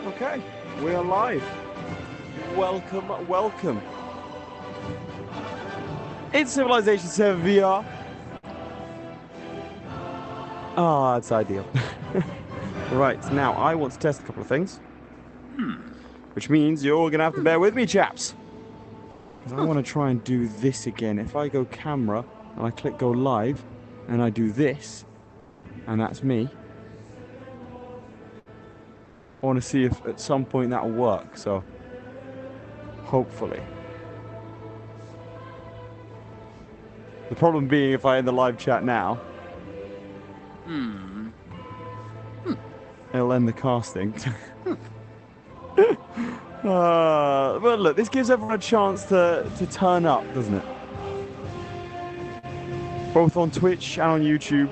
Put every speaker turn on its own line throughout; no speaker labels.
Okay, we are live. Welcome, welcome. It's Civilization 7 VR. Ah, it's ideal. Right, now I want to test a couple of things. Which means you're all going to have to bear with me, chaps. Because I want to try and do this again. If I go camera, and I click go live, and I do this, and that's me. I want to see if at some point that'll work, so hopefully. The problem being if I end the live chat now, it'll end the casting. But look, this gives everyone a chance to turn up, doesn't it? Both on Twitch and on YouTube.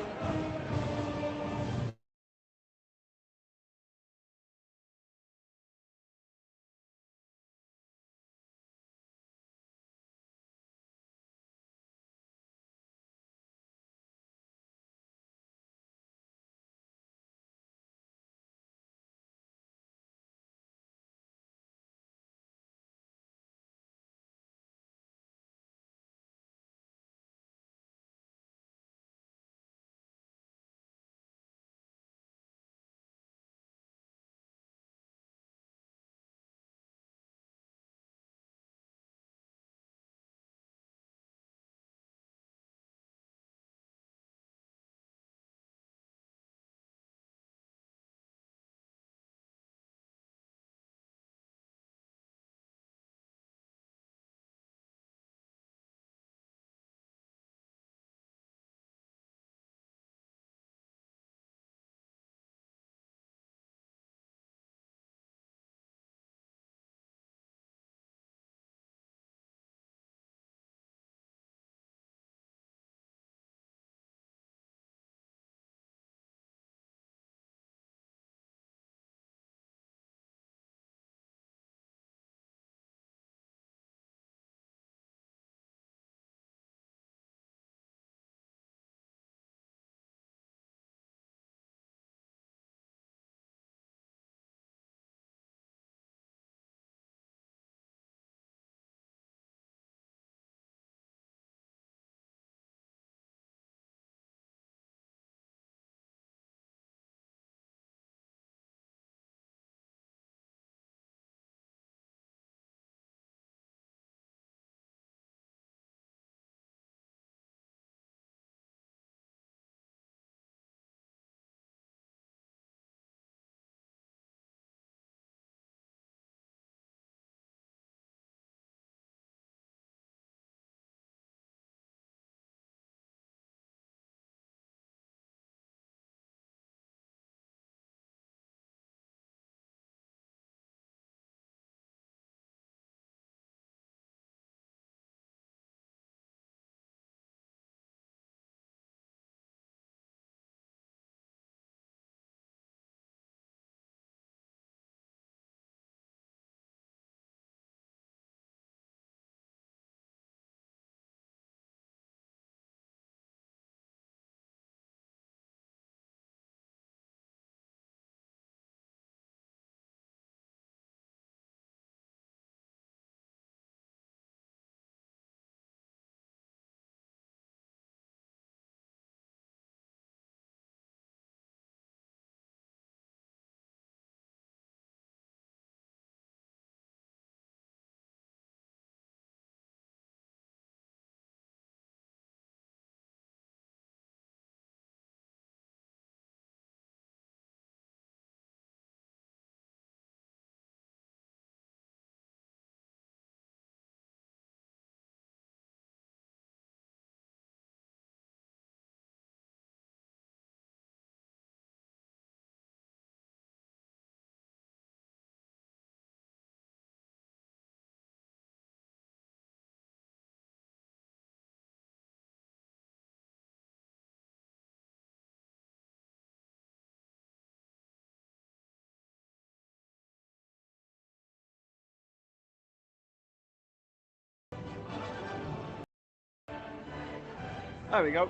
There we go.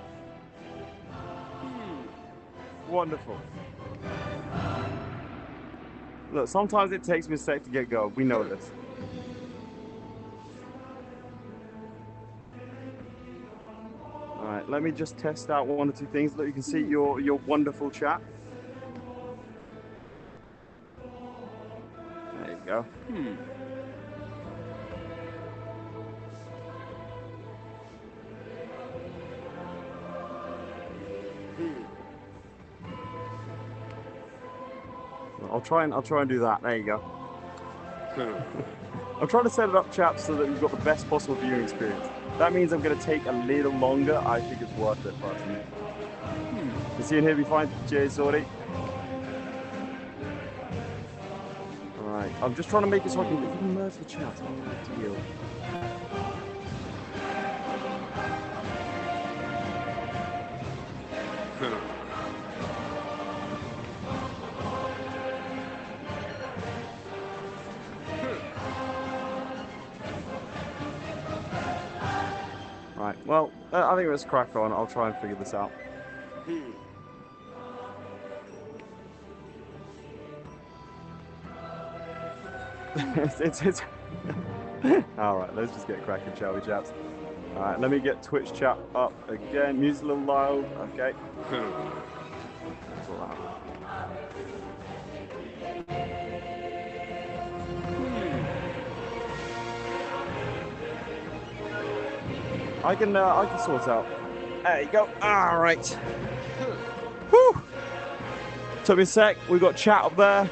Wonderful. Look, sometimes it takes me a sec to get going. We know this. Alright, let me just test out one or two things. Look, you can see your wonderful chat. There you go. I'll try and do that. There you go. I'm trying to set it up, chaps, so that we've got the best possible viewing experience. That means I'm going to take a little longer. I think it's worth it, personally. You see in here, be fine. Cheers, sorry. Alright, I'm just trying to make it so I can merge the chat. Oh, deal. Right, well, I think let's crack on. I'll try and figure this out. it's Alright, let's just get cracking, shall we, chaps? Alright, let me get Twitch chat up again. Music's a little loud. Okay. That's all right. I can sort it out. There you go. All right. Whew. Took me a sec. We got chat up there.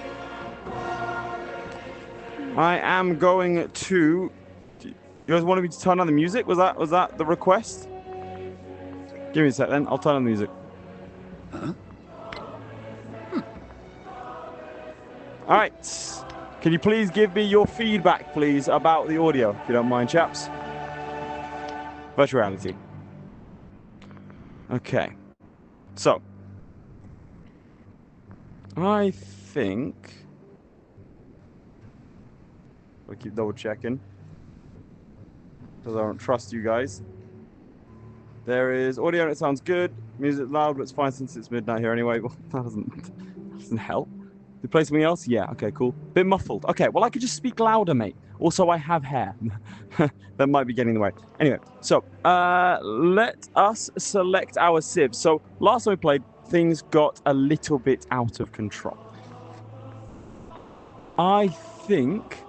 I am going to. You guys wanted me to turn on the music? Was that the request? Give me a sec then. I'll turn on the music. All right. Can you please give me your feedback, please, about the audio, if you don't mind, chaps? Virtual reality. Okay. So. I think. I'll keep double checking. Because I don't trust you guys. There is audio and it sounds good. Music loud, but it's fine since it's midnight here anyway. Well, that doesn't help. Do you play something else? Yeah, okay, cool. Bit muffled. Okay, well, I could just speak louder, mate. Also, I have hair. That might be getting in the way. Anyway, so let us select our civ. So last time we played, things got a little bit out of control. I think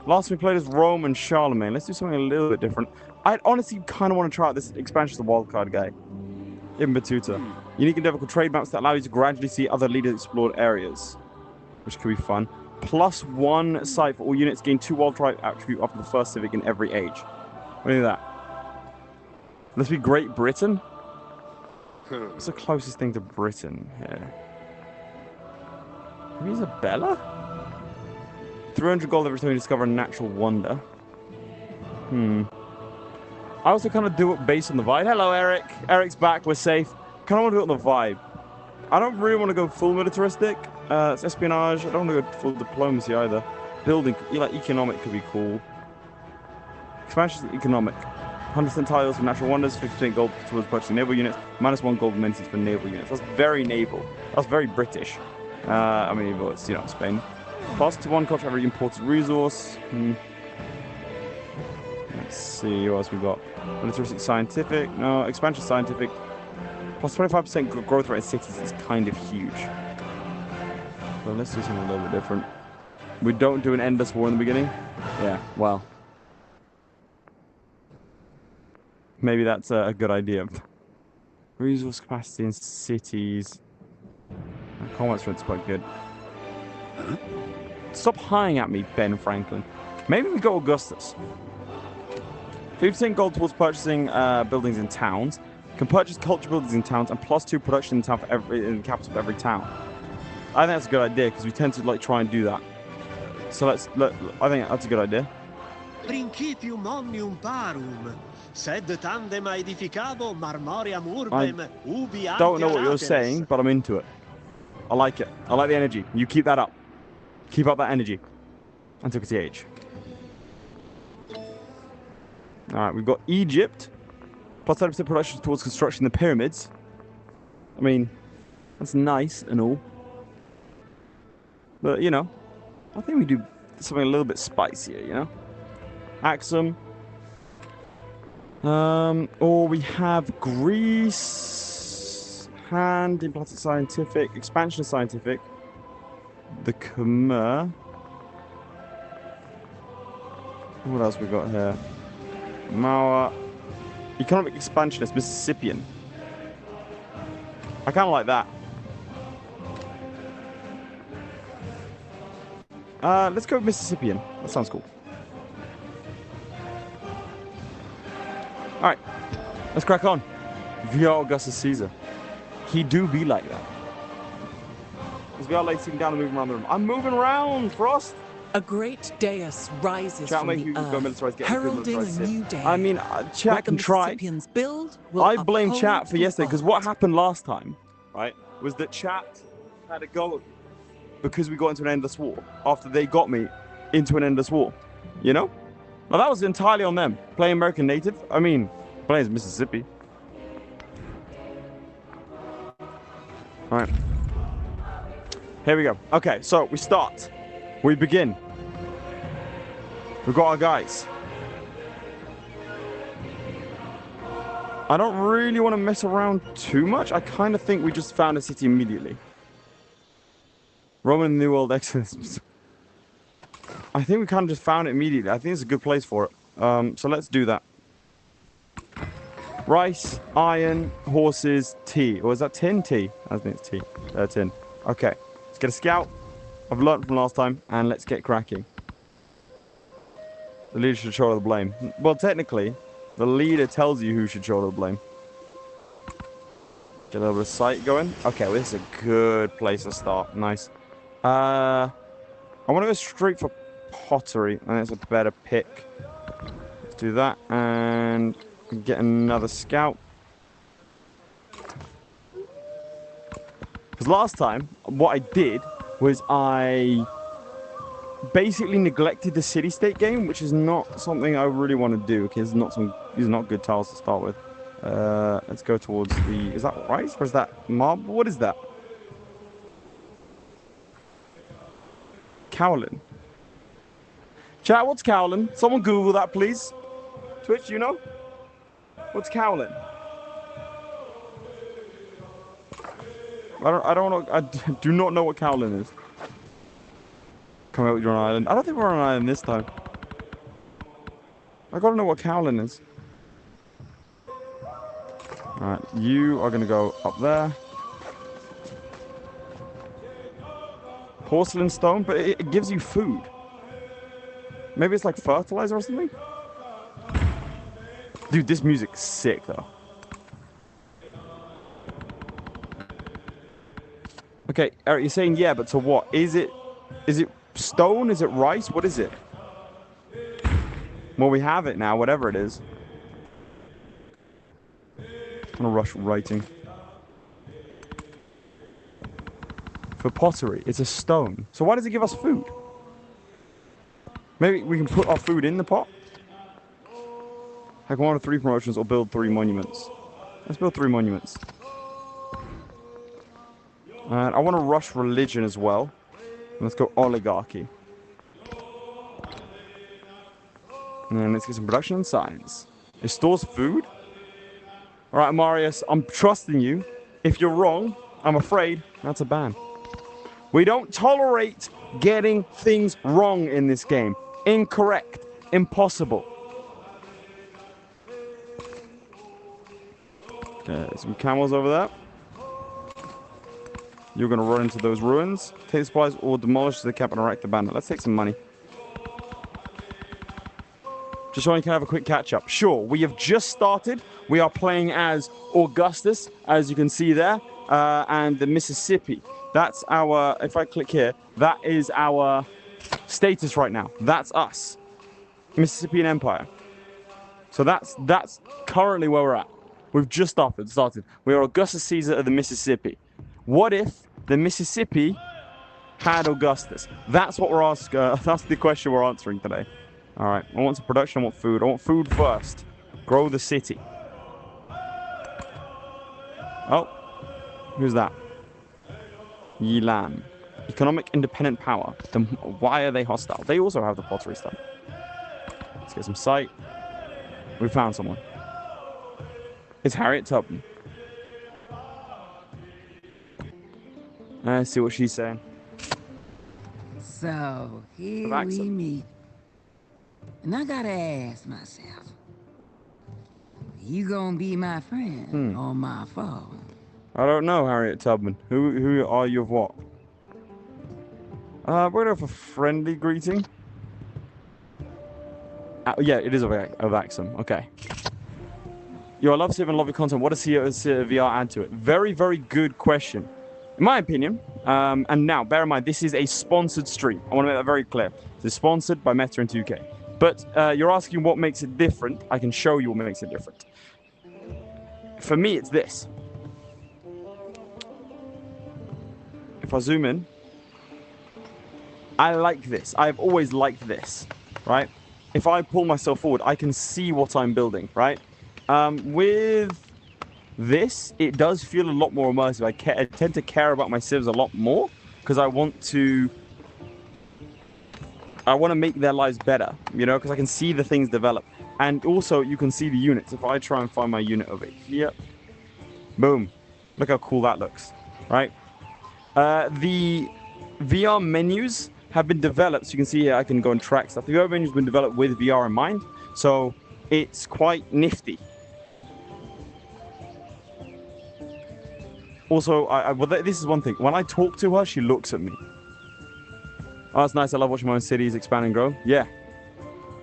last time we played as Rome and Charlemagne. Let's do something a little bit different. I honestly kind of want to try out this expansion of the wildcard guy. Ibn Battuta. Unique and difficult trade maps that allow you to gradually see other leaders explored areas, which could be fun. +1 site for all units, gain 2 wild tribe attribute after the first civic in every age. What do you think of that? Let's be Great Britain. What's the closest thing to Britain here? Maybe Isabella? 300 gold every time you discover a natural wonder. I also kind of do it based on the vibe. Hello, Eric. Eric's back. We're safe. Kind of want to do it on the vibe. I don't really want to go full militaristic. It's espionage. I don't want to go full diplomacy either. Building, like economic could be cool. Expansion is economic. 100% tiles for natural wonders, 50% gold towards purchasing naval units, -1 gold amenities for naval units. That's very naval. That's very British. I mean, well, it's, you know, Spain. +1 cost for every imported resource. Let's see what else we got. Militaristic scientific. No, expansion scientific. +25% growth rate in cities is kind of huge. So let's do something a little bit different. We don't do an endless war in the beginning. Yeah, well. Maybe that's a good idea. Resource capacity in cities. Combat strength's quite good. Stop hiring at me, Ben Franklin. Maybe we go Augustus. 50% gold towards purchasing buildings in towns. Can purchase culture buildings in towns and +2 production in town for in the capital of every town. I think that's a good idea because we tend to like try and do that. So I think that's a good idea.
Principium omnium parum. Sed tandem edificabo marmoriam urbem ubi
I don't know what you're saying, but I'm into it. I like it. I like the energy. You keep that up. Keep up that energy. Antiquity. Alright, we've got Egypt. +30% production towards construction the pyramids. I mean, that's nice and all. But, you know, I think we do something a little bit spicier, you know? Axum. Or we have Greece, Hand, Implanted Scientific, Expansion Scientific, the Khmer. What else we got here? Mauer. Economic Expansionist, Mississippian. I kind of like that. Let's go with Mississippian. That sounds cool. Alright. Let's crack on. VR Augustus Caesar. He do be like that. As we are like sitting down and moving around the room. I'm moving around, Frost!
A great dais rises
Chat,
from
make
the
militarize,
earth,
get
heralding a new day.
I mean, chat can try. I blame chat for yesterday, because what happened last time, right, was that chat had a go at me because we got into an endless war after they got me into an endless war, you know? Now, that was entirely on them. Playing American Native, I mean, playing as Mississippi. All right. Here we go. Okay, so we start. We begin. We've got our guys. I don't really want to mess around too much. I kind of think we just found a city immediately. Roman New World Exodus. I think we kind of just found it immediately. I think it's a good place for it. So let's do that. Rice, iron, horses, tea. Or is that tin? Tea. I think it's tea. Tin. Okay. Let's get a scout. I've learned from last time, and let's get cracking. The leader should shoulder the blame. Well, technically, the leader tells you who should shoulder the blame. Get a little bit of sight going. Okay, well, this is a good place to start. Nice. I want to go straight for pottery. I think it's a better pick. Let's do that, and get another scout. Because last time, what I did was I basically neglected the city-state game, which is not something I really want to do, because these are not good tiles to start with. Let's go towards the... Is that rice, or is that marble? What is that? Cowlin. Chat, what's Cowlin? Someone Google that, please. Twitch, you know? What's Cowlin? I don't know. I do not know what Cowlin is. Come out with your island. I don't think we're on an island this time. I gotta know what Cowlin is. Alright, you are gonna go up there. Porcelain stone, but it gives you food. Maybe it's like fertilizer or something? Dude, this music's sick though. Okay, Eric, you're saying yeah, but to what? Is it stone? Is it rice? What is it? Well, we have it now, whatever it is. I'm gonna rush writing. For pottery, it's a stone. So why does it give us food? Maybe we can put our food in the pot? Hack 1 of 3 promotions or build 3 monuments. Let's build 3 monuments. And I want to rush religion as well. Let's go oligarchy. And let's get some production and science. It stores food. Alright, Marius, I'm trusting you. If you're wrong, I'm afraid that's a ban. We don't tolerate getting things wrong in this game. Incorrect. Impossible. Okay, some camels over there. You're going to run into those ruins. Take the supplies or demolish the camp and erect the banner. Let's take some money. Just so I can have a quick catch-up. Sure, we have just started. We are playing as Augustus, as you can see there, and the Mississippi. That's our, if I click here, that is our status right now. That's us. Mississippian Empire. So that's currently where we're at. We've just started. We are Augustus Caesar of the Mississippi. What if the Mississippi had Augustus? That's what we're asking. That's the question we're answering today. All right. I want some production. I want food. I want food first. Grow the city. Oh, who's that? Yilan. Economic independent power. Then why are they hostile? They also have the pottery stuff. Let's get some sight. We found someone. It's Harriet Tubman. Let's see what she's saying.
So, here we meet. And I gotta ask myself, you gonna be my friend or my foe?
I don't know, Harriet Tubman. Who are you of what? We're gonna have a friendly greeting. Yeah, it is of Axum. Okay. Yo, I love Civ and love your content. What does VR add to it? Very, very good question. In my opinion, and now, bear in mind, this is a sponsored stream. I want to make that very clear. It's sponsored by Meta and 2K. But you're asking what makes it different. I can show you what makes it different. For me, it's this. If I zoom in, I like this. I've always liked this, right? If I pull myself forward, I can see what I'm building, right? With this, it does feel a lot more immersive. I tend to care about my civs a lot more because I want to make their lives better, you know, because I can see the things develop. And also, you can see the units. If I try and find my unit over here, boom. Look how cool that looks, right? The VR menus have been developed. So you can see here, I can go and track stuff. The VR menu has been developed with VR in mind. So it's quite nifty. Also, well, this is one thing. When I talk to her, she looks at me. Oh, that's nice. I love watching my own cities expand and grow. Yeah.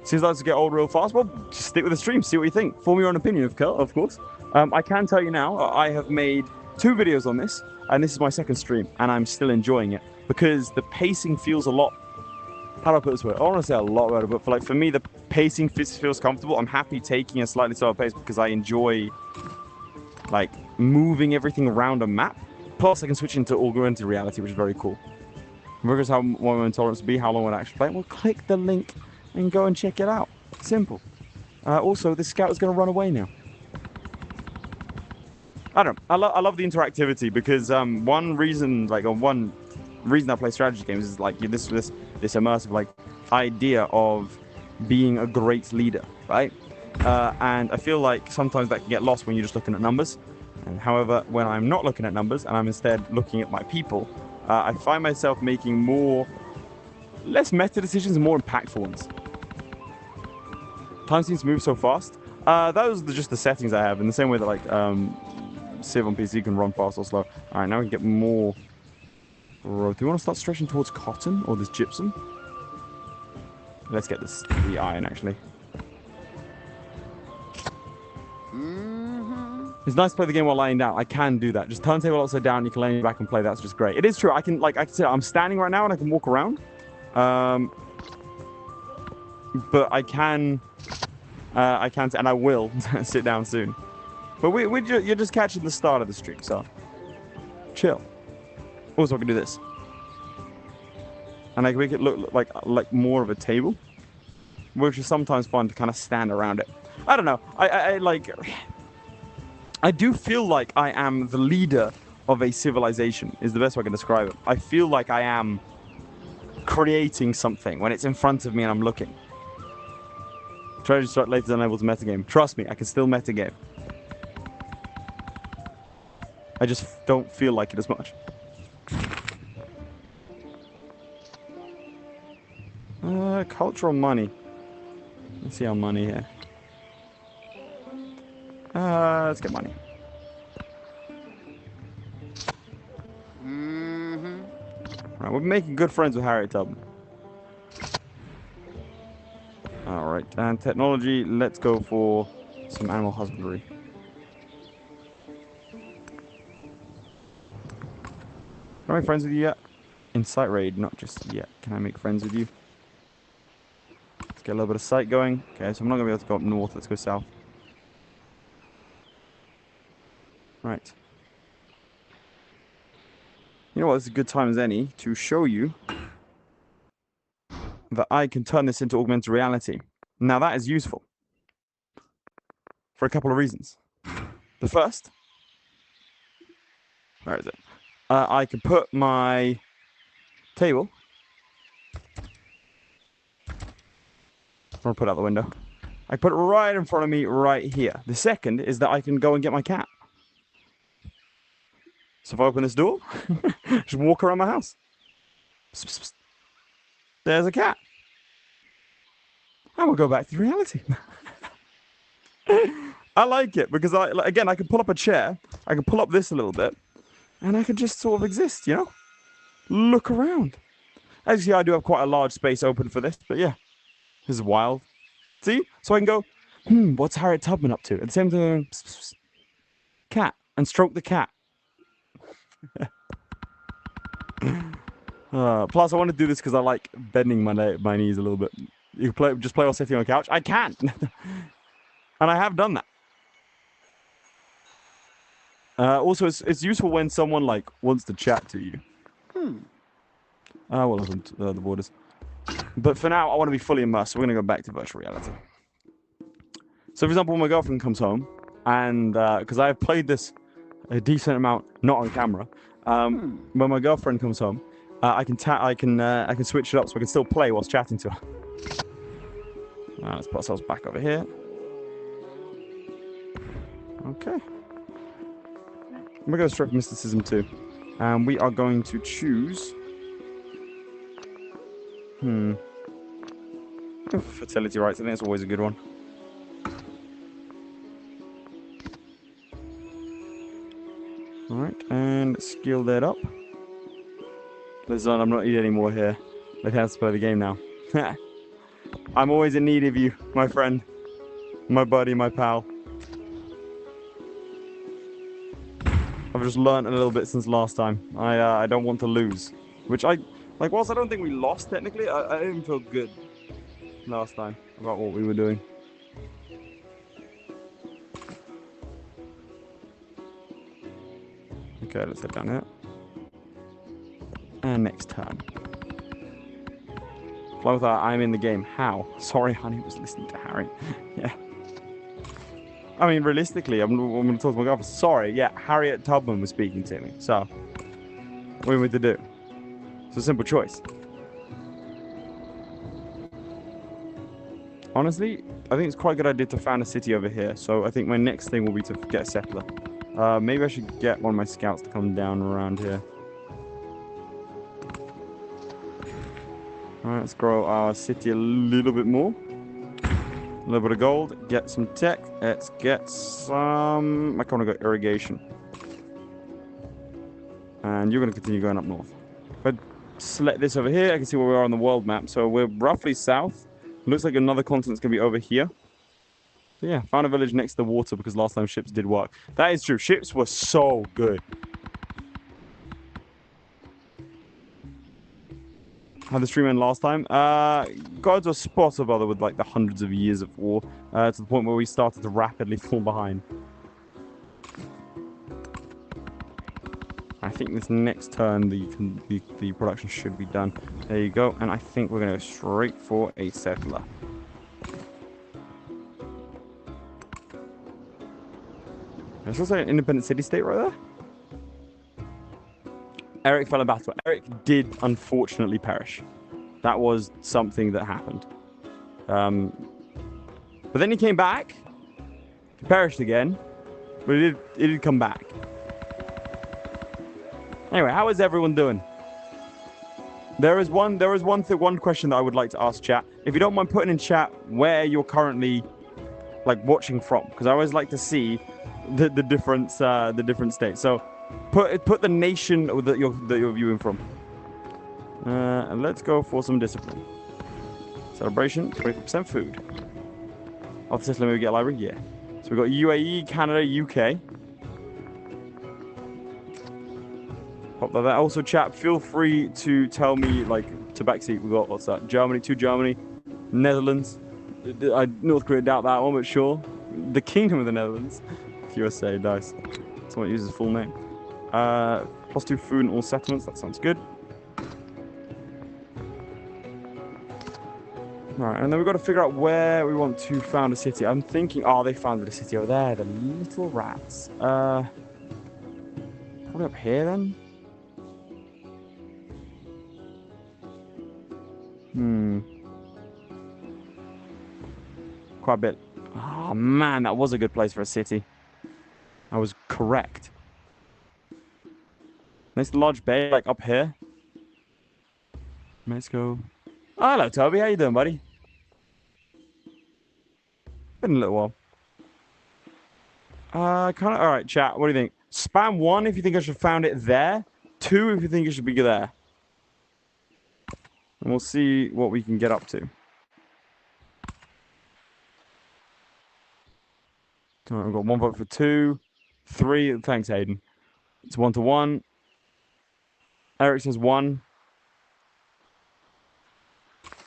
Seems like to get old real fast. Well, just stick with the stream. See what you think. Form your own opinion, of course. I can tell you now, I have made 2 videos on this. And this is my second stream. And I'm still enjoying it. Because the pacing feels a lot... How do I put this word? I want to say a lot better. But for me, the pacing feels comfortable. I'm happy taking a slightly slower pace. Because I enjoy... like, moving everything around a map. Plus, I can switch into augmented reality, which is very cool. Regardless how long tolerance will be, how long will I actually play? Well, click the link and go and check it out. Simple. Also, this scout is going to run away now. I don't know. I love the interactivity because one reason I play strategy games is like this immersive like idea of being a great leader, right? And I feel like sometimes that can get lost when you're just looking at numbers. And however, when I'm not looking at numbers and I'm instead looking at my people, I find myself making less meta decisions and more impactful ones. Time seems to move so fast. Those are just the settings I have in the same way that like Civ on PC can run fast or slow. All right, now we can get more growth. Do we want to start stretching towards cotton or this gypsum? Let's get the iron actually. It's nice to play the game while lying down. I can do that. Just turntable upside down. You can lay back and play. That's just great. It is true. I can say I'm standing right now and I can walk around. But I can, and I will sit down soon. But you're just catching the start of the stream, so chill. Also, I can do this, and I can make it look like more of a table, which is sometimes fun to kind of stand around it. I don't know. I do feel like I am the leader of a civilization, is the best way I can describe it. I feel like I am creating something when it's in front of me and I'm looking. Try to start later than able to metagame. Trust me, I can still metagame. I just don't feel like it as much. Cultural money. Let's see our money here. Let's get money. Right, we're making good friends with Harriet Tubman. Alright, and technology, let's go for some animal husbandry. Can I make friends with you yet? Insight raid, not just yet. Can I make friends with you? Let's get a little bit of sight going. Okay, so I'm not going to be able to go up north. Let's go south. Right. You know what? This is a good time as any to show you that I can turn this into augmented reality. Now that is useful for a couple of reasons. The first, where is it? I can put my table. I'm going to put it out the window. I put it right in front of me right here. The second is that I can go and get my cat. So if I open this door, just walk around my house. Psst, psst, psst. There's a cat. And we'll go back to reality. I like it because, again, I can pull up a chair. I can pull up this a little bit. And I can just sort of exist, you know? Look around. As you see, I do have quite a large space open for this. But yeah, this is wild. See? So I can go, what's Harriet Tubman up to? At the same time, psst, psst, psst. Cat. And stroke the cat. Plus, I want to do this because I like bending my knees a little bit. You can just play while sitting on the couch. I can. And I have done that. Also, it's useful when someone like wants to chat to you. Well, the borders. But for now, I want to be fully immersed. So we're going to go back to virtual reality. So, for example, when my girlfriend comes home, and because I have played this a decent amount, not on camera. When my girlfriend comes home, I can switch it up so I can still play whilst chatting to her. Let's put ourselves back over here. Okay. I'm going to go straight for mysticism too. And we are going to choose... fertility rights. I think it's always a good one. Alright, and skill that up. Listen, I'm not eating anymore here. Let us play the game now. I'm always in need of you, my friend. My buddy, my pal. I've just learned a little bit since last time. I don't want to lose. Which whilst I don't think we lost technically, I didn't feel good last time about what we were doing. Okay, let's head down here. And next turn. Clotha, I'm in the game. How? Sorry, honey, I was listening to Harry. Yeah. I mean, realistically, I'm going to talk to my girlfriend. Sorry, yeah, Harriet Tubman was speaking to me. So, what are we to do? It's a simple choice. Honestly, I think it's quite a good idea to found a city over here. So, I think my next thing will be to get a settler. Maybe I should get one of my scouts to come down around here. Alright, let's grow our city a little bit more. A little bit of gold. Get some tech. Let's get some... I kind of got irrigation. And you're going to continue going up north. If I select this over here, I can see where we are on the world map. So we're roughly south. Looks like another continent's going to be over here. So yeah, found a village next to the water because last time ships did work. That is true. Ships were so good. How the stream end last time? Gods were spot or bother with like the hundreds of years of war to the point where we started to rapidly fall behind. I think this next turn the production should be done. There you go. And I think we're going to go straight for a settler. There's also an independent city-state right there. Eric fell in battle. Eric did unfortunately perish. That was something that happened. But then he came back. He perished again. But he did come back. Anyway, how is everyone doing? There is one question that I would like to ask chat. If you don't mind putting in chat where you're currently like watching from, because I always like to see the different states. So put the nation that you're viewing from. And let's go for some discipline. Celebration, 24% food. Off the system, we get a library. Yeah. So we've got UAE, Canada, UK. Pop that. Also, chat, feel free to tell me, like, to backseat. We got, what's that? Germany, Germany, Netherlands. North Korea, doubt that one, but sure. The Kingdom of the Netherlands. USA, nice. Someone uses full name. +2 food in all settlements. That sounds good. Right, and then we've got to figure out where we want to found a city. I'm thinking, oh, they founded a city over there. The little rats. Probably up here then. Quite a bit. Oh, man, that was a good place for a city. I was correct. Nice large bay, like, up here. Let's go. Oh, hello, Toby. How you doing, buddy? Been a little while. Kind of. All right, chat. What do you think? Spam 1 if you think I should have found it there. 2 if you think it should be there. And we'll see what we can get up to. All right, we've got 1 vote for 2. 3. Thanks, Hayden. It's 1-1. Eric says 1.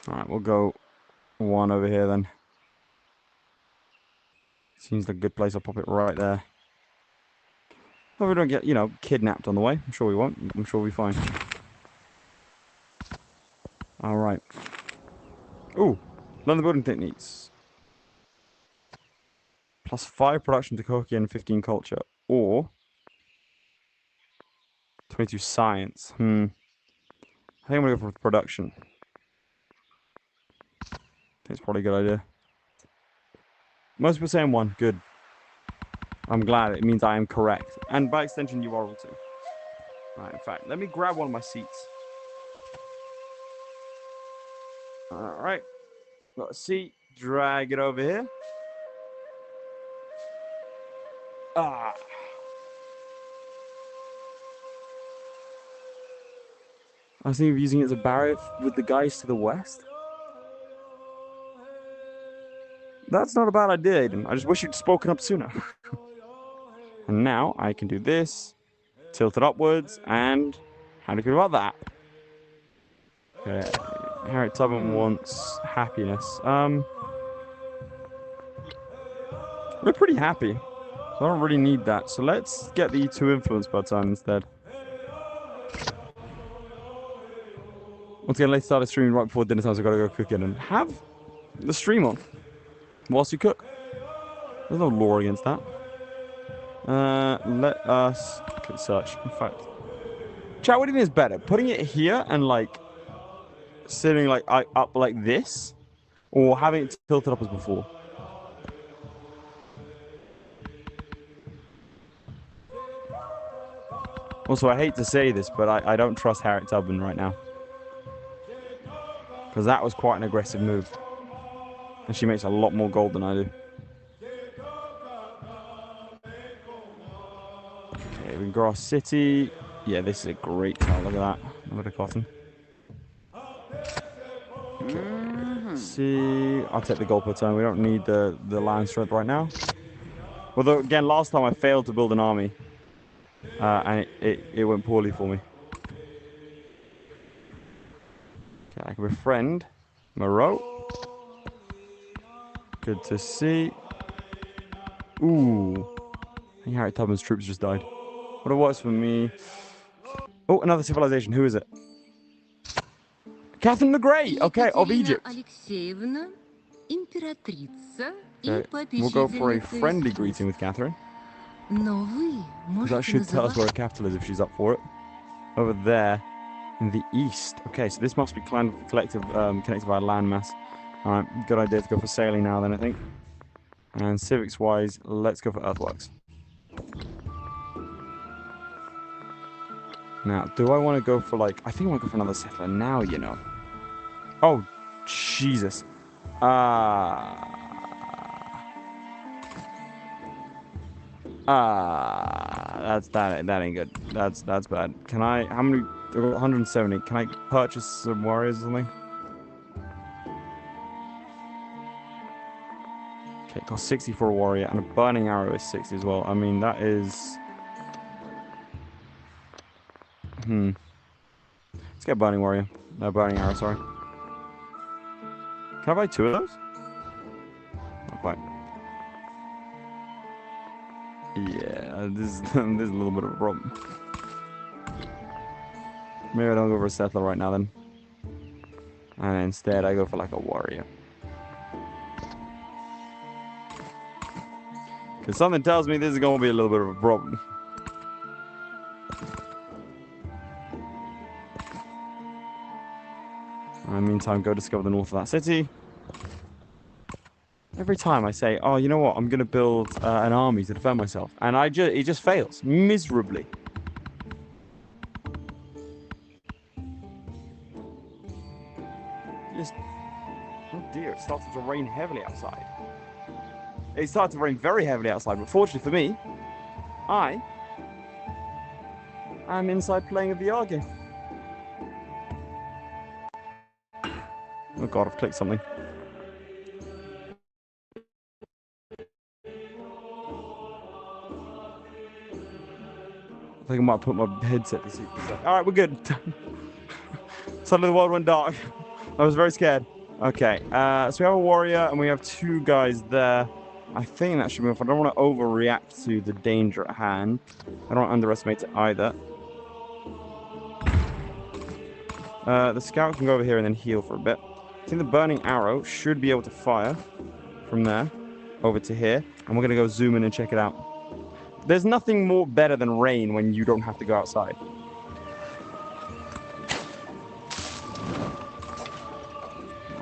All right, we'll go 1 over here then. Seems like a good place. I'll pop it right there. Hope we don't get, you know, kidnapped on the way. I'm sure we won't. I'm sure we'll be fine. All right. Ooh, learn the building techniques. +5 production to cooking and 15 culture. Or 22 science. I think I'm going to go for production. I think it's probably a good idea. Most people saying 1. Good. I'm glad. It means I am correct. And by extension, you are all too. Right, in fact, let me grab one of my seats. Alright. Got a seat. Drag it over here. Ah. I was thinking of using it as a barrier with the guys to the west. That's not a bad idea, Aiden. I just wish you'd spoken up sooner. And now I can do this, tilt it upwards, and how do you feel about that? Okay, Harriet Tubman wants happiness. We're pretty happy, so I don't really need that. So let's get the 2 influence buds on instead. Once again, let's start a stream right before dinner time, so I've got to go cook it and have the stream on whilst you cook. There's no law against that. Let us search. In fact, chat, what do you think is better? Putting it here and like sitting like up like this, or having it tilted up as before? Also, I hate to say this, but I don't trust Harriet Tubman right now. Because that was quite an aggressive move. And she makes a lot more gold than I do. Okay, we can grow our city. Yeah, this is a great tile. Look at that. Look at the cotton. Okay, let's see. I'll take the gold per turn. We don't need the land strength right now. Although, again, last time I failed to build an army. And it went poorly for me. Okay, I can befriend Moreau. Good to see. Ooh. I think Harriet Tubman's troops just died. What it was for me. Oh, another civilization. Who is it? Catherine the Great. Okay, of Egypt. Okay, we'll go for a friendly greeting with Catherine. That should tell us where her capital is if she's up for it. Over there in the east. Okay, so this must be connected by a landmass. Alright, good idea to go for sailing now then, I think. And civics-wise, let's go for earthworks. Now, do I want to go for like... I think I want to go for another settler now, you know. Oh, Jesus. That ain't good. That's bad. Can I... How many... 170. Can I purchase some warriors or something? Okay, it costs 60 for a warrior, and a burning arrow is 60 as well. I mean, that is... Let's get a burning warrior. No, burning arrow, sorry. Can I buy 2 of those? Not quite. Yeah, this is a little bit of a problem. Maybe I don't go for a settler right now then. And instead I go for like a warrior. Because something tells me this is going to be a little bit of a problem. the meantime, go discover the north of that city. Every time I say, oh, you know what? I'm going to build an army to defend myself. And it just fails miserably. Oh dear, it started to rain heavily outside. It started to rain very heavily outside, but fortunately for me, I am inside playing a VR game. Oh god, I've clicked something. I think I might put my headset to see. Alright, we're good. Suddenly the world went dark. I was very scared. Okay, so we have a warrior and we have 2 guys there. I think that should be enough. I don't want to overreact to the danger at hand. I don't want to underestimate it either. The scout can go over here and then heal for a bit. I think the burning arrow should be able to fire from there over to here. And we're going to go zoom in and check it out. There's nothing more better than rain when you don't have to go outside.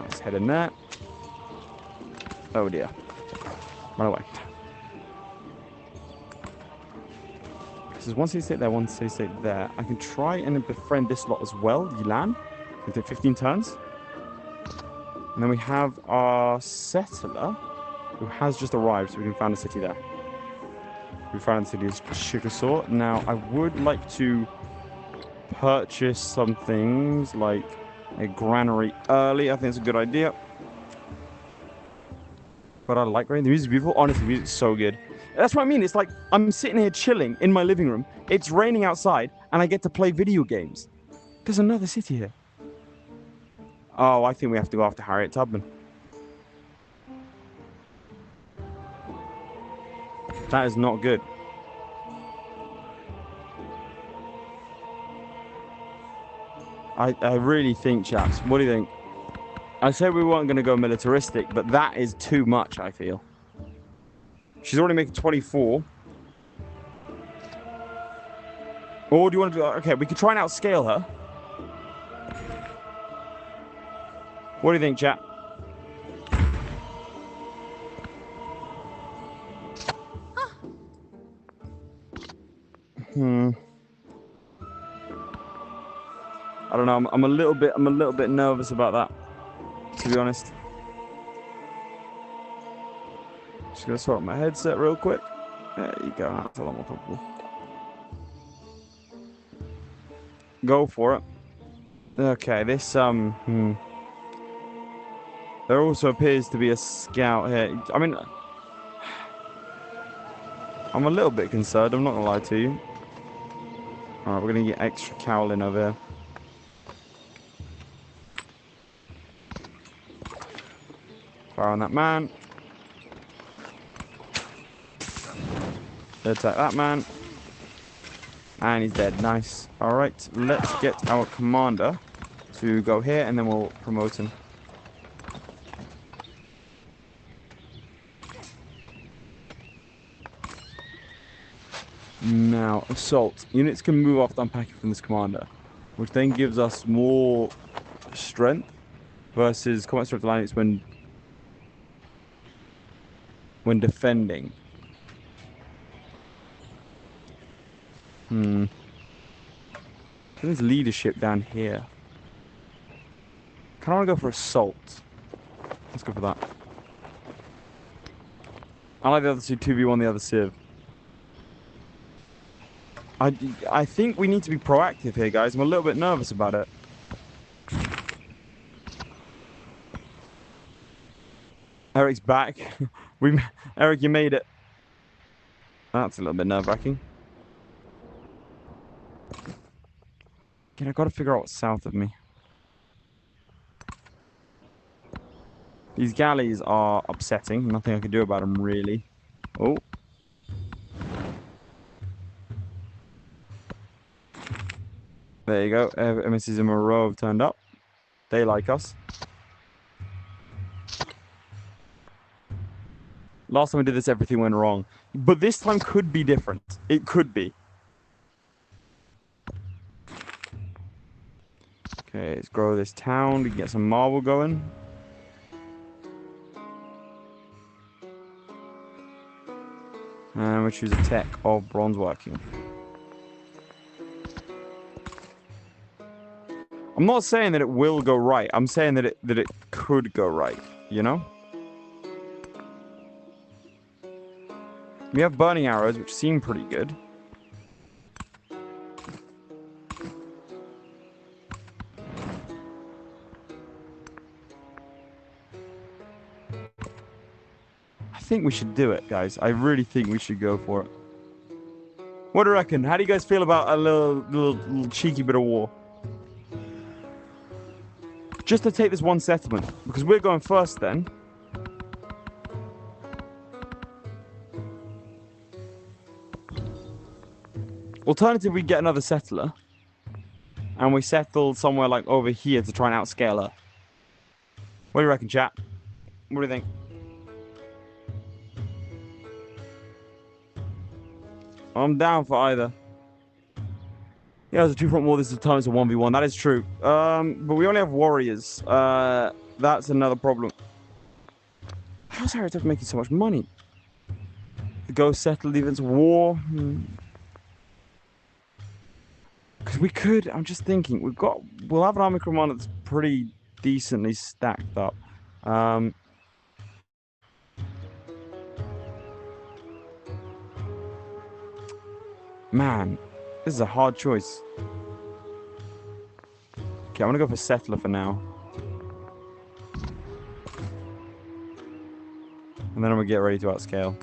Let's head in there. Oh dear. Run away. This is one city state there, one city state there. I can try and befriend this lot as well. Yilan. Can take 15 turns. And then we have our settler who has just arrived, so we can find a city there. We found the city of Chickasaw. Now, I would like to purchase some things like a granary early. I think it's a good idea. But I like rain. The music's beautiful. Honestly, the music's so good. That's what I mean. It's like I'm sitting here chilling in my living room. It's raining outside, and I get to play video games. There's another city here. Oh, I think we have to go after Harriet Tubman. That is not good. I really think, chaps, what do you think? I said we weren't going to go militaristic, but that is too much, I feel. She's already making 24. Or do you want to do... Okay, we could try and outscale her. What do you think, chap? I don't know. I'm a little bit nervous about that, to be honest. Just gonna sort out my headset real quick. There you go. That's a lot more comfortable. Go for it. Okay, this there also appears to be a scout here. I mean, I'm a little bit concerned. I'm not gonna lie to you. All right, we're gonna get extra cowling over here. Fire on that man. Attack that man. And he's dead. Nice. Alright, let's get our commander to go here and then we'll promote him. Now, assault. Units can move after unpacking from this commander, which then gives us more strength versus combat strength alliance when defending. There's leadership down here. Kind of want to go for assault. Let's go for that. I like the other two 2v1 the other civ. I think we need to be proactive here, guys. I'm a little bit nervous about it. Eric's back. Eric, you made it. That's a little bit nerve-wracking. Again, I've got to figure out what's south of me. These galleys are upsetting. Nothing I can do about them, really. Oh. There you go. MSCs in a row have turned up. They like us. Last time I did this, everything went wrong. But this time could be different. It could be. Okay, let's grow this town. We can get some marble going. And we choose a tech of bronze working. I'm not saying that it will go right. I'm saying that it could go right, you know? We have burning arrows, which seem pretty good. I think we should do it, guys. I really think we should go for it. What do you reckon? How do you guys feel about a little cheeky bit of war? Just to take this one settlement, because we're going first then. Alternatively, we get another settler. And we settle somewhere like over here to try and outscale her. What do you reckon, chat? What do you think? I'm down for either. Yeah, there's a two-front war. This is time it's a 1v1. That is true. But we only have warriors. That's another problem. How's Aeryka making so much money? The ghost settle events war. Because we could. I'm just thinking. We'll have an army commander that's pretty decently stacked up. Man, this is a hard choice. Okay, I'm gonna go for settler for now. And then I'm gonna get ready to outscale.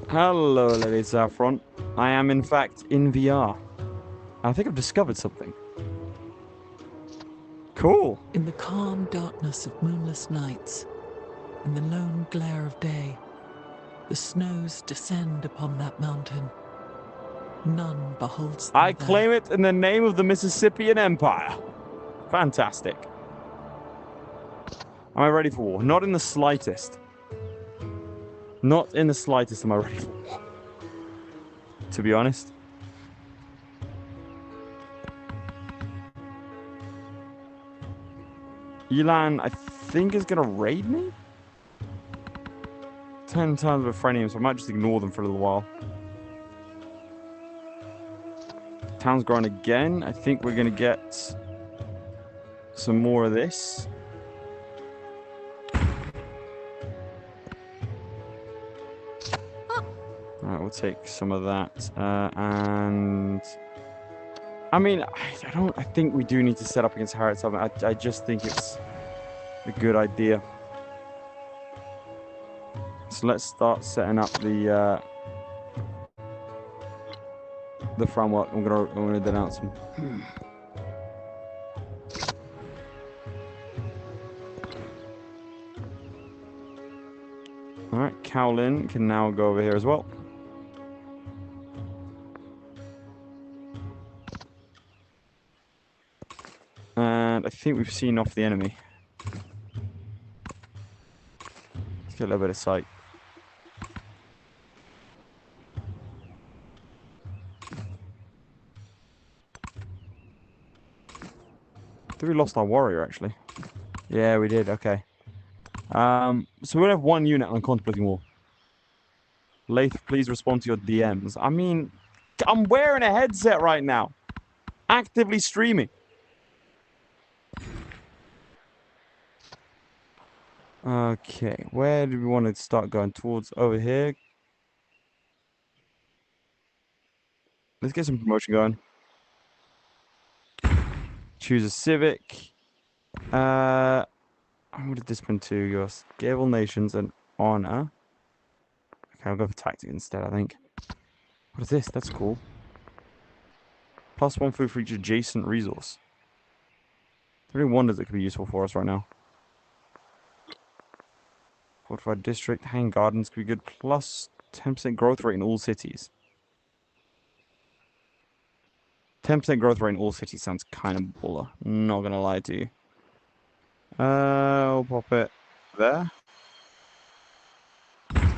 Hello, ladies Saffron. I am in fact in VR. I think I've discovered something. Cool.
In the calm darkness of moonless nights, in the lone glare of day, the snows descend upon that mountain. None beholds them
I claim it in the name of the Mississippian Empire. Fantastic. Am I ready for war? Not in the slightest. Not in the slightest am I ready for war. To be honest. Elan, I think, is going to raid me? 10 times with Frenium, so I might just ignore them for a little while. Town's growing again. I think we're going to get some more of this. Alright, we'll take some of that. And I mean, I think we do need to set up against HoratioNullbuilt. I just think it's a good idea. So let's start setting up the framework. I'm gonna denounce him. All right, Cowlin can now go over here as well. And I think we've seen off the enemy. Let's get a little bit of sight. I think we lost our warrior, actually. Yeah, we did. Okay. So we only have one unit on contemplating war. Lath, please respond to your DMs. I mean, I'm wearing a headset right now. Actively streaming. Okay, where do we want to start going? Towards over here. Let's get some promotion going. Choose a civic. I'm going to discipline to your scalable nations and honor. Okay, I'll go for tactic instead, I think. What is this? That's cool. +1 food for each adjacent resource. There are any wonders that could be useful for us right now. Fortified district, hang gardens could be good. Plus 10% growth rate in all cities. 10% growth rate in all cities sounds kind of baller. Not gonna lie to you. I'll pop it there.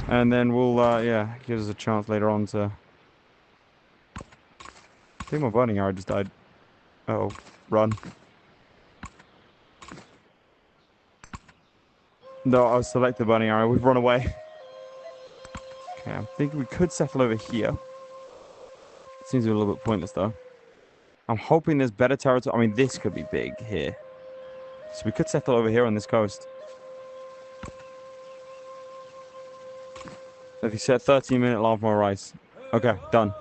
And then we'll, yeah, give us a chance later on to I think my burning arrow just died. Uh oh, run. No, I was selected burning arrow. We've run away. Okay, I'm thinking we could settle over here. Seems a little bit pointless though. I'm hoping there's better territory. I mean, this could be big here. So we could settle over here on this coast. If you set 13-minute long for rice. Okay, done.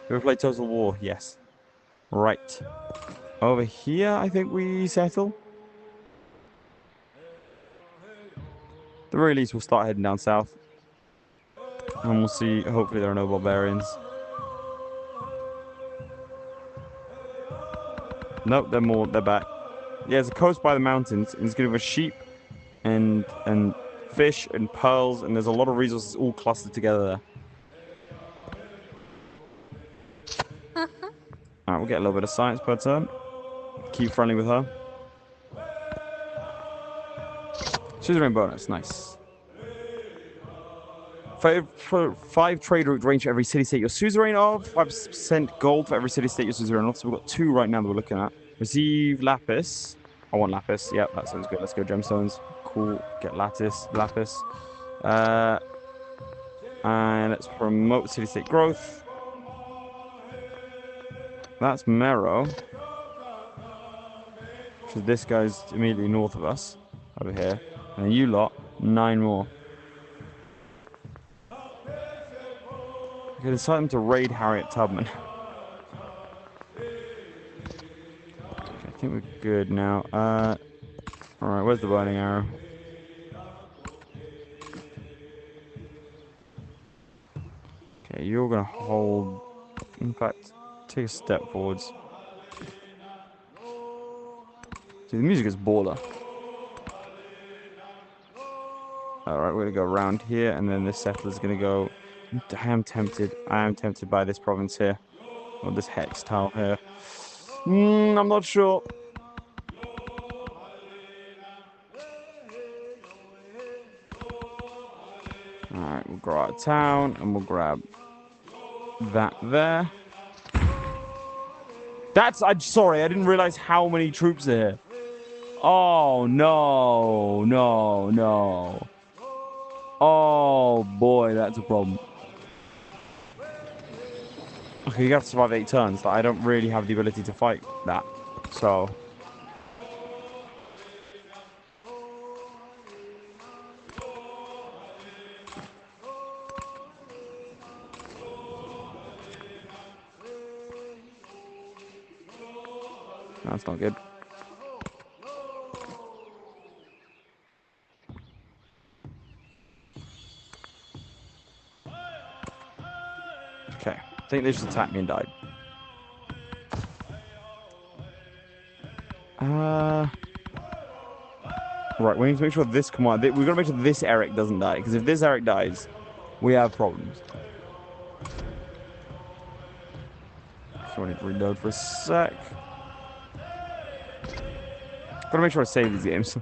You ever played Total War? Yes. Right. Over here, I think we settle. At the very least, we'll start heading down south. And we'll see. Hopefully, there are no barbarians. Nope, they're back. Yeah, it's a coast by the mountains. And it's going to have sheep and fish and pearls. And there's a lot of resources all clustered together there. Alright, we'll get a little bit of science per turn. Keep friendly with her. Suzerain bonus, nice. 5 trade route range for every city-state you're suzerain of. 5% gold for every city-state you're suzerain of. So we've got 2 right now that we're looking at. Receive lapis. I want lapis. Yep, that sounds good. Let's go gemstones. Cool. Get lapis. And let's promote city-state growth. That's Mero. So this guy's immediately north of us. Over here. And then you lot, 9 more. Okay, decide them to raid Harriet Tubman. Okay, I think we're good now. Alright, where's the burning arrow? Okay, you're gonna hold. In fact, take a step forwards. See, the music is baller. Alright, we're gonna go around here, and then the settler's gonna go. I am tempted by this province here. Or this hex tile here. I'm not sure. Alright, we'll grow out of town, and we'll grab that there. I'm sorry, I didn't realize how many troops are here. Oh, no. Oh, boy, that's a problem. Okay, you have to survive 8 turns. I don't really have the ability to fight that. So... That's not good. Okay, I think they just attacked me and died. Right, we need to make sure this command... We've got to make sure this Eric doesn't die, because if this Eric dies, we have problems. So I need to reload for a sec. Gotta make sure I save these games.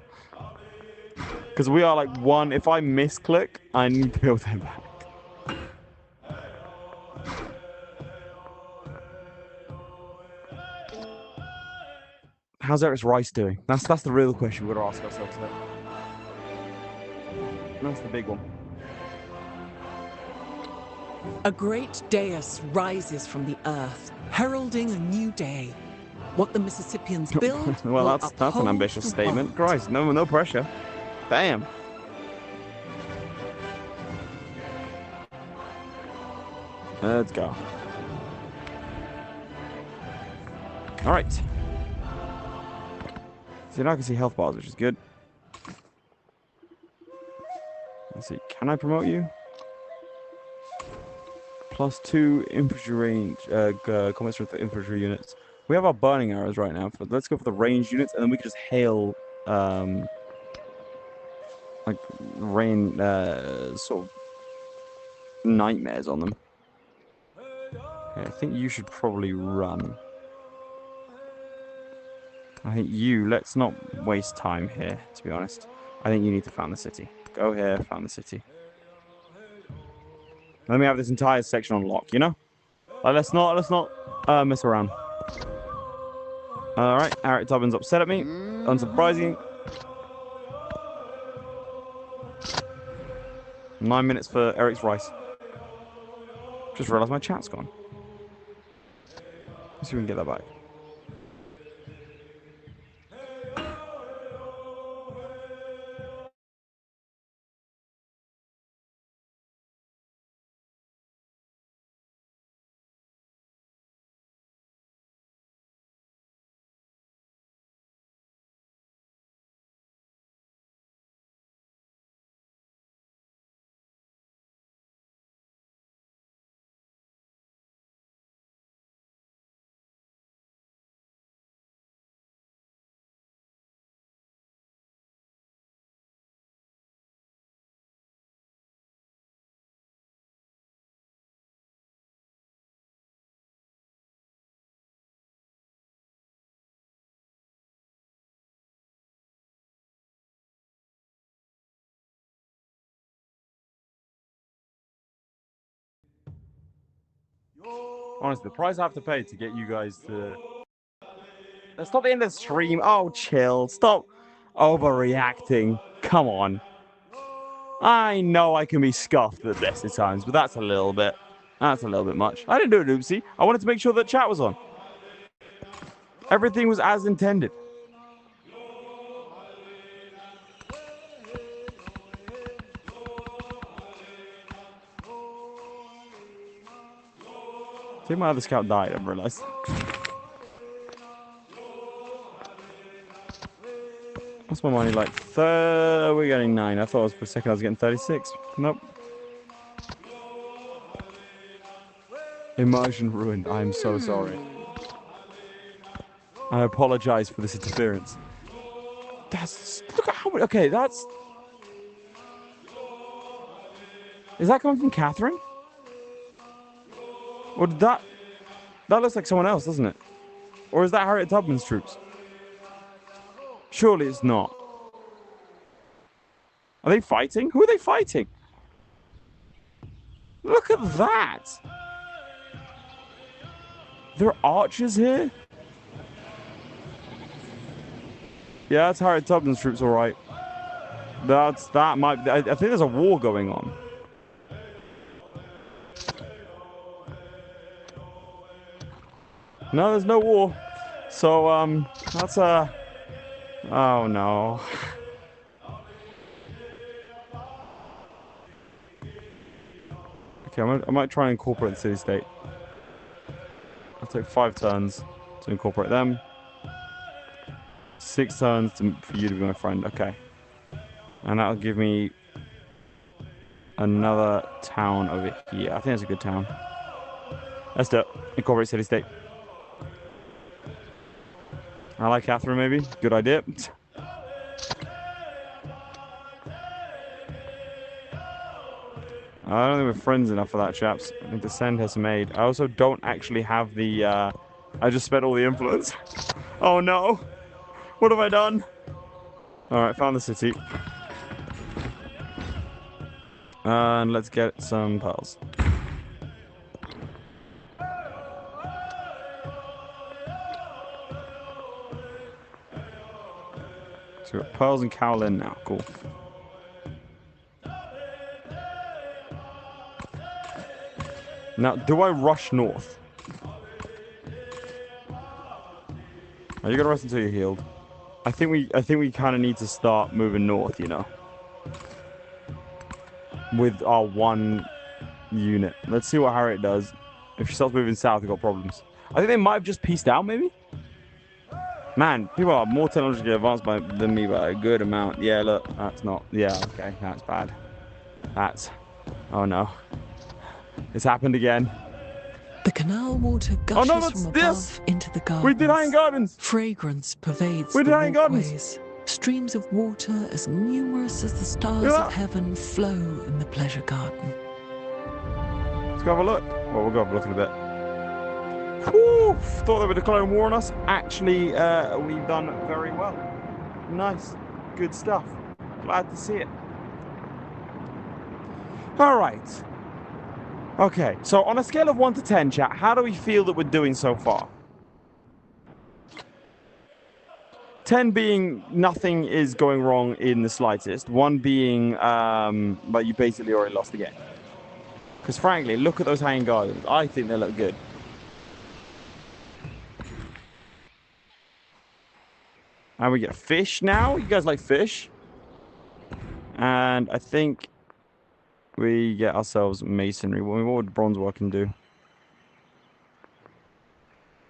Because we are like one... If I misclick, I need to be able to head back. How's Eric's rice doing? That's the real question we've got to ask ourselves there. That's the big one.
A great dais rises from the earth, heralding a new day. What the Mississippians build
Well, that's an ambitious statement. Christ, no pressure. Damn. Let's go. All right. See, now I can see health bars, which is good. Let's see. Can I promote you? +2 infantry range, combat strength for infantry units. We have our burning arrows right now, but let's go for the ranged units, and then we can just hail, like, rain, sort of nightmares on them. Okay, I think you should probably run. I think let's not waste time here, to be honest. I think you need to found the city. Go here, found the city. Let me have this entire section on lock, you know? Like, let's not mess around. Alright, Eric Tubbins upset at me. Unsurprising. 9 minutes for Eric's rice. Just realised my chat's gone. Let's see if we can get that back. Honestly, the price I have to pay to get you guys to... That's not the end of the stream. Oh, chill. Stop overreacting. Come on. I know I can be scuffed at best at times, but that's a little bit much. I didn't do it, oopsie. I wanted to make sure that chat was on. Everything was as intended. I think my other scout died, I've realized. What's my money like? We're getting 9. I thought for a second I was getting 36. Nope. Immersion ruined. I'm so sorry. I apologize for this interference. Look at how many... Okay, that's... Is that coming from Catherine? Or did that... That looks like someone else, doesn't it? Or is that Harriet Tubman's troops? Surely it's not. Are they fighting? Who are they fighting? Look at that! There are archers here? Yeah, that's Harriet Tubman's troops, alright. That might... I think there's a war going on. No, there's no war. So, that's a... Oh, no. Okay, I might try and incorporate the city-state. I'll take 5 turns to incorporate them. 6 turns for you to be my friend. Okay. And that'll give me another town over here. I think that's a good town. Let's do it. Incorporate city-state. I like Catherine, maybe. Good idea. I don't think we're friends enough for that, chaps. I need to send her some aid. I also don't actually have the... I just spent all the influence. Oh, no. What have I done? Alright, found the city. And let's get some pearls. So we've got pearls and Cowlin now. Cool. Now, do I rush north? Are you gonna rest until you're healed? I think we kind of need to start moving north, you know, with our 1 unit. Let's see what Harriet does. If she starts moving south, we've got problems. I think they might have just pieced out, maybe. Man, people are more technologically advanced than me by a good amount. Yeah, look, that's not... Yeah, okay, that's bad. That's... Oh, no. It's happened again.
The canal water gushes from above into the gardens.
We did Iron Gardens!
Fragrance pervades the walkways. Streams of water as numerous as the stars of heaven flow in the pleasure garden.
Let's go have a look. Well, we'll go have a look in a bit. Whew, thought they were declaring war on us. Actually, we've done very well. Nice. Good stuff. Glad to see it. All right. Okay, so on a scale of 1 to 10, chat, how do we feel that we're doing so far? 10 being nothing is going wrong in the slightest. 1 being, but you basically already lost the game. Because frankly, look at those hanging gardens. I think they look good. And we get fish now. You guys like fish? And I think we get ourselves masonry. What would bronze working do?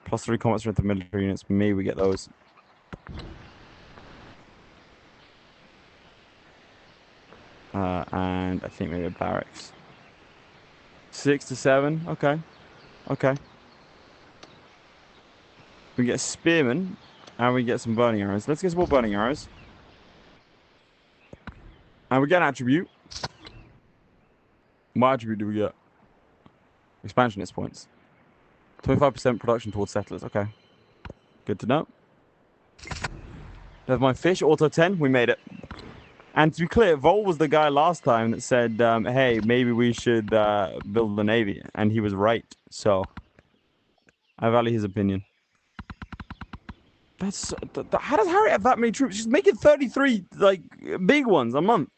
+3 combat strength of military units. Maybe we get those. And I think maybe a barracks. 6 to 7. Okay. Okay. We get spearmen. And we get some burning arrows. Let's get some more burning arrows. And we get an attribute. What attribute do we get? Expansionist points. 25% production towards settlers. Okay. Good to know. There's my fish. Auto 10. We made it. And to be clear, Vol was the guy last time that said, hey, maybe we should build a navy. And he was right. So, I value his opinion. That's... how does Harry have that many troops? She's making 33, like, big ones a month.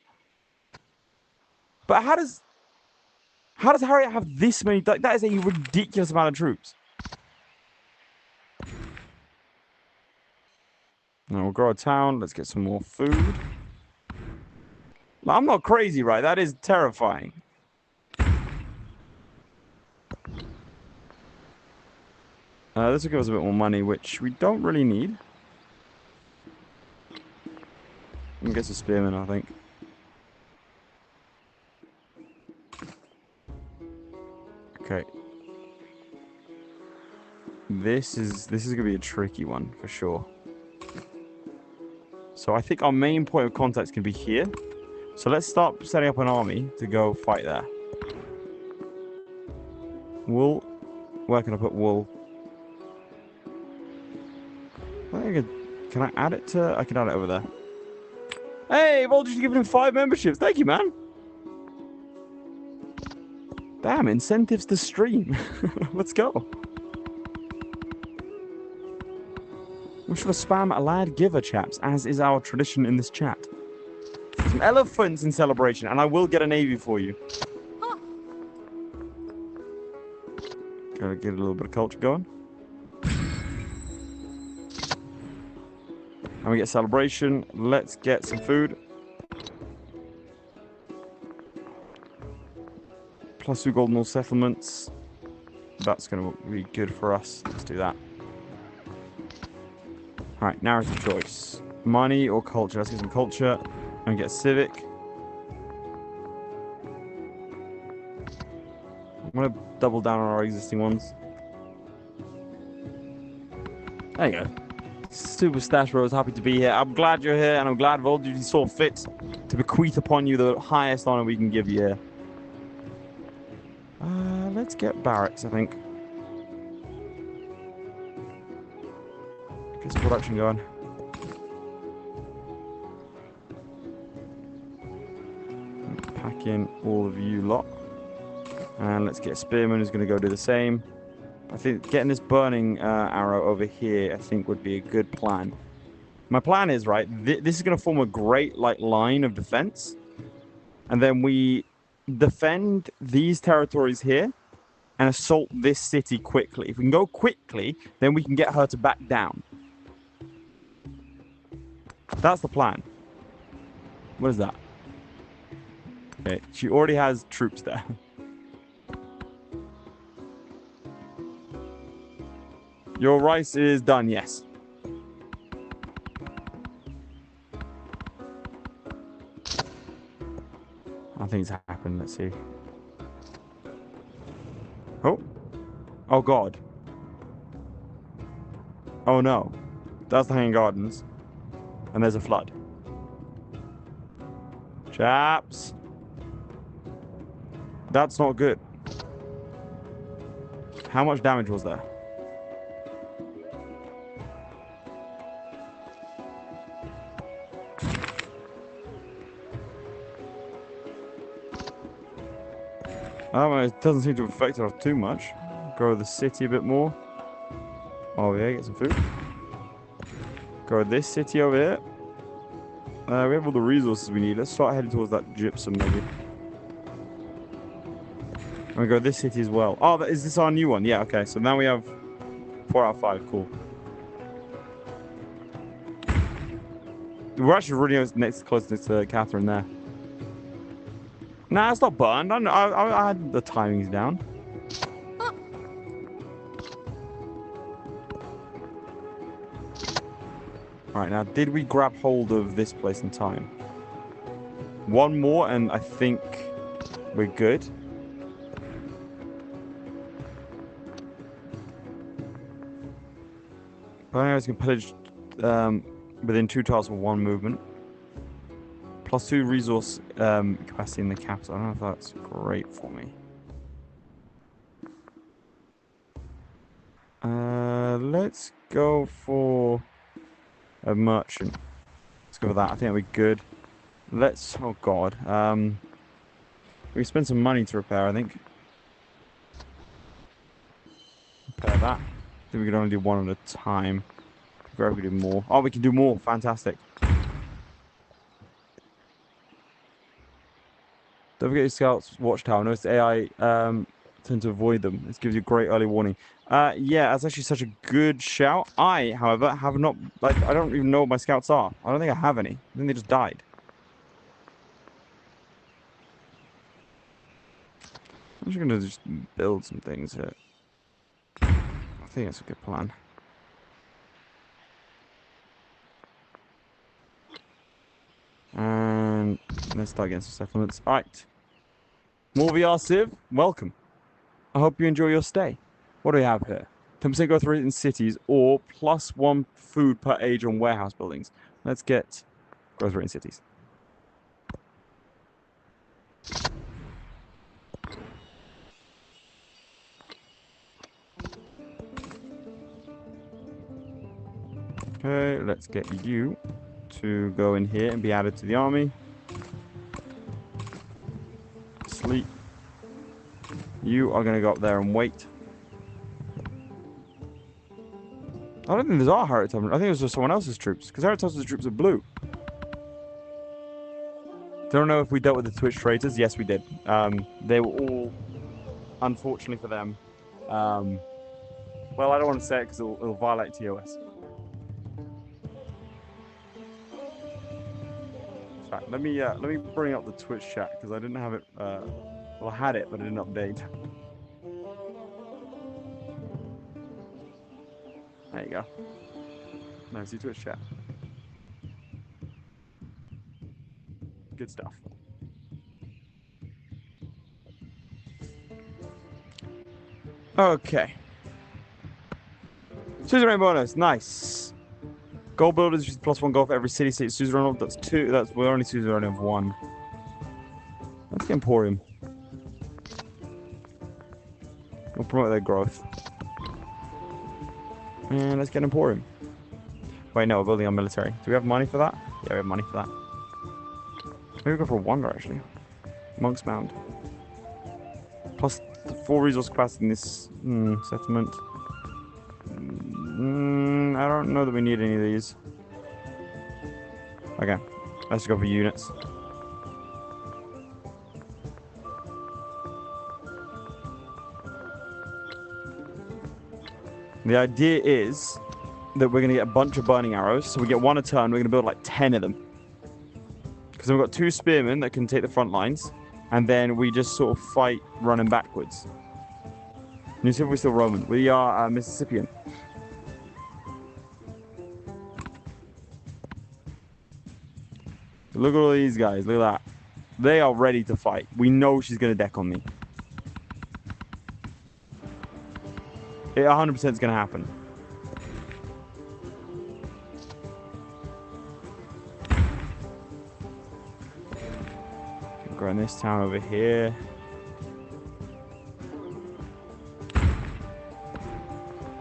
But how does Harry have this many? That is a ridiculous amount of troops. Now we'll grow a town. Let's get some more food. I'm not crazy, right? That is terrifying. This will give us a bit more money, which we don't really need. We can get some spearmen, I think. Okay. This is gonna be a tricky one for sure. So I think our main point of contact can be here. So let's start setting up an army to go fight there. Wool. Where can I put wool? Can I add it to... I can add it over there. Hey, Voltage giving him 5 memberships. Thank you, man. Damn, incentives to stream. Let's go. We should spam a lad giver, chaps, as is our tradition in this chat. Some elephants in celebration, and I will get a navy for you. Gotta get a little bit of culture going. And we get celebration. Let's get some food. +2 golden ore settlements. That's going to be good for us. Let's do that. Alright, narrative choice. Money or culture? Let's get some culture. And get civic. I'm going to double down on our existing ones. There you go. Super Stash Bro is happy to be here. I'm glad you're here, and I'm glad Volduty saw fit to bequeath upon you the highest honor we can give you here. Let's get barracks, I think. Get some production going. Pack in all of you lot. And let's get Spearman who's going to go do the same. I think getting this burning arrow over here, I think, would be a good plan. My plan is, right, this is going to form a great, like, line of defense. And then we defend these territories here and assault this city quickly. If we can go quickly, then we can get her to back down. That's the plan. What is that? Okay, she already has troops there. Your rice is done, yes. Nothing's happened, let's see. Oh. Oh, God. Oh, no. That's the Hanging Gardens. And there's a flood. Chaps. That's not good. How much damage was there? It doesn't seem to affect us too much. Grow the city a bit more. Over here, get some food. Grow this city over here. We have all the resources we need. Let's start heading towards that gypsum, maybe. And we go this city as well. Oh, is this our new one? Yeah, okay. So now we have 4 out of 5. Cool. We're actually really close next to Catherine there. Nah, it's not burned. I had the timings down. Alright, now, did we grab hold of this place in time? One more, and I think we're good. Pioneers can pillage within 2 tiles for 1 movement. +2 resource capacity in the capital. I don't know if that's great for me. Let's go for a merchant. Let's go with that. I think we're good. Let's... Oh, God. We spend some money to repair, I think. Repair that. I think we could only do 1 at a time. If we do more. Oh, we can do more. Fantastic. Don't forget your scouts watchtower. Notice the AI tend to avoid them. This gives you a great early warning. Yeah, that's actually such a good shout. I, however, have not... Like, I don't even know what my scouts are. I don't think I have any. I think they just died. I'm just going to just build some things here. I think that's a good plan. And let's start getting some settlements. Alright. More VR Civ, welcome. I hope you enjoy your stay. What do we have here? 10% growth rate in cities or +1 food per age on warehouse buildings. Let's get growth rate in cities. Okay, let's get you to go in here and be added to the army. Sleep. You are going to go up there and wait. I don't think there's our Heritop's. I think it was just someone else's troops, because Heritop's troops are blue. Don't know if we dealt with the Twitch traitors. Yes, we did. They were all, unfortunately for them. Well, I don't want to say it because it'll violate TOS. Right, let me bring up the Twitch chat because I didn't have it. Well, I had it, but I didn't update. There you go. Now see Twitch chat. Good stuff. Okay. Suzerain bonus, nice. Gold builders use +1 gold for every city state suzerain. That's 2. We're only suzerain of 1. Let's get Emporium. We'll promote their growth. And let's get Emporium. Wait, no, we're building our military. Do we have money for that? Yeah, we have money for that. Maybe we'll go for a wonder, actually. Monk's Mound. +4 resource capacity in this settlement. I don't know that we need any of these. Okay, let's go for units. The idea is that we're going to get a bunch of burning arrows. So we get 1 a turn. We're going to build like 10 of them. Because we've got 2 spearmen that can take the front lines. And then we just sort of fight running backwards. New Civ, we're still Roman. We are Mississippian. Look at all these guys. Look at that. They are ready to fight. We know she's going to deck on me. It 100% is going to happen. Go in this town over here.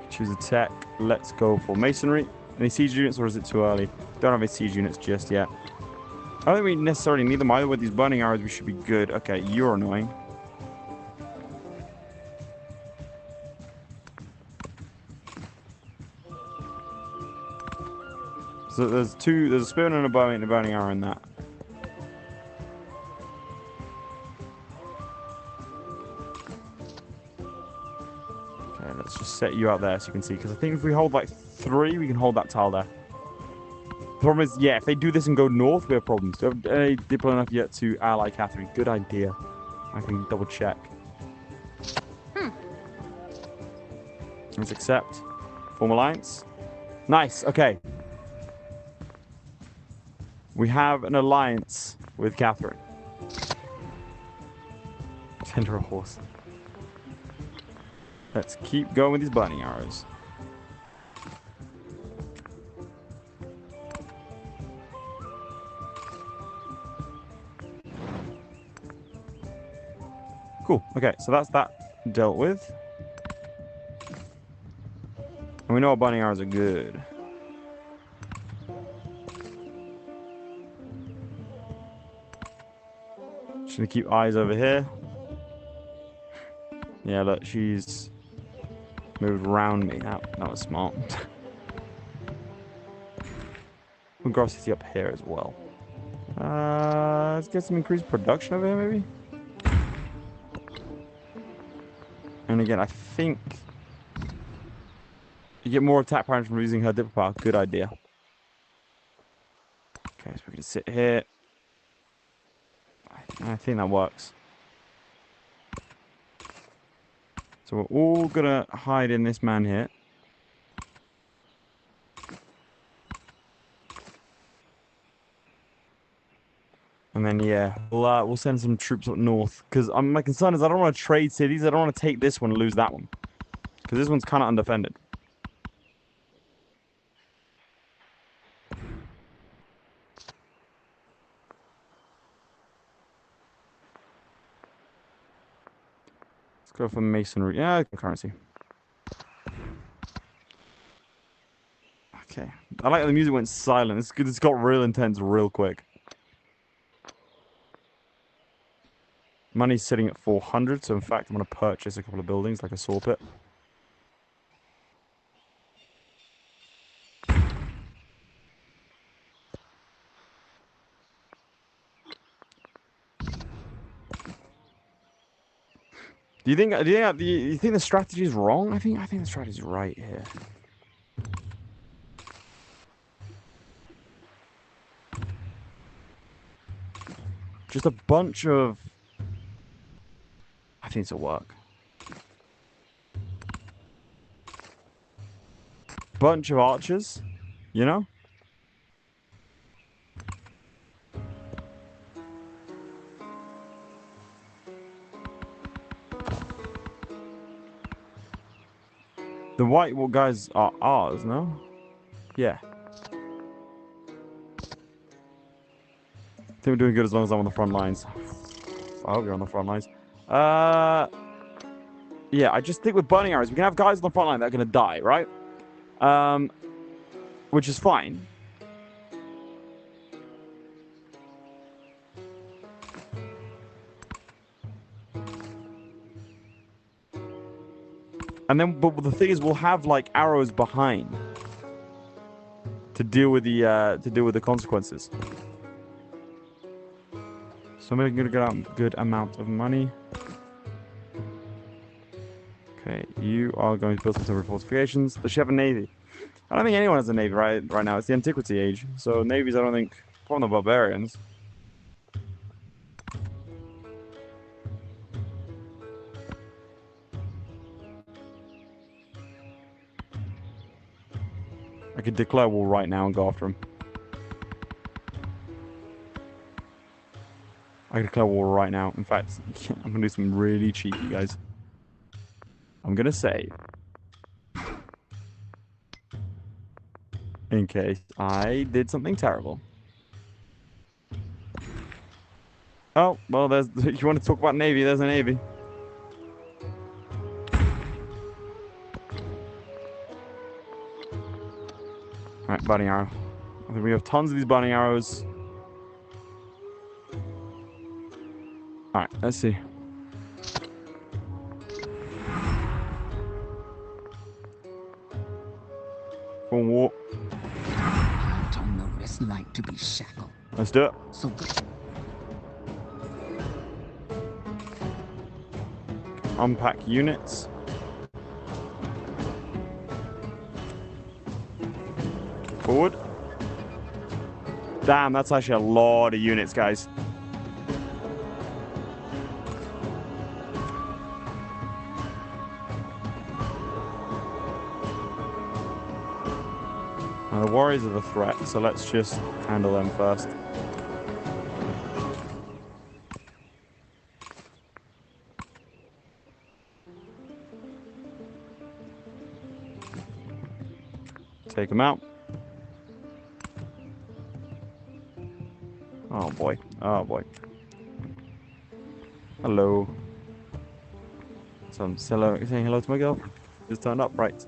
Choose a tech. Let's go for masonry. Any siege units, or is it too early? Don't have any siege units just yet. I don't think we necessarily need them either. With these burning arrows, we should be good. Okay, you're annoying. So there's a spearman and a boning arrow in that. Okay, let's just set you out there so you can see. Because I think if we hold like 3, we can hold that tile there. The problem is, yeah, if they do this and go north, we have problems. Do we have any diplo enough yet to ally Catherine? Good idea. I can double check. Let's accept. Form alliance. Nice, okay. We have an alliance with Catherine. Send her a horse. Let's keep going with these burning arrows. Cool. Okay, so that's that dealt with. And we know our burning arrows are good. Just gonna keep eyes over here. Yeah, look, she's moved around me. That was smart. We'll grow city up here as well. Let's get some increased production over here, maybe. And again, I think you get more attack power from using her diplo power. Good idea. Okay, so we can sit here. I think that works. So we're all gonna hide in this man here. And then yeah, we'll send some troops up north. Because my concern is I don't want to trade cities. I don't want to take this one and lose that one. Because this one's kind of undefended. Go for masonry. Yeah, currency. Okay. I like that the music went silent. It's good. It's got real intense real quick. Money's sitting at 400, so in fact I'm going to purchase a couple of buildings like a saw pit. Do you think the strategy is wrong? I think the strategy is right here. Just a bunch of... I think it'll work. Bunch of archers, you know? The white guys are ours, no? Yeah. I think we're doing good as long as I'm on the front lines. I hope you're on the front lines. Yeah, I just think with burning arrows, we can have guys on the front line that are going to die, right? Which is fine. And then, but the thing is, we'll have like arrows behind to deal with the consequences. So I'm gonna get a good amount of money. Okay, you are going to build some temporary fortifications. Does she have a navy? I don't think anyone has a navy right now. It's the antiquity age, so navies I don't think from the barbarians. I could declare war right now and go after him. I could declare war right now. In fact, I'm gonna do something really cheeky, guys. I'm gonna say, in case I did something terrible. Oh, well, there's. You want to talk about navy? There's a navy. Alright, burning arrow. I think we have tons of these burning arrows. Alright, let's see. Full war.
it's like to be shackled.
Let's do it.
So good.
Unpack units. Forward. Damn, that's actually a lot of units, guys. Now, the warriors are the threat, so let's just handle them first. Take them out. Oh boy. Oh boy. Hello. So I'm saying hello to my girl. Just turned up, right?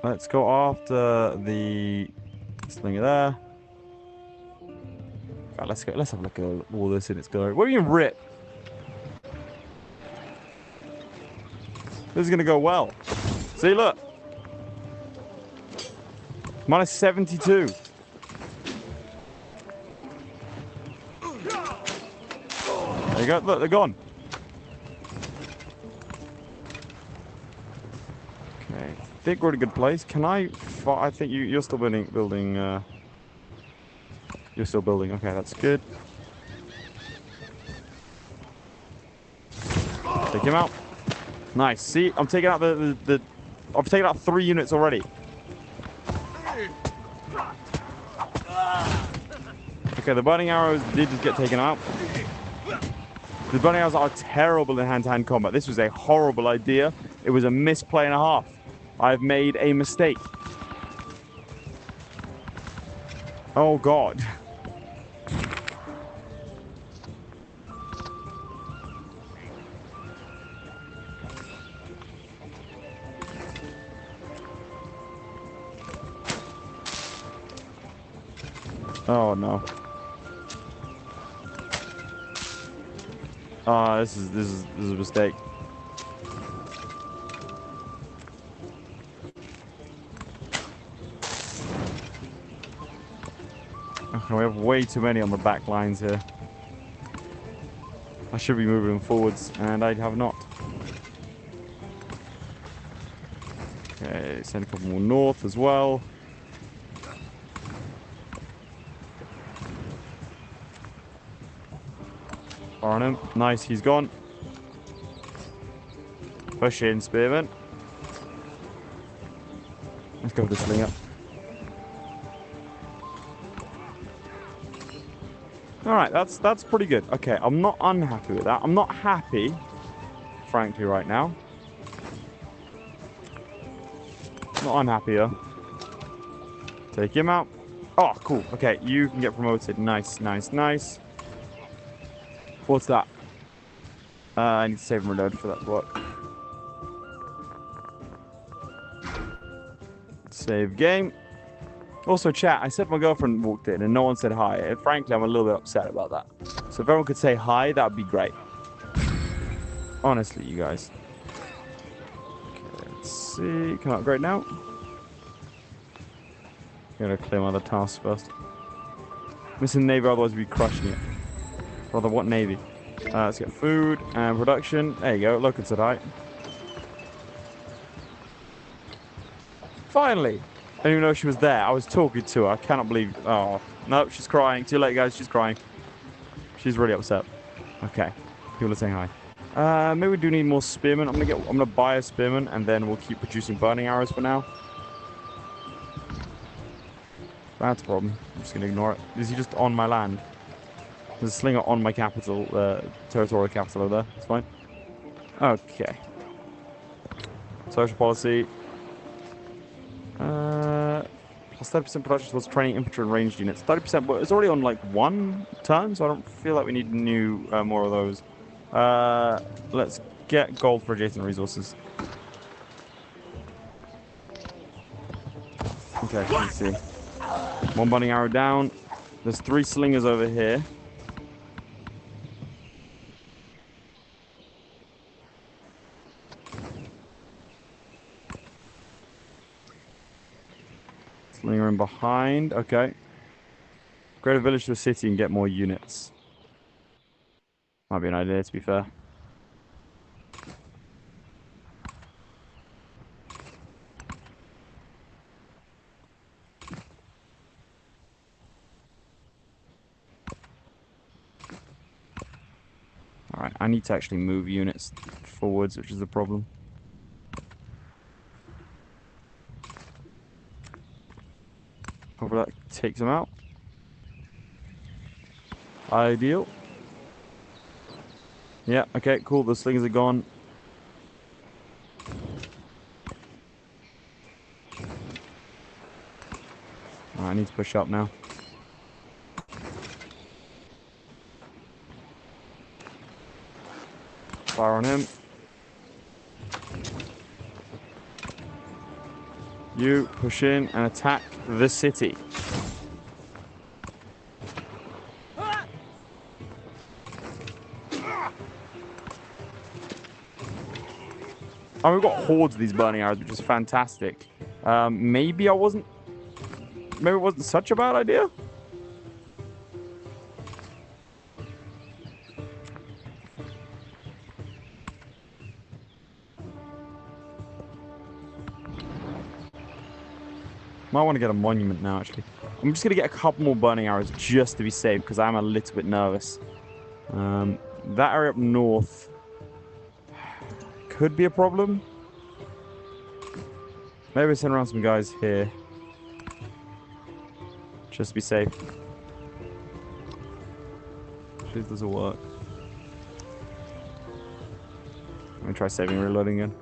Let's go after the slinger there. Right, let's go. Let's have a look at all this in its glory. What do you mean rip? This is gonna go well. See, look. Minus 72. There you go. Look, they're gone. Okay. I think we're in a good place. Can I think you're still building. You're still building. Okay, that's good. Take him out. Nice. See, I'm taking out I've taken out 3 units already. Okay, the burning arrows did just get taken out. The burning arrows are terrible in hand-to-hand combat. This was a horrible idea. It was a misplay and a half. I've made a mistake. Oh, God. Oh no. This is a mistake. Okay, we have way too many on the back lines here. I should be moving forwards, and I have not. Okay, send a couple more north as well. On him. Nice, he's gone. Push in, Spearman. Let's go with the slinger. Alright, that's pretty good. Okay, I'm not unhappy with that. I'm not happy, frankly, right now. Not unhappy, though. Take him out. Oh, cool. Okay, you can get promoted. Nice, nice, nice. What's that? I need to save and reload for that to work. Save game. Also, chat, I said my girlfriend walked in and no one said hi. And frankly, I'm a little bit upset about that. So if everyone could say hi, that would be great. Honestly, you guys. Okay, let's see. Can I upgrade now? Gotta clear my other tasks first. Missing Navy, otherwise we'd be crushing it. Rather, what Navy? Let's get food and production. There you go. Look, it's at height. Finally! I didn't even know she was there. I was talking to her. I cannot believe... Oh, no, she's crying. See you later, guys. She's crying. She's really upset. Okay. People are saying hi. Maybe we do need more spearmen. I'm gonna buy a spearman, and then we'll keep producing burning arrows for now. That's a problem. I'm just gonna ignore it. Is he just on my land? There's a slinger on my capital, territorial capital over there. It's fine. Okay. Social policy. Plus 30% production towards training infantry and ranged units. 30%, but it's already on like 1 turn, so I don't feel like we need more of those. Let's get gold for adjacent resources. Okay, let's see. 1 burning arrow down. There's 3 slingers over here. Linger in behind. Okay. Create a village to a city and get more units. Might be an idea, to be fair. Alright, I need to actually move units forwards, which is the problem. Hopefully that takes them out. Ideal. Yeah, okay, cool. The slings are gone. I need to push up now. Fire on him. You push in and attack the city. Oh, we've got hordes of these burning arrows, which is fantastic. Maybe it wasn't such a bad idea. Might want to get a monument now, actually. I'm just going to get a couple more burning arrows just to be safe, because I'm a little bit nervous. That area up north could be a problem. Maybe send around some guys here. Just to be safe. This doesn't work. Let me try saving and reloading again.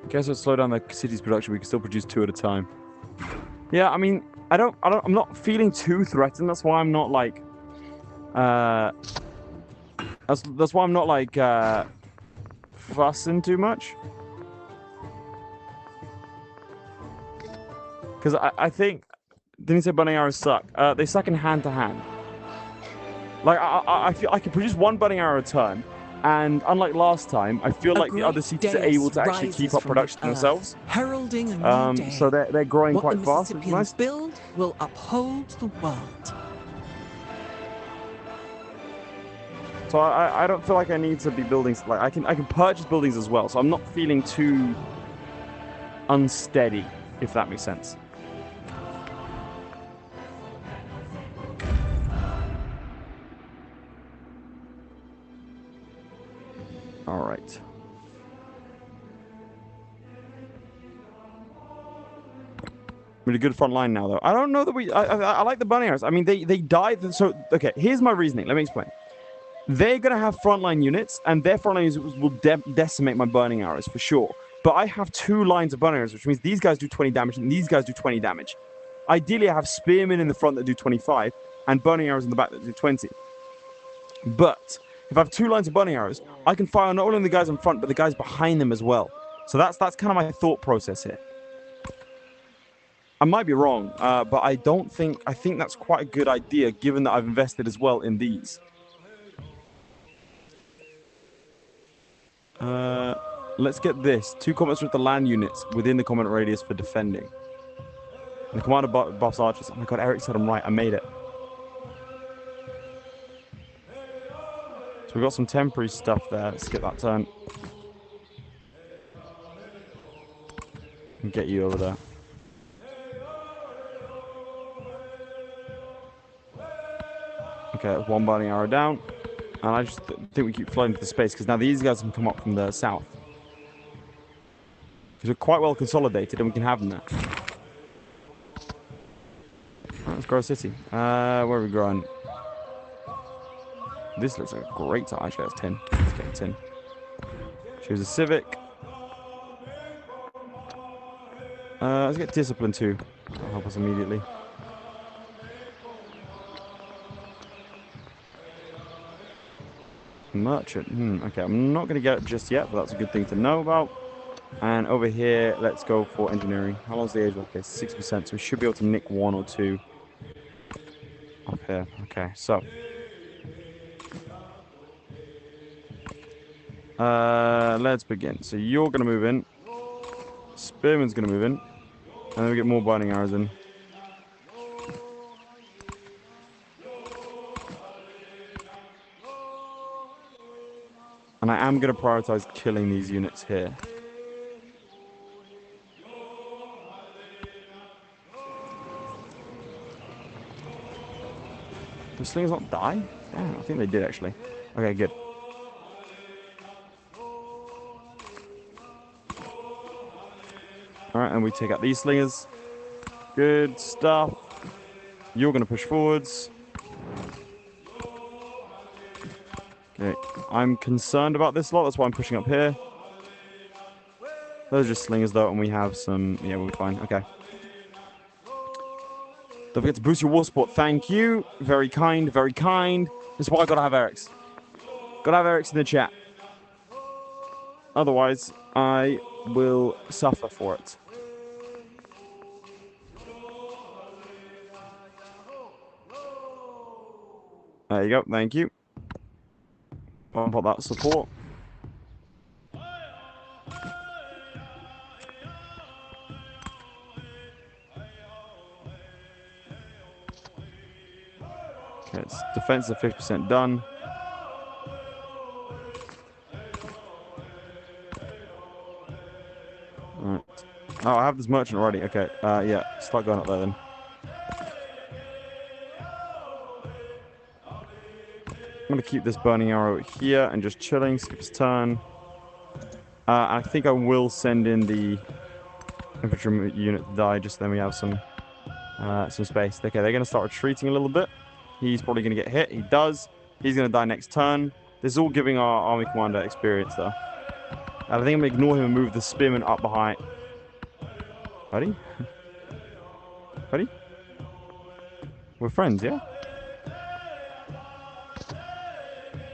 I guess it'll slow down the city's production. We can still produce 2 at a time. Yeah, I mean, I'm not feeling too threatened. That's why I'm not like, that's why I'm not like fussing too much. Because I think, didn't you say burning arrows suck? They suck in hand to hand. Like I feel I can produce 1 burning arrow a turn. And unlike last time, I feel like the other cities are able to actually keep up production themselves.
Heralding a new day.
So they're growing
what
quite
the
fast. Which is nice.
Build will uphold the world.
So I don't feel like I need to be building. Like I can purchase buildings as well. So I'm not feeling too unsteady, if that makes sense. All right. Really good front line now, though. I don't know that I like the bunny arrows. I mean, they died. So, okay, here's my reasoning. Let me explain. They're going to have frontline units, and their frontline units will decimate my burning arrows for sure. But I have 2 lines of burning arrows, which means these guys do 20 damage, and these guys do 20 damage. Ideally, I have spearmen in the front that do 25, and burning arrows in the back that do 20. But if I have 2 lines of burning arrows, I can fire not only the guys in front, but the guys behind them as well. So that's kind of my thought process here. I might be wrong, but I think that's quite a good idea, given that I've invested as well in these. Let's get this. 2 comments with the land units within the comment radius for defending. And the commander buffs archers. Oh my god, Eric said I'm right. I made it. So we've got some temporary stuff there. Let's get that turn. And get you over there. Okay, 1 burning arrow down. And I just think we keep flooding to the space, because now these guys can come up from the south. Because we're quite well consolidated, and we can have them there. Right, let's grow a city. Where are we growing? This looks like a great time. Actually, that's 10. Let's get 10. Choose a civic. Let's get discipline too. That'll help us immediately. Merchant. Okay, I'm not going to get it just yet, but that's a good thing to know about. And over here, let's go for engineering. How long is the age? Okay, 6%. So we should be able to nick 1 or 2 up here. Okay, so let's begin. So you're going to move in. Spearman's going to move in. And then we get more burning arrows in. And I am going to prioritize killing these units here. Did the slingers not die? Damn, I think they did actually. Okay, good. Alright, and we take out these slingers. Good stuff. You're going to push forwards. Okay, I'm concerned about this lot. That's why I'm pushing up here. Those are just slingers though, and we have some... Yeah, we'll be fine. Okay. Don't forget to boost your war support. Thank you. Very kind, very kind. This is why I gotta have Eric's. Gotta have Eric's in the chat. Otherwise, I will suffer for it. There you go. Thank you. I'll put that support. Okay, it's defense of 50% done. Alright. Oh, I have this merchant already. Okay. Yeah, start going up there then. I'm going to keep this burning arrow here and just chilling. Skip his turn. I think I will send in the infantry unit to die, just then we have some space. Okay, they're going to start retreating a little bit. He's probably going to get hit. He does. He's going to die next turn. This is all giving our army commander experience, though. I think I'm going to ignore him and move the spearman up behind. Buddy? Buddy? We're friends, yeah?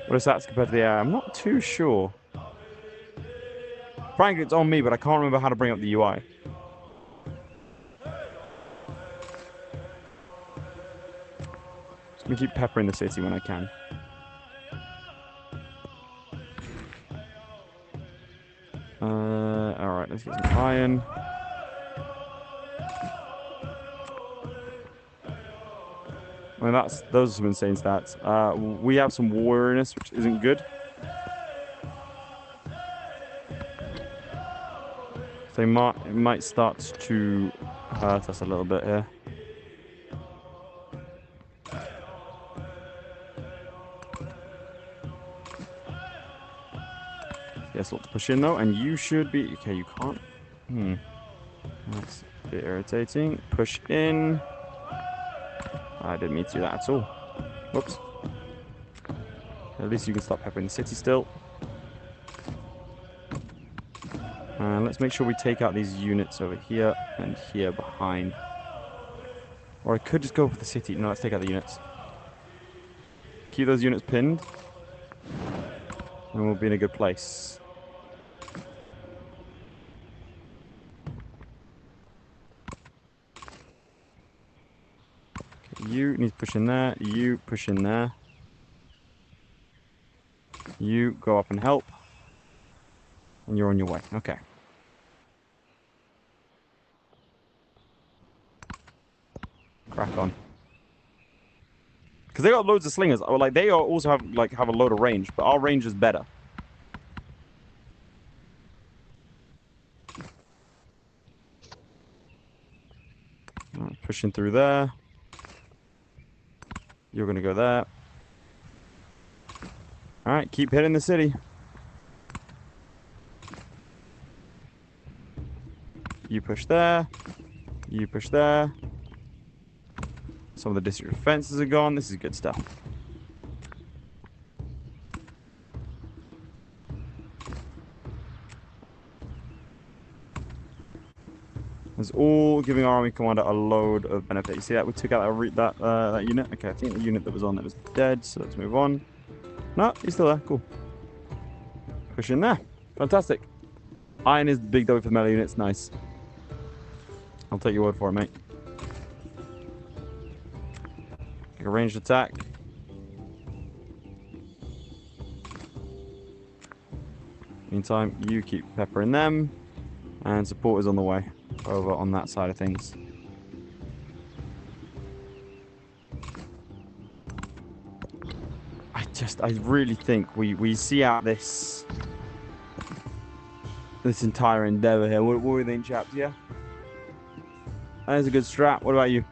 What is that compared to the air? I'm not too sure. Frankly, it's on me, but I can't remember how to bring up the UI. Just going to keep peppering the city when I can. Alright, let's get some iron. I mean, those are some insane stats. We have some warriorness, which isn't good. So it might start to hurt us a little bit here. Yes, lot to push in though, and you should be... Okay, you can't... That's a bit irritating. Push in. I didn't mean to do that at all. Whoops. At least you can stop peppering the city still. And let's make sure we take out these units over here and here behind. Or I could just go for the city. No, let's take out the units. Keep those units pinned. And we'll be in a good place. Okay, you need to push in there. You push in there. You go up and help. And you're on your way. Okay. Crack on. Because they got loads of slingers. Or like they also have a load of range, but our range is better. Right, pushing through there. You're gonna go there. Alright, keep hitting the city. You push there. You push there. Some of the district defenses are gone. This is good stuff. It's all giving our army commander a load of benefit. You see that? We took out that unit. Okay, I think the unit that was on that was dead, so let's move on. No, he's still there. Cool. Push in there. Fantastic. Iron is the big W for the melee units. Nice. I'll take your word for it, mate. Take a ranged attack. Meantime, you keep peppering them. And support is on the way. over on that side of things. I really think we see out this entire endeavor here. What do we think, chaps? Yeah, that is a good strat. What about you?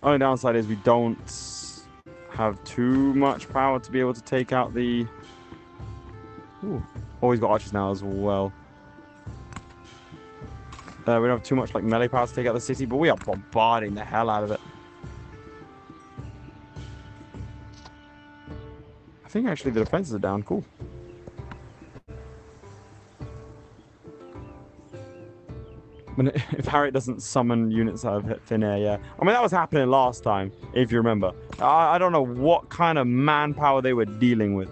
Only downside is we don't have too much power to be able to take out the... Ooh. Oh, he's got archers now as well. We don't have too much like melee power to take out the city, but we are bombarding the hell out of it. I think actually the defenses are down. Cool. I mean, if Harriet doesn't summon units out of thin air, yeah. I mean, that was happening last time, if you remember. I don't know what kind of manpower they were dealing with.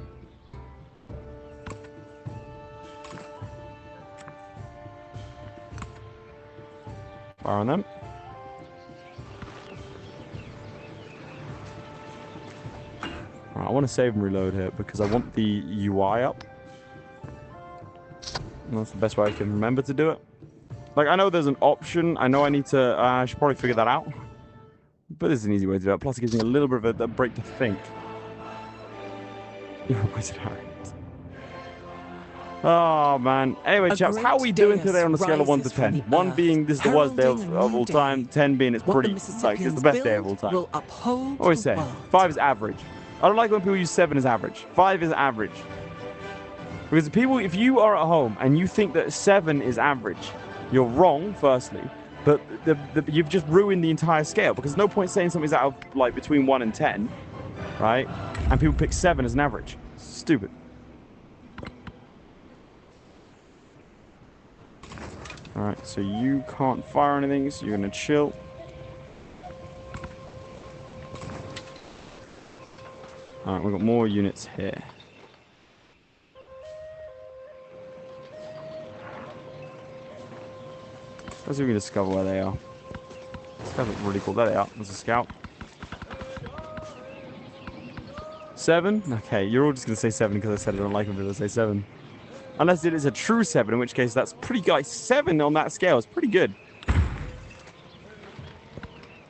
Fire on them. Right, I want to save and reload here because I want the UI up. And that's the best way I can remember to do it. Like, I know there's an option. I know I need to... I should probably figure that out. But this is an easy way to do it. Plus, it gives me a little bit of a break to think. Where's it at? Oh, man. Anyway, chaps, how are we doing today on a scale of 1 to 10? 1 being this is the worst day of all time. 10 being it's pretty... Like, it's the best day of all time. Always say. 5 is average. I don't like when people use 7 as average. 5 is average. Because people, if you are at home and you think that 7 is average... You're wrong, firstly, but you've just ruined the entire scale because there's no point saying something's out of, like, between 1 and 10, right? And people pick 7 as an average. Stupid. Alright, so you can't fire anything, so you're going to chill. Alright, we've got more units here. Let's see if we can discover where they are. This guy looks really cool. There they are. There's a scout. 7? Okay, you're all just going to say 7 because I said I don't like them to say 7. Unless it is a true 7, in which case that's pretty good. 7 on that scale is pretty good.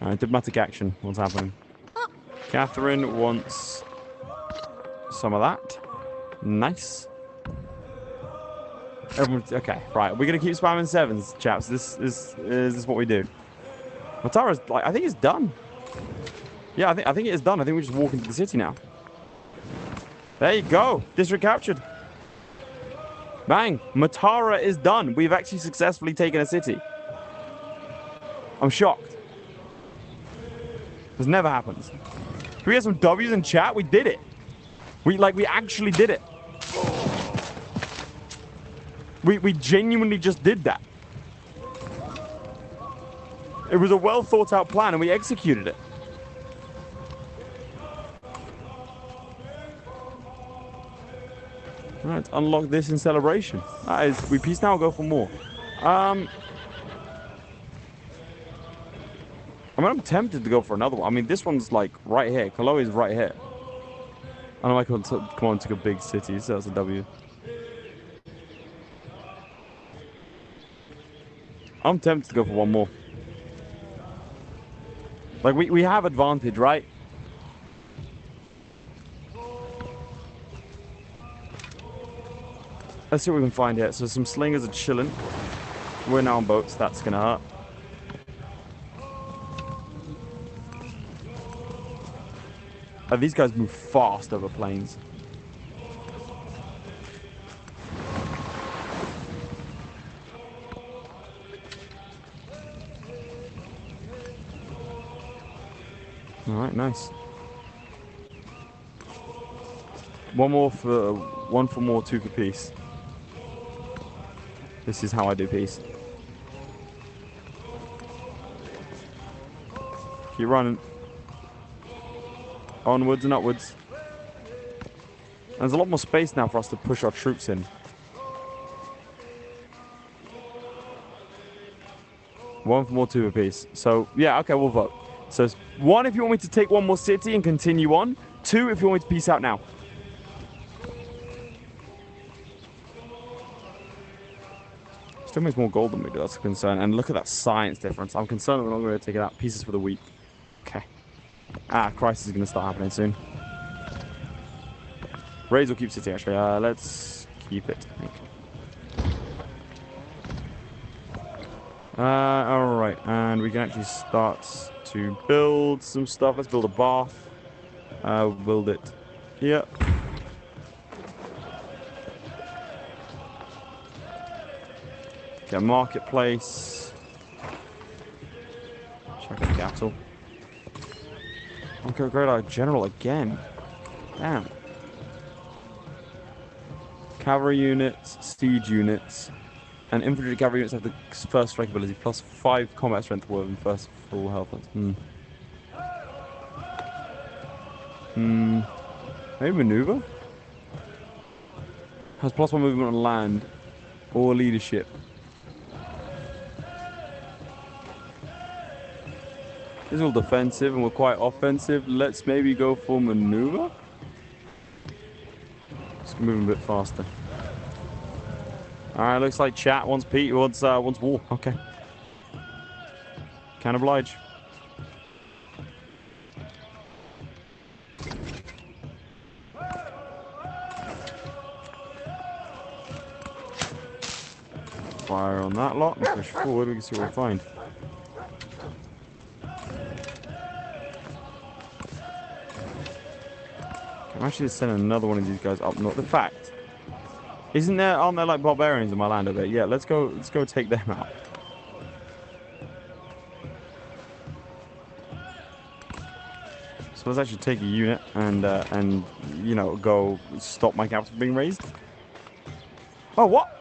Alright, diplomatic action. What's happening? Catherine wants some of that. Nice. Okay, right. We're gonna keep spamming 7s, chaps. This is what we do. Matara's like, I think it's done. Yeah, I think it is done. I think we just walk into the city now. There you go. District captured. Bang. Matara is done. We've actually successfully taken a city. I'm shocked. This never happens. Can we get some W's in chat? We did it. We actually did it. We genuinely just did that. It was a well thought out plan and we executed it. Alright, let's unlock this in celebration. That is, we peace now, go for more. I mean, I'm tempted to go for another one. I mean, this one's like right here. Kaloe is right here. I know I can't come on to a big city, so that's a W. I'm tempted to go for one more. Like, we have advantage, right? Let's see what we can find here. So some slingers are chilling. We're now on boats. That's going to hurt. These guys move fast over plains. Alright, nice. One for more, 2 for peace. This is how I do peace. Keep running. Onwards and upwards. There's a lot more space now for us to push our troops in. 1 for more, 2 for peace. So, yeah, okay, we'll vote. So, 1 if you want me to take one more city and continue on. 2 if you want me to peace out now. Still makes more gold than we do, that's a concern. And look at that science difference. I'm concerned that we're not going to take it out. Pieces for the week. Okay. Crisis is going to start happening soon. Raise or keep city, actually. Let's keep it. Alright, and we can actually start to build some stuff. Let's build a bath. Build it here. Get a marketplace. Check out capital. Okay, great, our general again. Damn. Cavalry units, siege units, and infantry cavalry units have the first strike ability plus 5 combat strength when first full health. Maybe maneuver? Has plus 1 movement on land or leadership. This is all defensive and we're quite offensive. Let's maybe go for maneuver. Let's move a bit faster. Alright, looks like chat wants wants war. Okay. Can oblige. Fire on that lot and push forward. We can see what we find. I'm actually send another one of these guys up north. The fact, aren't there like barbarians in my land over there? Yeah, let's go take them out. So let's actually take a unit and you know, go stop my capital being raised. Oh, what?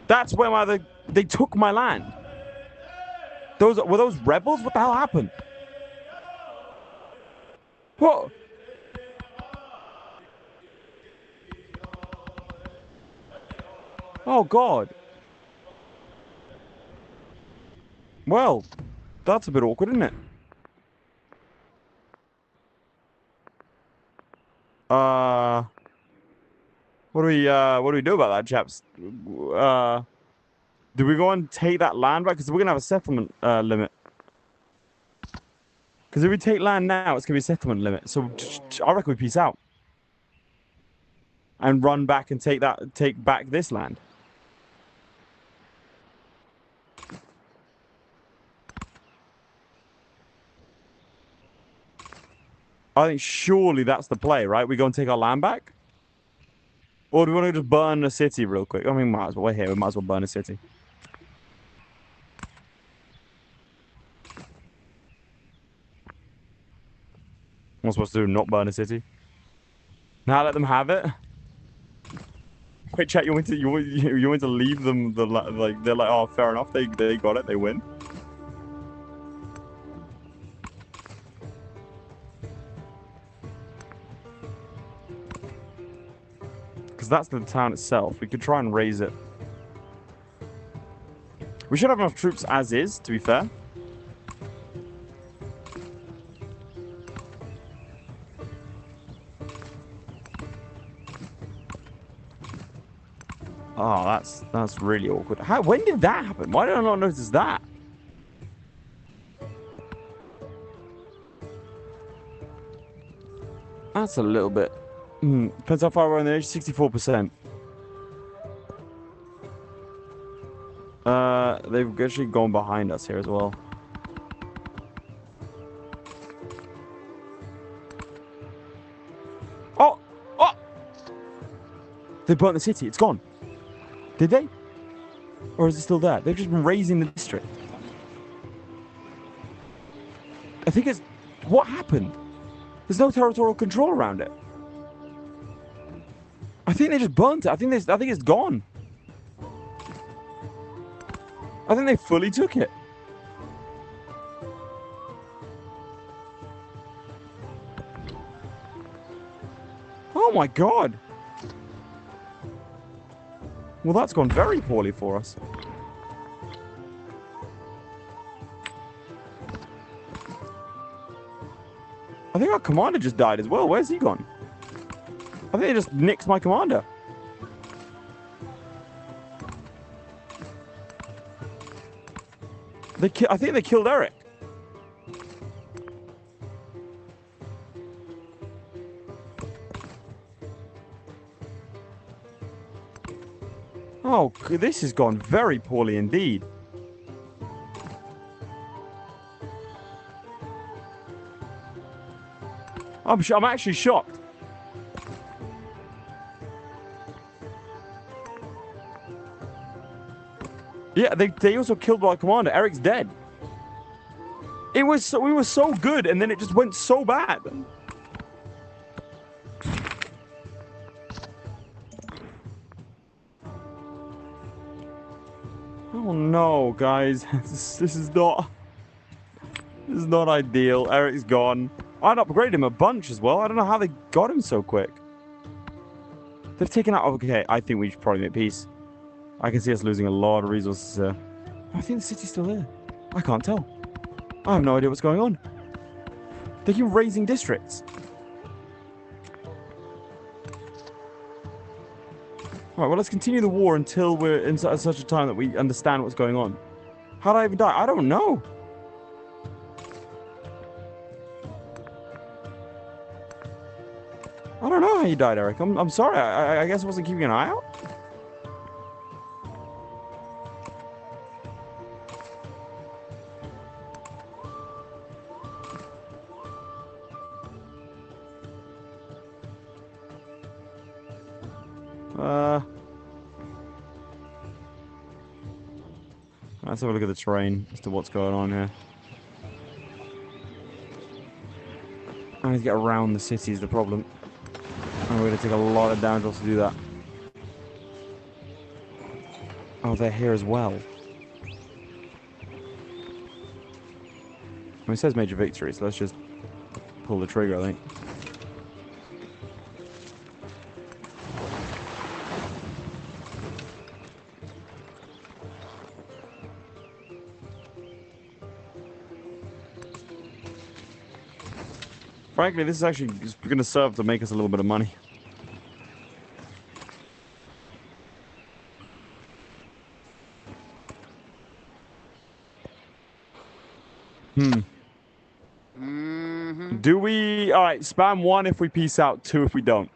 That's where they took my land. Were those rebels? What the hell happened? What? Oh God. Well, that's a bit awkward, isn't it? What do we do about that, chaps? Do we go and take that land back? Because we're gonna have a settlement limit. Because if we take land now, it's gonna be a settlement limit. So I reckon we peace out and run back and take back this land. I think surely that's the play, right? We go and take our land back? Or do we want to just burn a city real quick? I mean, might as well. We're here. We might as well burn a city. What am I supposed to do? Not burn a city? Now let them have it? Wait, chat, you want to leave them they're like, oh, fair enough, they got it, they win. Because that's the town itself. We could try and raise it. We should have enough troops as is, to be fair. Oh, that's really awkward. When did that happen? Why did I not notice that? That's a little bit. Depends how far we're on the edge. 64%. They've actually gone behind us here as well. Oh! They burnt the city. It's gone. Did they? Or is it still there? They've just been raising the district. I think it's... What happened? There's no territorial control around it. I think they just burnt it. I think it's gone. I think they fully took it. Oh my God. Well, that's gone very poorly for us. I think our commander just died as well. Where's he gone? I think they just nicked my commander. I think they killed Eric. Oh, this has gone very poorly indeed. I'm actually shocked. Yeah, they also killed my commander. Eric's dead. We were so good, and then it just went so bad. Oh no, guys, this is not ideal. Eric's gone. I'd upgrade him a bunch as well. I don't know how they got him so quick. They've taken out... Okay, I think we should probably make peace. I can see us losing a lot of resources here. I think the city's still there. I can't tell. I have no idea what's going on. They keep raising districts. Alright, well, let's continue the war until we're in such a time that we understand what's going on. How did I even die? I don't know. I don't know how you died, Eric. I'm sorry. I guess I wasn't keeping an eye out. Let's have a look at the terrain as to what's going on here. I need to get around the city is the problem. And we're going to take a lot of damage to do that. Oh, they're here as well. It says major victory, so let's just pull the trigger, I think. Frankly, this is actually going to serve to make us a little bit of money. Do we... Alright, spam 1 if we peace out, 2 if we don't.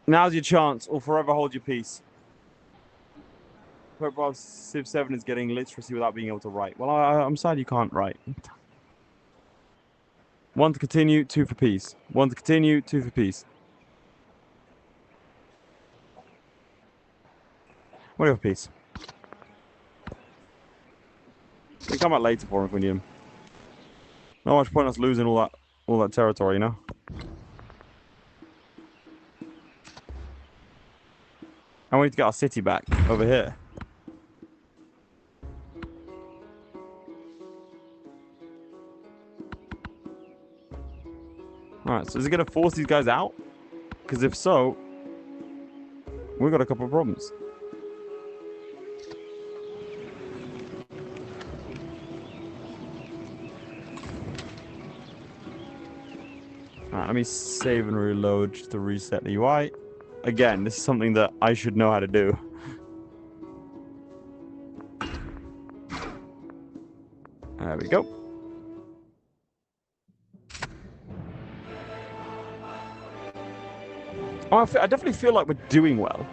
Now's your chance, or forever hold your peace. Civ 7 is getting literacy without being able to write. Well, I'm sad you can't write. 1 to continue, 2 for peace. 1 to continue, 2 for peace. What do you have for peace? We can come out later for him if we need him. Not much point us losing all that territory, you know? And we need to get our city back over here. Alright, so is it going to force these guys out? Because if so, we've got a couple of problems. Alright, let me save and reload just to reset the UI. Again, this is something that I should know how to do. There we go. Oh, I definitely feel like we're doing well.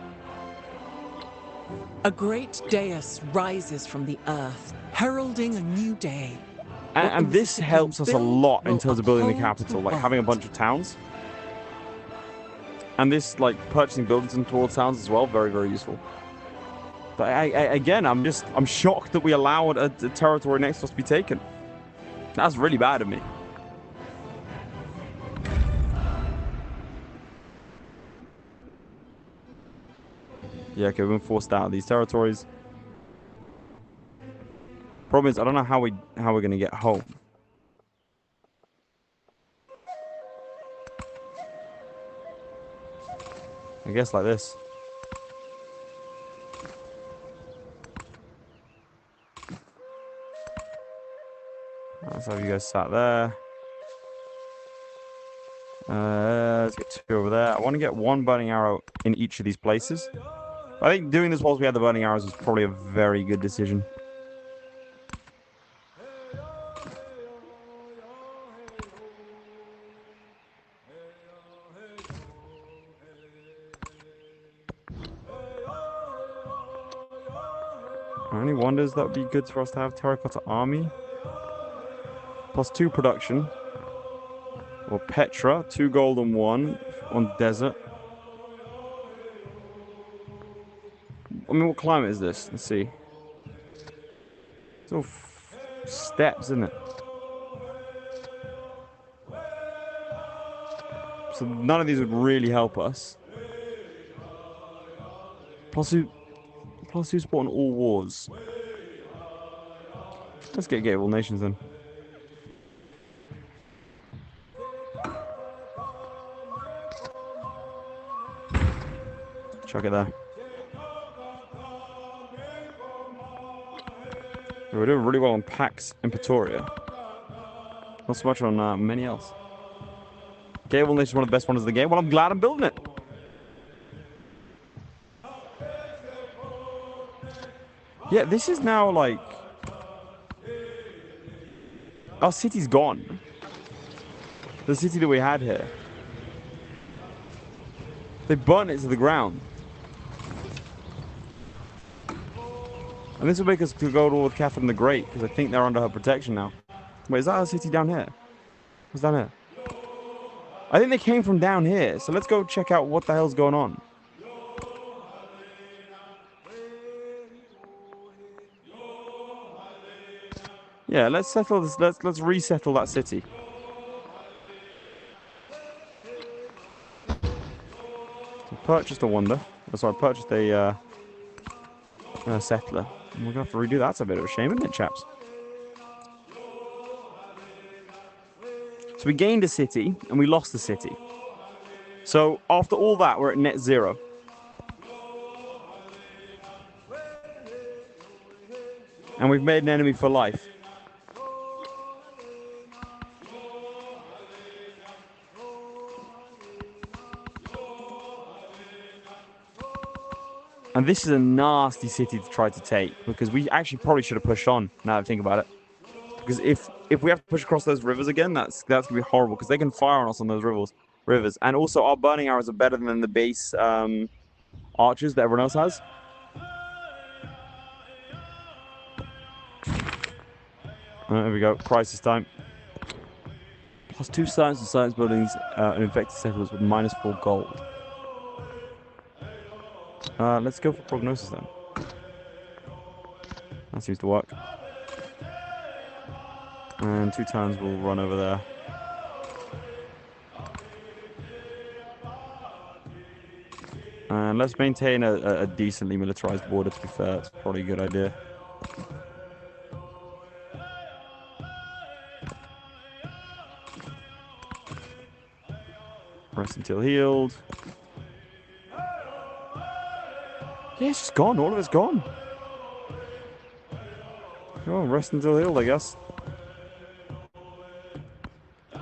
A great dais rises from the earth, heralding a new day.
And this helps us a lot in terms of building the capital, like having a bunch of towns. And this, like, purchasing buildings and towards towns as well, very, very useful. But again, I'm shocked that we allowed a territory next to us to be taken. That's really bad of me. Yeah, okay, we've been forced out of these territories. Problem is, I don't know how we're gonna get home. I guess like this. Let's have you guys sat there. Let's get 2 over there. I want to get 1 burning arrow in each of these places. I think doing this whilst we had the burning arrows was probably a very good decision. Any wonders that would be good for us to have terracotta army? +2 production. Or Petra, 2 gold and 1 on desert. I mean, what climate is this? Let's see. It's all steppes, isn't it? So none of these would really help us. +2 support on all wars. Let's get Gate of All Nations then. Chuck it there. We're doing really well on Pax and Pretoria. Not so much on many else. Gate of All Nations is one of the best wonders of the game. Well, I'm glad I'm building it. Yeah, this is now like... Our city's gone. The city that we had here. They burnt it to the ground. And this will make us go to war with Catherine the Great, because I think they're under her protection now. Wait, is that our city down here? What's down here? I think they came from down here, so let's go check out what the hell's going on. Yeah, let's settle this. Let's resettle that city. So purchased a wonder. Oh, sorry, purchased a settler. And we're gonna have to redo that. That's a bit of a shame, isn't it, chaps? So we gained a city and we lost the city. So after all that, we're at net 0. And we've made an enemy for life. And this is a nasty city to try to take, because we actually probably should have pushed on, now that I think about it. Because if we have to push across those rivers again, that's going to be horrible, because they can fire on us on those rivers. And also, our burning arrows are better than the base archers that everyone else has. There we go, crisis time. +2 science and science buildings and infected settlers with -4 gold. Let's go for prognosis then. That seems to work. And 2 turns will run over there. And let's maintain a decently militarized border, to be fair. It's probably a good idea. Rest until healed. Yeah, it's just gone. All of it's gone. Oh, rest until healed, I guess. I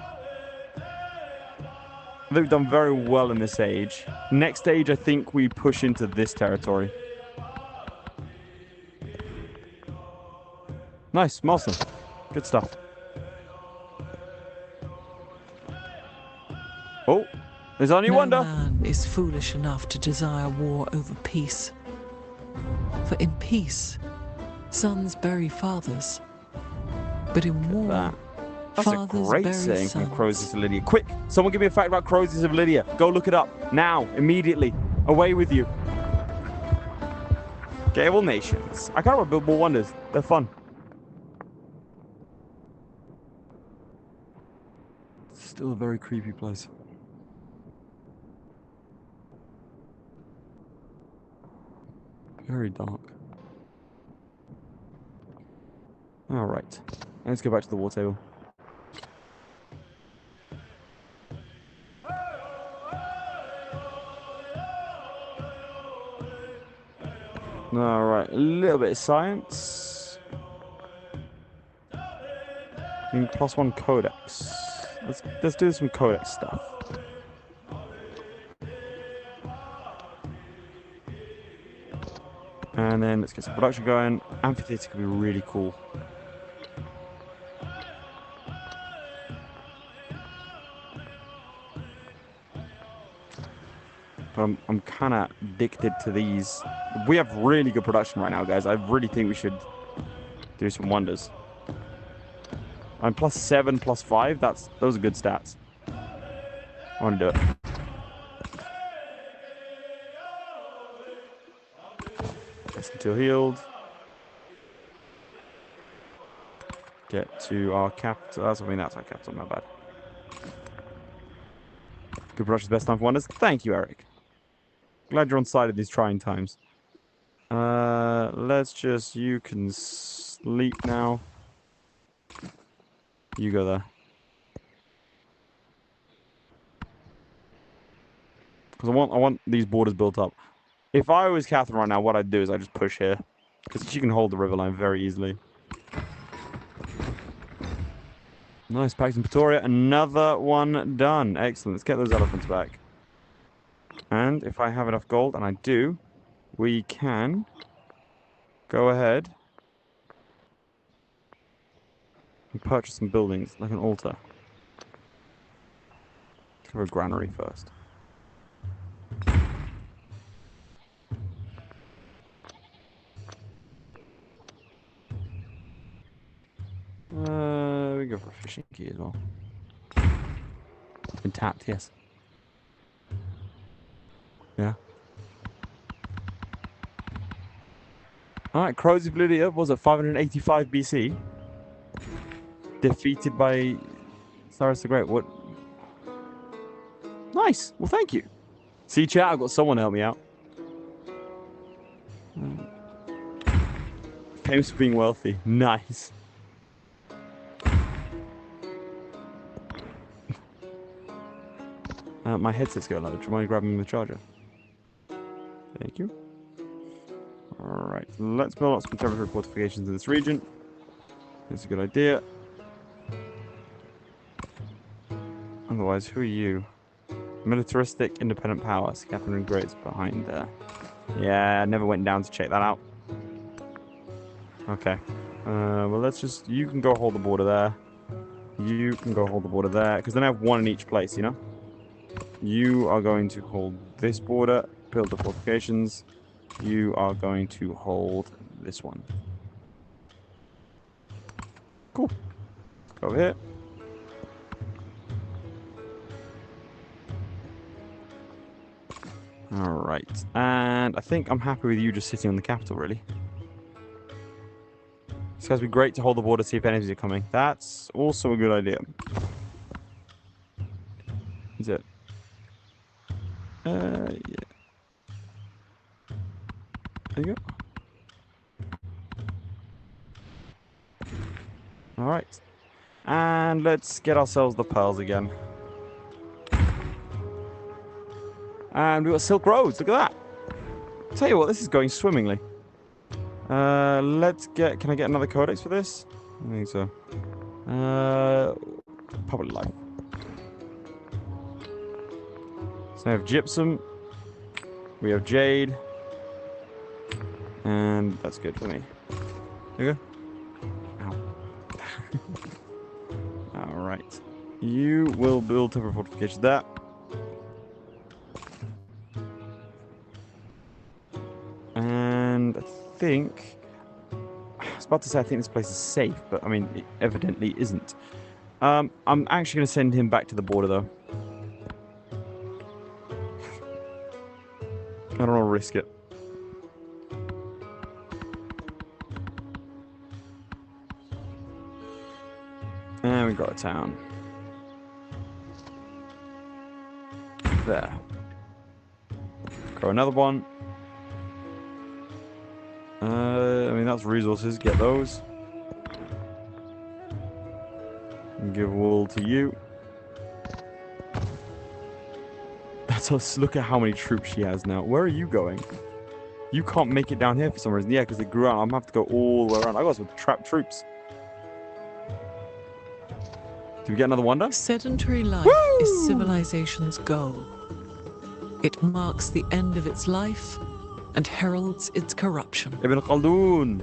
think we've done very well in this age. Next stage, I think we push into this territory. Nice, awesome. Good stuff. Oh, there's only wonder.
No man is foolish enough to desire war over peace. For in peace, sons bury fathers. But in war,
that's a great saying from Crozius of Lydia. Quick, someone give me a fact about Crozius of Lydia. Go look it up. Now, immediately. Away with you. Gate of All Nations. I kind of want to build more wonders. They're fun. Still a very creepy place. Very dark. All right. Let's go back to the war table. All right, a little bit of science. +1 codex. Let's do some codex stuff. And then let's get some production going. Amphitheater could be really cool. But I'm kind of addicted to these. We have really good production right now, guys. I really think we should do some wonders. I'm +7, +5. Those are good stats. I want to do it. Until healed. Get to our capital. I mean, that's our capital. My bad. Good brush is best time for wonders. Thank you, Eric. Glad you're on side of these trying times. Let's just. You can sleep now. You go there. Because I want these borders built up. If I was Catherine right now, what I'd do is I'd just push here. Because she can hold the river line very easily. Nice, Paxton Pretoria. Another one done. Excellent. Let's get those elephants back. And if I have enough gold, and I do, we can go ahead and purchase some buildings, like an altar. Let's go for a granary first. We go for a fishing key as well. Been tapped, yes. Yeah. Alright, Crows of Lydia was at 585 BC. Defeated by Cyrus the Great. What? Nice. Well, thank you. See, chat, I've got someone to help me out. Famous for being wealthy. Nice. My headset's going low. Do you mind grabbing the charger? Thank you. Alright, let's build up some territory fortifications in this region. That's a good idea. Otherwise, who are you? Militaristic independent powers. Catherine Great's behind there. Yeah, I never went down to check that out. Okay. Well, let's just... You can go hold the border there. You can go hold the border there. Because then I have one in each place, you know? You are going to hold this border, build the fortifications. You are going to hold this one. Cool. Let's go over here. Alright. And I think I'm happy with you just sitting on the capital, really. It's going to be great to hold the border, see if enemies are coming. That's also a good idea. Is it? Yeah. There you go. Alright. And let's get ourselves the pearls again. And we've got Silk Roads. Look at that. I'll tell you what, this is going swimmingly. Let's get... Can I get another codex for this? I think so. Public life. So we have gypsum. We have jade. And that's good for me. There you go. Ow. Alright. You will build temporary fortifications there. And I think... I was about to say I think this place is safe, but I mean, it evidently isn't. I'm actually going to send him back to the border, though. I don't want to risk it. And we got a town. There. Grow another one. I mean, that's resources. Get those. And give wool to you. That's us. Look at how many troops she has now. Where are you going? You can't make it down here for some reason. Yeah, because they grew out. I'm going to have to go all the way around. I got some trapped troops. Do we get another wonder?
Sedentary life is civilization's goal. It marks the end of its life and heralds its corruption.
Ibn Khaldun.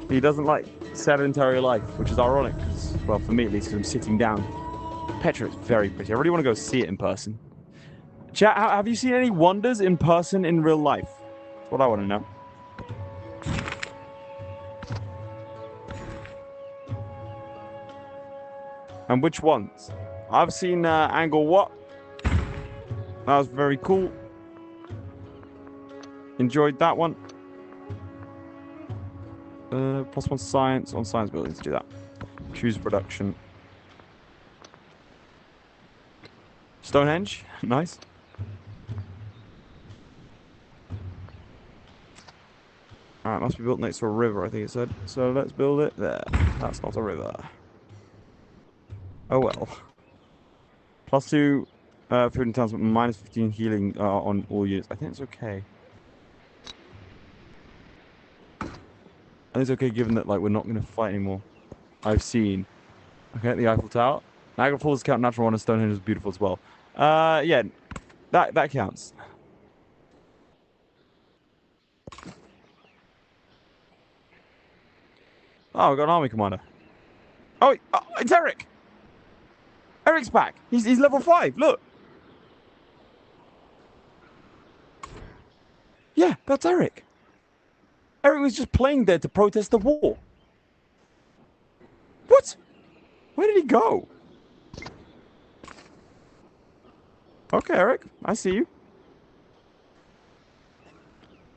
He doesn't like sedentary life, which is ironic, because, well, for me at least, because I'm sitting down. Petra is very pretty. I really want to go see it in person. Chat, have you seen any wonders in person in real life? That's what I want to know. And which ones? I've seen Angle What. That was very cool. Enjoyed that one. +1 science on science buildings. Do that. Choose production. Stonehenge. Nice. Alright, must be built next to a river, I think it said. So let's build it there. That's not a river. Oh well. +2 food and towns, but -15 healing on all units. I think it's okay. I think it's okay given that like we're not going to fight anymore. I've seen. Okay, the Eiffel Tower. Niagara Falls count natural one, and Stonehenge is beautiful as well. Yeah, that counts. Oh, we got an army commander. Oh, it's Eric. Eric's back. He's level 5. Look. Yeah, that's Eric. Eric was just playing there to protest the war. What? Where did he go? Okay, Eric. I see you.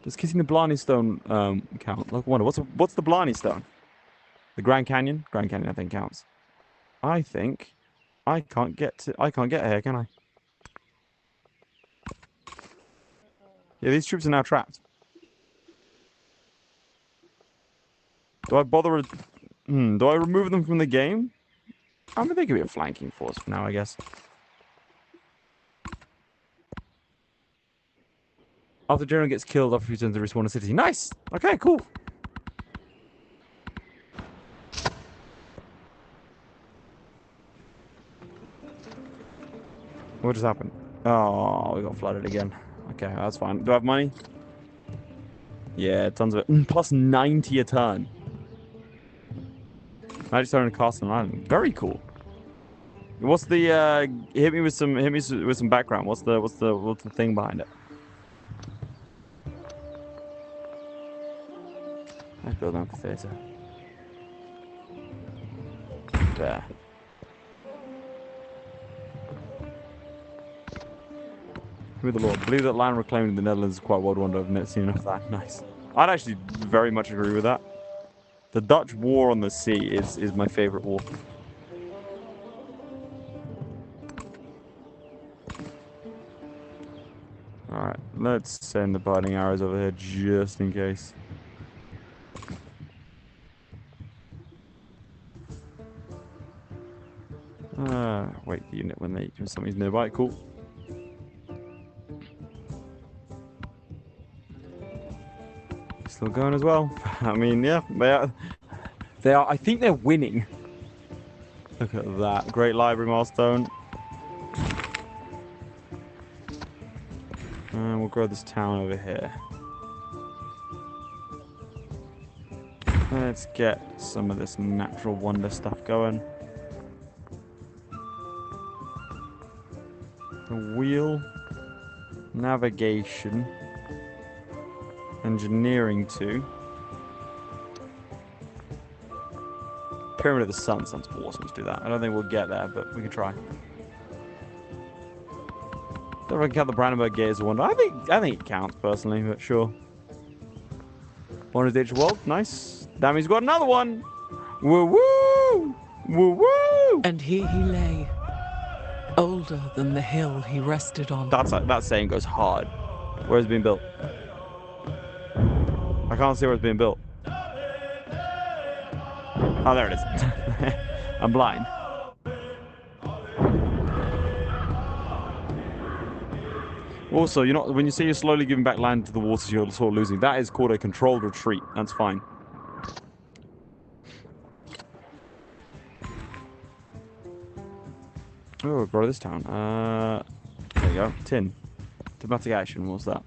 Does kissing the Blarney Stone count? Like, I wonder, what's the Blarney Stone? The Grand Canyon? Grand Canyon, I think, counts. I think I can't get here, can I? Yeah, these troops are now trapped. Do I bother? Do I remove them from the game? I mean, they could be a flanking force for now, I guess. After General gets killed, after a few turns, they respawn a city. Nice! Okay, cool. What just happened? Oh, we got flooded again. Okay, that's fine. Do I have money? Yeah, tons of it. Plus 90 a turn. I just started to cast an island. Very cool. What's the hit me with some background. What's the thing behind it? Let's build an amphitheater. There. With the Lord. Believe that land reclaimed in the Netherlands is quite a world wonder. I've never seen enough of that. Nice. I'd actually very much agree with that. The Dutch War on the Sea is my favorite war. Alright, let's send the biting arrows over here just in case. Wait the unit when somebody's nearby. Cool. Still going as well. I mean, yeah, they are. I think they're winning. Look at that. Great library milestone. And we'll grow this town over here. Let's get some of this natural wonder stuff going. The wheel. Navigation. Engineering 2. Pyramid of the Sun sounds awesome. Let's do that. I don't think we'll get there, but we can try. Don't know if I can count the Brandenburg Gate as a wonder. I think it counts personally, but sure. Wonders of the ancient world. Nice. That means we've got another one. Woo woo! Woo woo!
And here he lay, older than the hill he rested on.
That saying goes hard. Where's it being built? I can't see where it's being built. Oh, there it is. I'm blind. Also, you're not, when you say you're slowly giving back land to the waters, you're sort of losing. That is called a controlled retreat. That's fine. Oh, grow this town. There you go. Tin. Diplomatic action. What's that?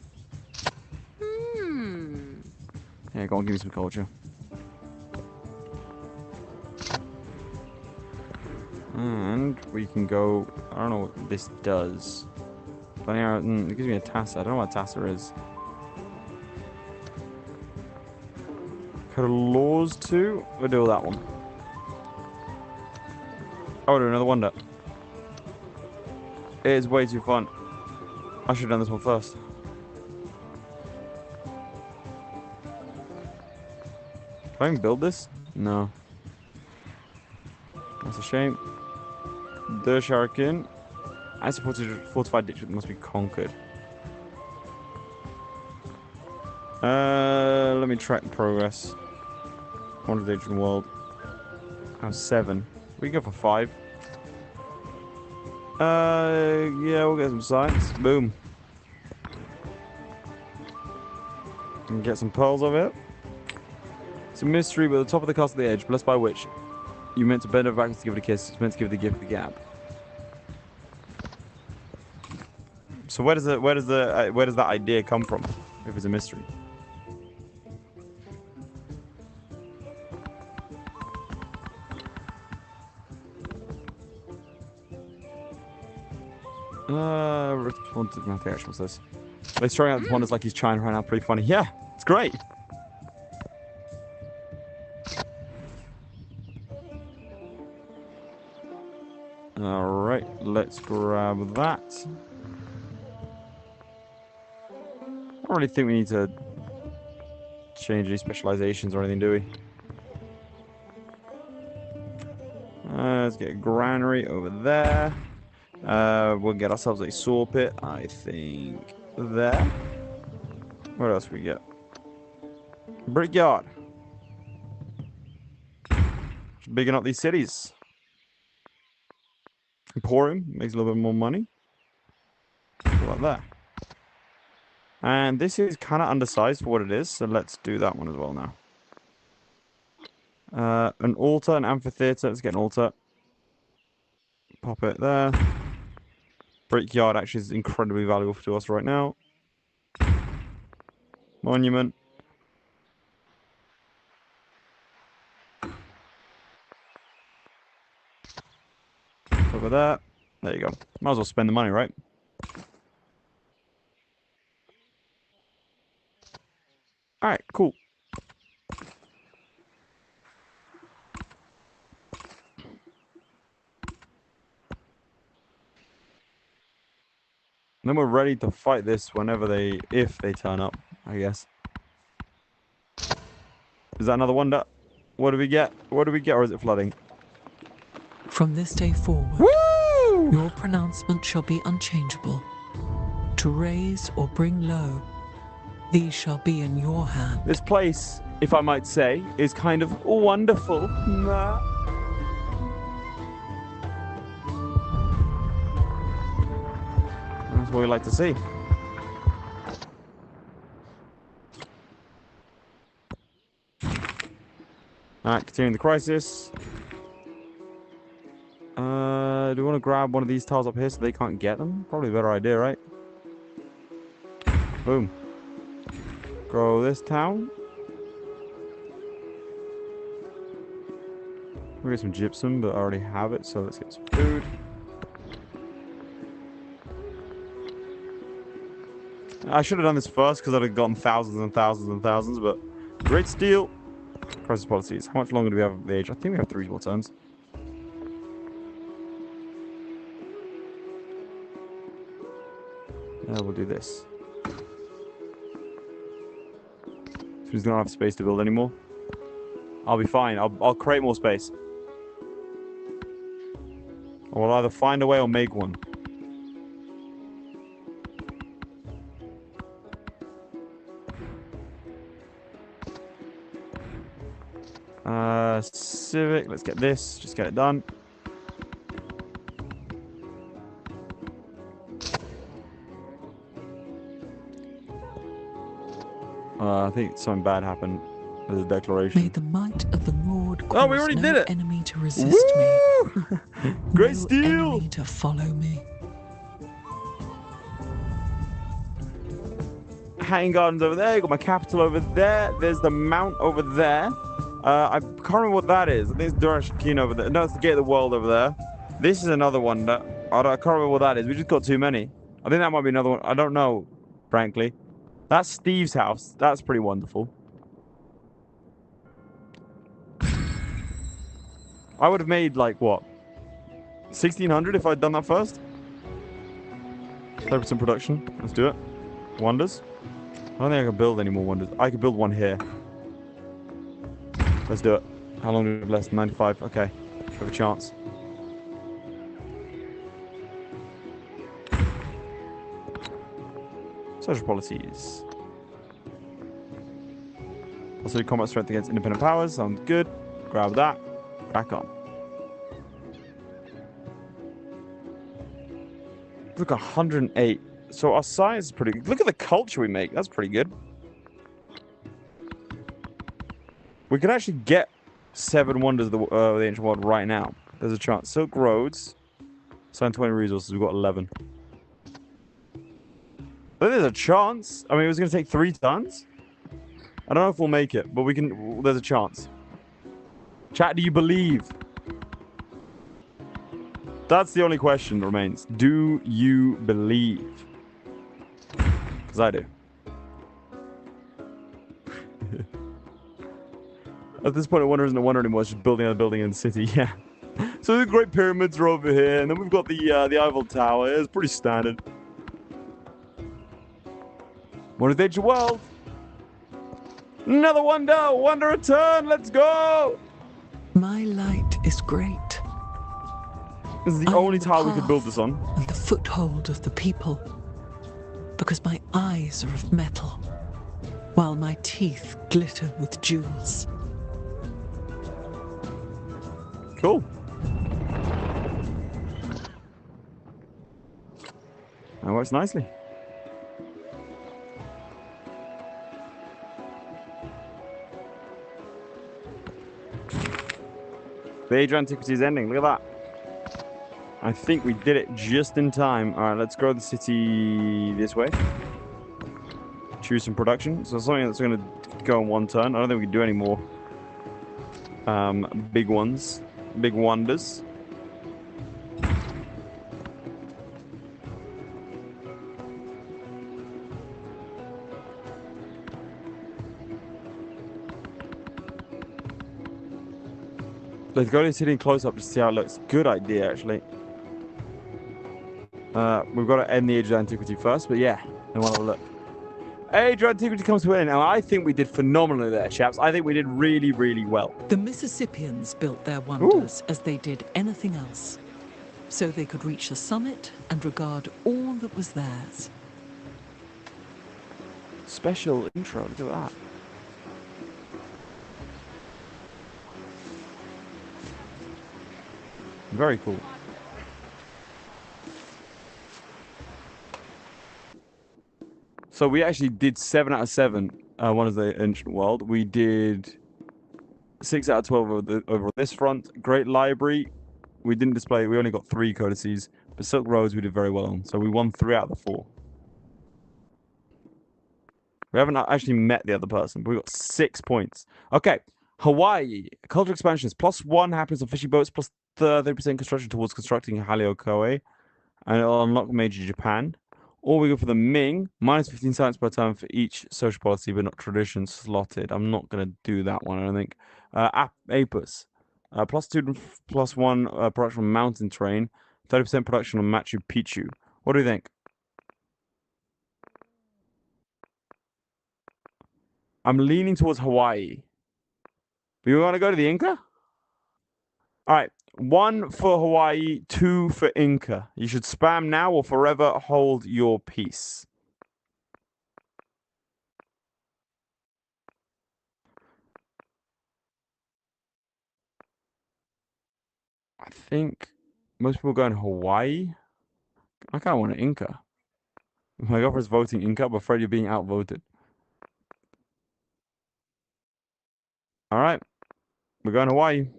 Yeah, go on, give me some culture. And we can go. I don't know what this does. But yeah, it gives me a Tassa. I don't know what Tassa is. Code of Laws 2? We'll do that one. Oh, do another wonder. It is way too fun. I should have done this one first. Can I even build this? No. That's a shame. The Shuriken. As a fortified ditch must be conquered. Let me track the progress. Wonder the Ancient World. How's 7? We can go for 5. Yeah, we'll get some science. Boom. And get some pearls of it. It's a mystery, but at the top of the castle at the edge, blessed by which you meant to bend over backwards to give it a kiss. It's meant to give the gift of the gap. So where does that idea come from? If it's a mystery. What's this? They're throwing out the wonders like he's trying right now. Pretty funny. Yeah, it's great. All right, let's grab that. I don't really think we need to change any specializations or anything, do we? Let's get a granary over there. We'll get ourselves a saw pit, I think, there. What else we get? Brickyard. Just bigging up these cities. Emporium makes a little bit more money. Like that. And this is kind of undersized for what it is, so let's do that one as well now. An altar, an amphitheater. Let's get an altar. Pop it there. Brickyard actually is incredibly valuable to us right now. Monument. Over there. There you go. Might as well spend the money, right? Alright, cool. And then we're ready to fight this whenever if they turn up, I guess. Is that another wonder? What do we get? What do we get, or is it flooding?
From this day forward,
Woo!
your pronouncement shall be unchangeable. To raise or bring low, these shall be in your hand.
This place, if I might say, is kind of wonderful. That's what we like to see. Alright, continuing the crisis. Do we want to grab one of these tiles up here so they can't get them? Probably a better idea, right? Boom. Grow this town. We'll get some gypsum, but I already have it, so let's get some food. I should have done this first because I'd have gotten thousands and thousands and thousands, but great steal. Crisis policies. How much longer do we have of the age? I think we have 3 more turns. Yeah, we'll do this. Who's gonna have space to build anymore? I'll be fine. I'll create more space. I will either find a way or make one. Civic. Let's get this. Just get it done. I think something bad happened. There's a declaration.
May the might of the Lord
we already did it.
enemy to resist me.
Great
no
steel!
enemy to follow me.
Hanging Gardens over there. You got my capital over there. There's the mount over there. I can't remember what that is. I think it's Durash Keen over there. No, it's the Gate of the World over there. This is another one that I can't remember what that is. We just got too many. I think that might be another one. I don't know, frankly. That's Steve's house. That's pretty wonderful. I would have made, like, what? 1,600 if I'd done that first? 30% production. Let's do it. Wonders. I don't think I can build any more wonders. I could build one here. Let's do it. How long do we have left? 95. Okay. We have a chance. Social policies. Also, combat strength against independent powers. Sounds good. Grab that. Crack on. Look, 108. So our science is pretty good. Look at the culture we make. That's pretty good. We could actually get 7 wonders of the ancient world right now. There's a chance. Silk roads. Sign 20 resources. We've got 11. But there's a chance. I mean, it was going to take 3 tons. I don't know if we'll make it, but we can. There's a chance. Chat, do you believe? That's the only question that remains. Do you believe? Because I do. At this point, a wonder isn't a wonder anymore. It's just building a building in the city. Yeah. So the Great Pyramids are over here, and then we've got the Eiffel Tower. It's pretty standard. Wonder of the ancient world. Another wonder. Wonder return. Let's go.
My light is great.
This is the only tile we could build this on.
And the foothold of the people. Because my eyes are of metal, while my teeth glitter with jewels.
Cool. That works nicely. The Age of Antiquity is ending. Look at that. I think we did it just in time. All right, let's grow the city this way. Choose some production. So something that's going to go in 1 turn. I don't think we can do any more big ones. Big wonders. Let's go to the city and close up to see how it looks. Good idea, actually. We've got to end the Age of Antiquity first, but yeah, then we'll have a look. Age of Antiquity comes to an end. Now, I think we did phenomenally there, chaps. I think we did really, really well.
The Mississippians built their wonders as they did anything else, so they could reach the summit and regard all that was theirs.
Special intro, look at that. Very cool. So we actually did 7 out of 7. One is the ancient world. We did 6 out of 12 over this front. Great library. We didn't display. We only got 3 codices. But Silk Roads we did very well on. So we won 3 out of the 4. We haven't actually met the other person, but we got 6 points. Okay. Hawaii. Culture expansions. +1 happens on fishing boats. Plus 30% construction towards constructing Haliokoe. And it'll unlock Meiji Japan. Or we go for the Ming, -15 science per turn for each social policy, but not tradition slotted. I'm not going to do that one, I don't think. Apus, +2, +1 production on mountain terrain, 30% production on Machu Picchu. What do you think? I'm leaning towards Hawaii. Do you want to go to the Inca? All right. 1 for Hawaii, 2 for Inca. You should spam now or forever hold your peace. I think most people go in Hawaii. I kind of want an Inca. My girlfriend's voting Inca, but I'm afraid you're being outvoted. All right. We're going to Hawaii.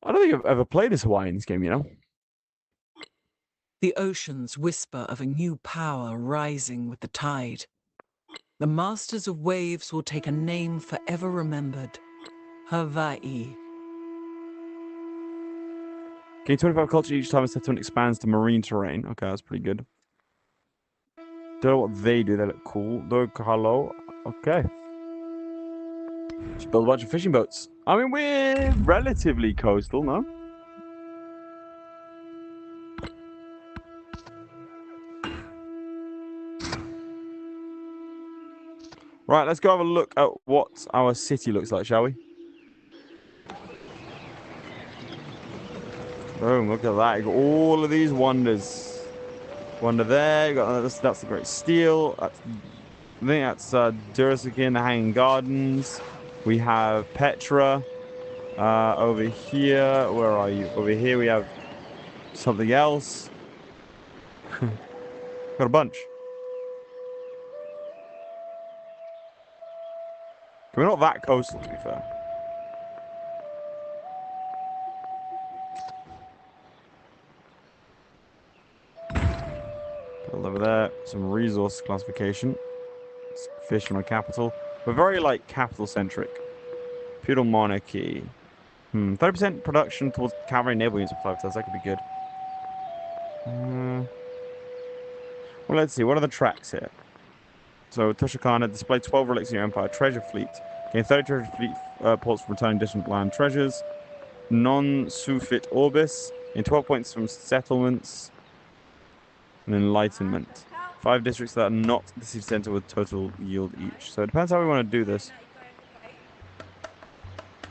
I don't think I've ever played as Hawaii in this game, you know?
The oceans whisper of a new power rising with the tide. The masters of waves will take a name forever remembered. Hawaii.
Gain 25 culture each time a settlement expands to marine terrain. Okay, that's pretty good. Don't know what they do. They look cool. Though, hello. Okay. Just build a bunch of fishing boats. I mean, we're relatively coastal, no? Right, let's go have a look at what our city looks like, shall we? Boom, look at that. You got all of these wonders. Wonder there. You got that's the Great Steel. I think that's Durasakin, the Hanging Gardens. We have Petra. Over here, where are you? Over here we have something else. Got a bunch. We're not that coastal, to be fair. Build over there. Some resource classification. Fish on a capital. We're very, like, capital-centric. Feudal monarchy. 30% production towards cavalry naval units for 5 tons. That could be good. Well, let's see. What are the tracks here? So, Tushikana, display 12 relics in your empire. Treasure fleet. Gain 30 treasure fleet ports from returning distant land treasures. Non-Sufit Orbis. Gain 12 points from settlements. And enlightenment. 5 districts that are not the city center with total yield each. So, it depends how we want to do this.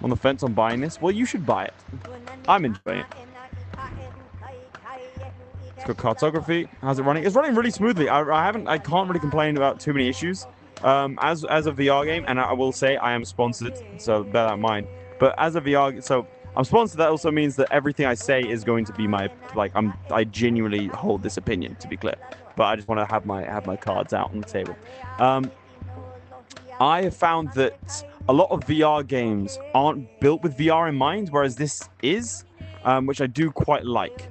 On the fence on buying this? Well, you should buy it. I'm enjoying it. Let's go cartography. How's it running? It's running really smoothly. I can't really complain about too many issues. As a VR game, and I will say I am sponsored, so bear that in mind. But as a VR, so I'm sponsored. That also means that everything I say is going to be my I genuinely hold this opinion, to be clear. But I just want to have my cards out on the table. I have found that a lot of VR games aren't built with VR in mind, whereas this is, which I do quite like.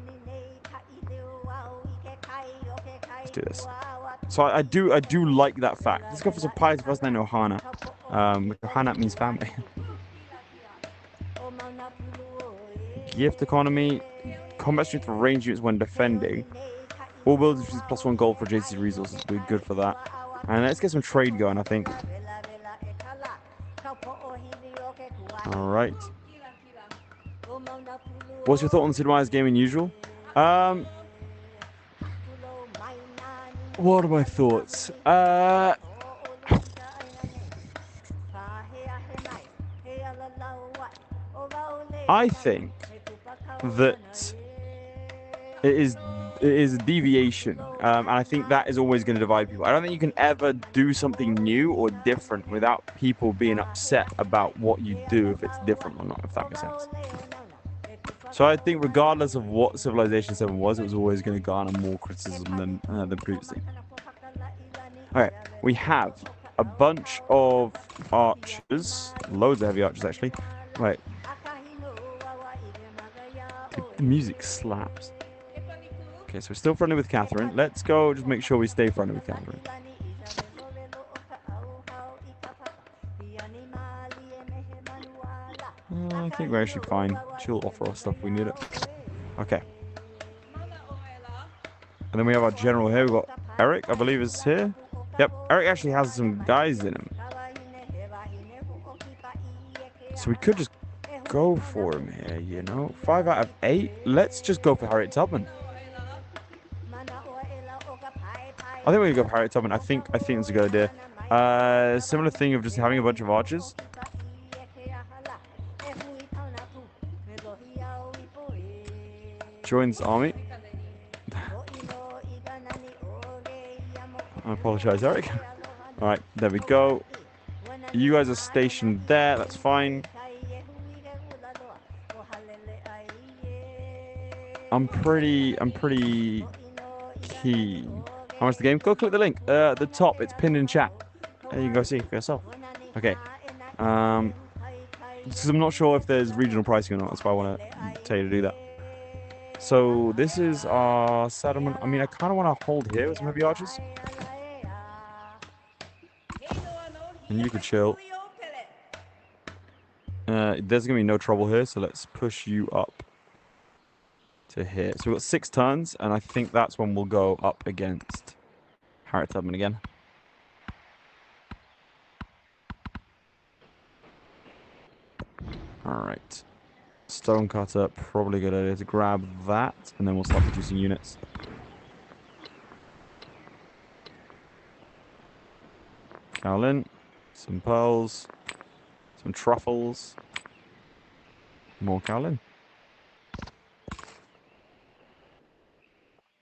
Let's do this. So I do like that fact. Let's go for some pies first, then Ohana. Ohana means family. Gift economy. Combat strength for range units when defending. All buildings receive +1 gold for JC resources. We're good for that. And let's get some trade going, I think. Alright. What's your thought on the Sid Meier's game in usual? What are my thoughts? I think that it is a deviation, and I think that is always going to divide people. I don't think you can ever do something new or different without people being upset about what you do, if it's different or not, if that makes sense. So I think regardless of what Civilization 7 was, it was always going to garner more criticism than previously. Okay, we have a bunch of archers, loads of heavy archers actually. Right. The music slaps. Okay, so we're still friendly with Catherine. Let's go just make sure we stay friendly with Catherine. I think we're actually fine. She'll offer us stuff if we need it. Okay. And then we have our general here. We've got Eric, I believe, is here. Yep, Eric actually has some guys in him. So we could just go for him here, you know. 5 out of 8. Let's just go for Harriet Tubman. I think we can go for Harriet Tubman. I think it's a good idea. Similar thing of just having a bunch of archers. Joins army. I apologize, Eric. Alright, there we go. You guys are stationed there, that's fine. I'm pretty keen. How much the game? Go click the link. At the top, it's pinned in chat. There you can go see for yourself. Okay. Because I'm not sure if there's regional pricing or not. That's why I want to tell you to do that. So this is our settlement. I mean, I kind of want to hold here with some heavy archers. And you could chill. There's going to be no trouble here, so let's push you up to here. So we've got 6 turns, and I think that's when we'll go up against Harriet Tubman again. Alright. Stonecutter, probably a good idea to grab that, and then we'll start producing units. Cowlin, some pearls, some truffles, more Cowlin.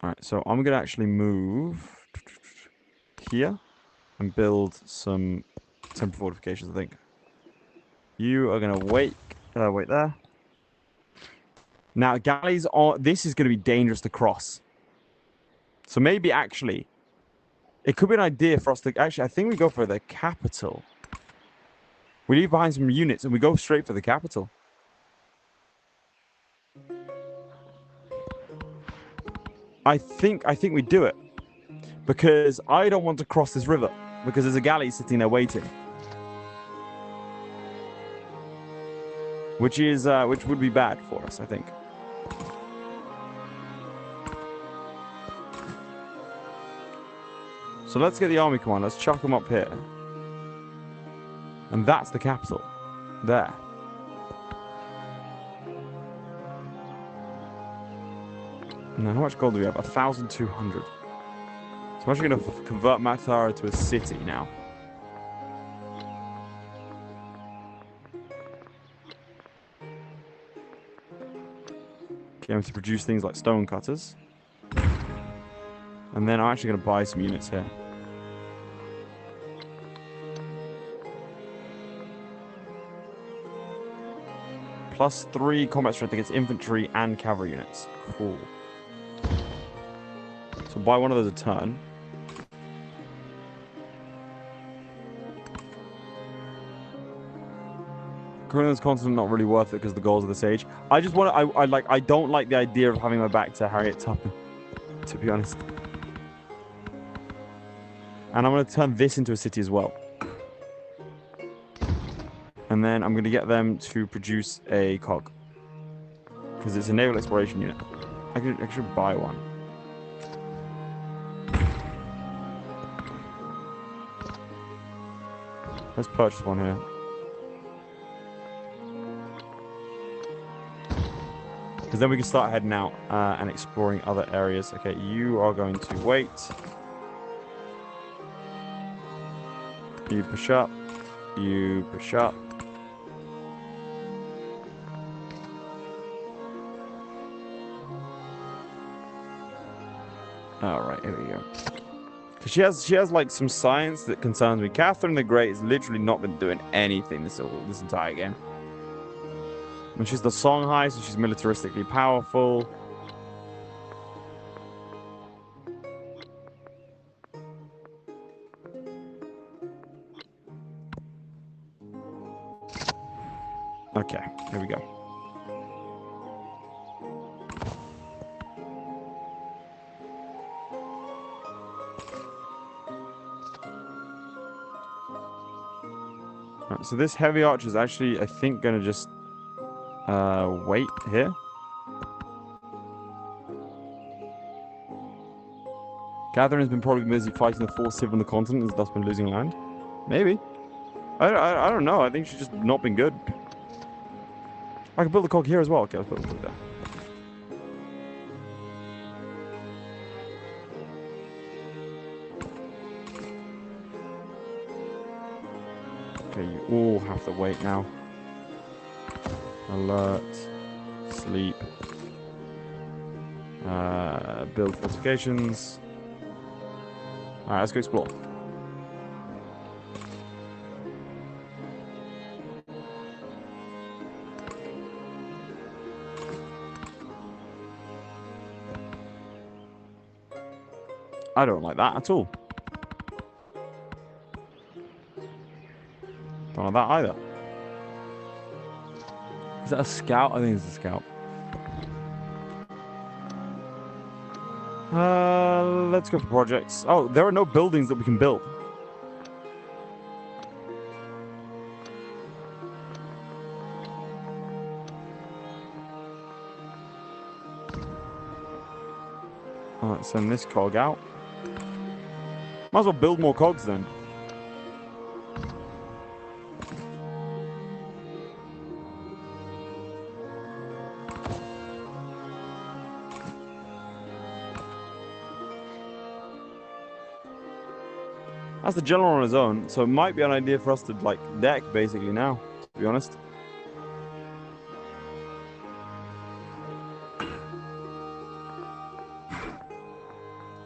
Alright, so I'm going to actually move here and build some temporary fortifications, I think. You are going to wait there. Now, galleys are... This is going to be dangerous to cross. So maybe, actually, it could be an idea for us to... Actually, I think we go for the capital. We leave behind some units and we go straight for the capital. I think we do it. Because I don't want to cross this river. Because there's a galley sitting there waiting. Which would be bad for us, I think. So let's get the army command. Let's chuck them up here. And that's the capital. There. Now, how much gold do we have? 1,200. So I'm actually going to convert Matara to a city now. Okay, I'm to produce things like stone cutters. And then I'm actually going to buy some units here. +3 combat strength against infantry and cavalry units. Cool. So buy one of those a turn. Currently, continent not really worth it because the goals of the sage. I just want to. I don't like the idea of having my back to Harriet Tubman, to be honest. And I'm going to turn this into a city as well. And then I'm going to get them to produce a cog. Because it's a naval exploration unit. I should buy one. Let's purchase one here. Because then we can start heading out and exploring other areas. Okay, you are going to wait. You push up. You push up. Alright, here we go. Because she has like some science that concerns me. Catherine the Great has literally not been doing anything this entire game. And she's the Songhai, so she's militaristically powerful. Okay, here we go. Right, so this heavy archer is actually, I think, going to just wait here. Catherine has been probably busy fighting the 4 civil on the continent and has thus been losing land. Maybe. I don't know. I think she's just not been good. I can build a cog here as well. Okay, let's build a cog there. Okay, you all have to wait now. Alert. Sleep. Build fortifications. Alright, let's go explore. I don't like that at all. Don't like that either. that a scout? I think it's a scout. Let's go for projects. Oh, there are no buildings that we can build. Alright, send this cog out. Might as well build more cogs then. That's the general on his own, so it might be an idea for us to, like, deck, basically, now, to be honest.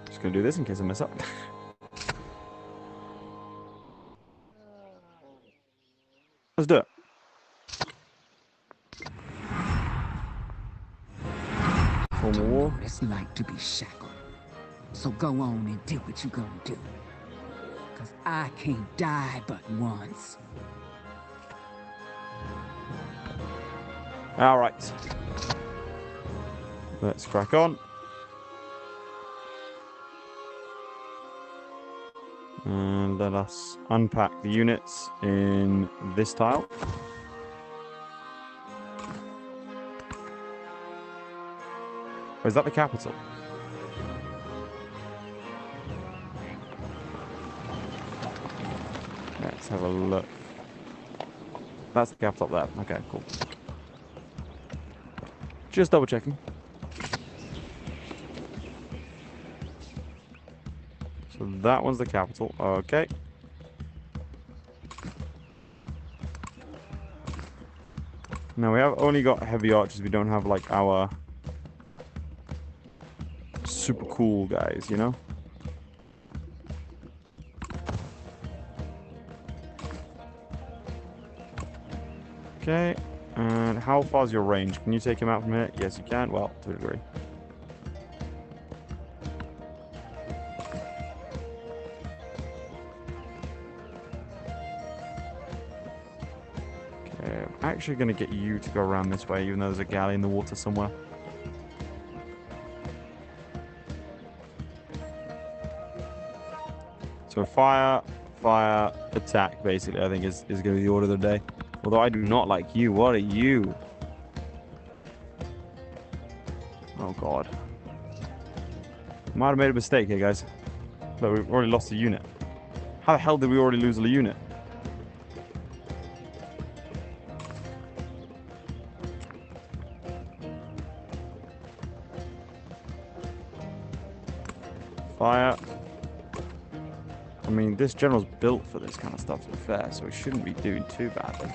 Just gonna do this in case I mess up. Let's do it. Formal war.
What it's like to be shackled. So go on and do what you gonna do. Cause I can't die but once.
All right. Let's crack on. And let us unpack the units in this tile. Or is that the capital? Let's have a look. That's the capital there. Okay, cool. Just double checking. So that one's the capital. Okay. Now we have only got heavy archers. We don't have like our super cool guys, you know? Okay. And how far is your range? Can you take him out from here? Yes, you can. Well, to a degree. Okay, I'm actually going to get you to go around this way, even though there's a galley in the water somewhere. So fire, fire, attack, basically, I think is going to be the order of the day. Although I do not like you. What are you? Oh, God. Might have made a mistake here, guys. But we've already lost a unit. How the hell did we already lose a unit? Fire. I mean, this general's built for this kind of stuff, to be fair, so we shouldn't be doing too badly.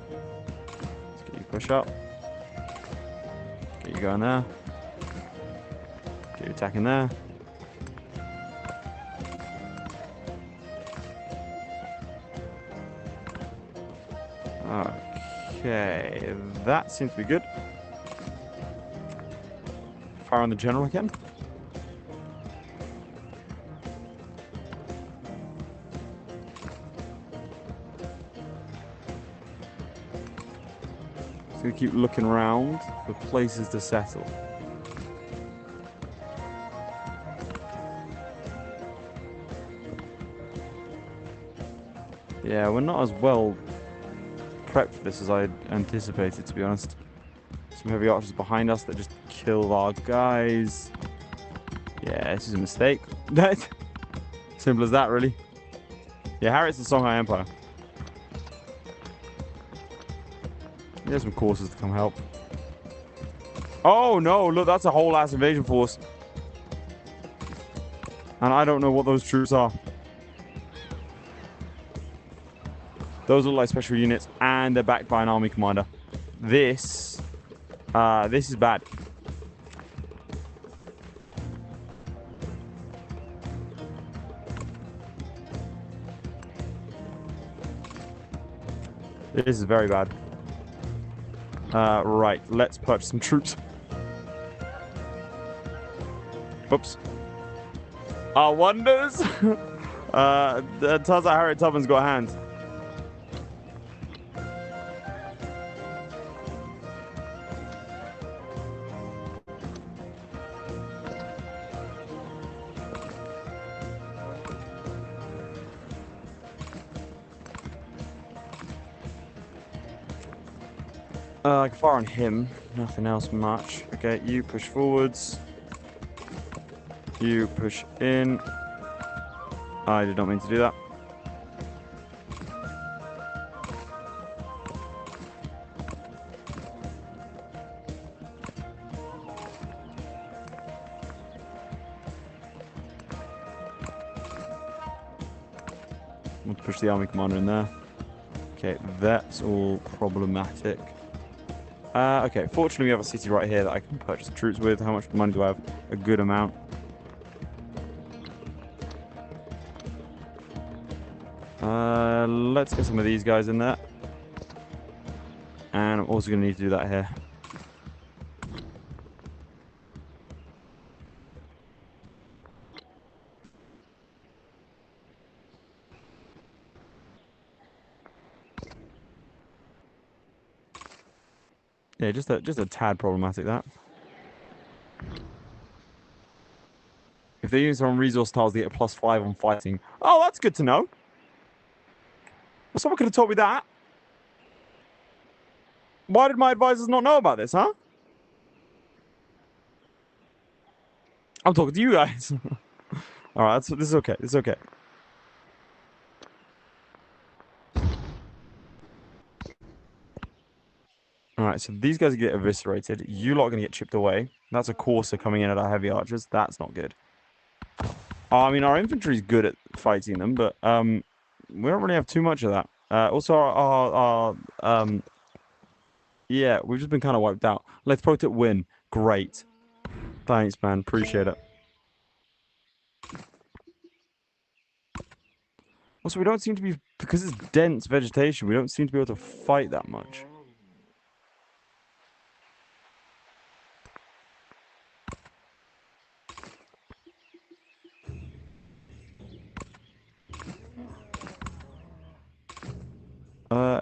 Let's get you push up. Get you going there. Get you attacking there. Okay, that seems to be good. Fire on the general again. We keep looking around for places to settle. Yeah, we're not as well prepped for this as I anticipated, to be honest. Some heavy archers behind us that just kill our guys. Yeah, this is a mistake. Simple as that, really. Yeah, Harriet's the Songhai Empire. There's some courses to come help. Oh no, look, that's a whole ass invasion force. And I don't know what those troops are. Those look like special units, and they're backed by an army commander. This is bad. This is very bad. Right, let's purchase some troops. Oops. Our wonders. Turns out Harriet Tubman's got hands. I can fire on him. Nothing else much. Okay, you push forwards. You push in. I did not mean to do that. We'll push the army commander in there. Okay, that's all problematic. Okay, fortunately we have a city right here that I can purchase troops with. How much money do I have? A good amount. Let's get some of these guys in there. And I'm also going to need to do that here. Yeah, just a tad problematic, that. If they use on resource tiles, they get a +5 on fighting. Oh, that's good to know. Well, someone could have told me that. Why did my advisors not know about this, huh? I'm talking to you guys. All right, this is okay. This is okay. All right, so these guys get eviscerated. You lot are going to get chipped away. That's a courser coming in at our heavy archers. That's not good. I mean, our infantry is good at fighting them, but we don't really have too much of that. Also, yeah, we've just been kind of wiped out. Let's protect win. Great. Thanks, man. Appreciate it. Also, we don't seem to be, because it's dense vegetation, we don't seem to be able to fight that much.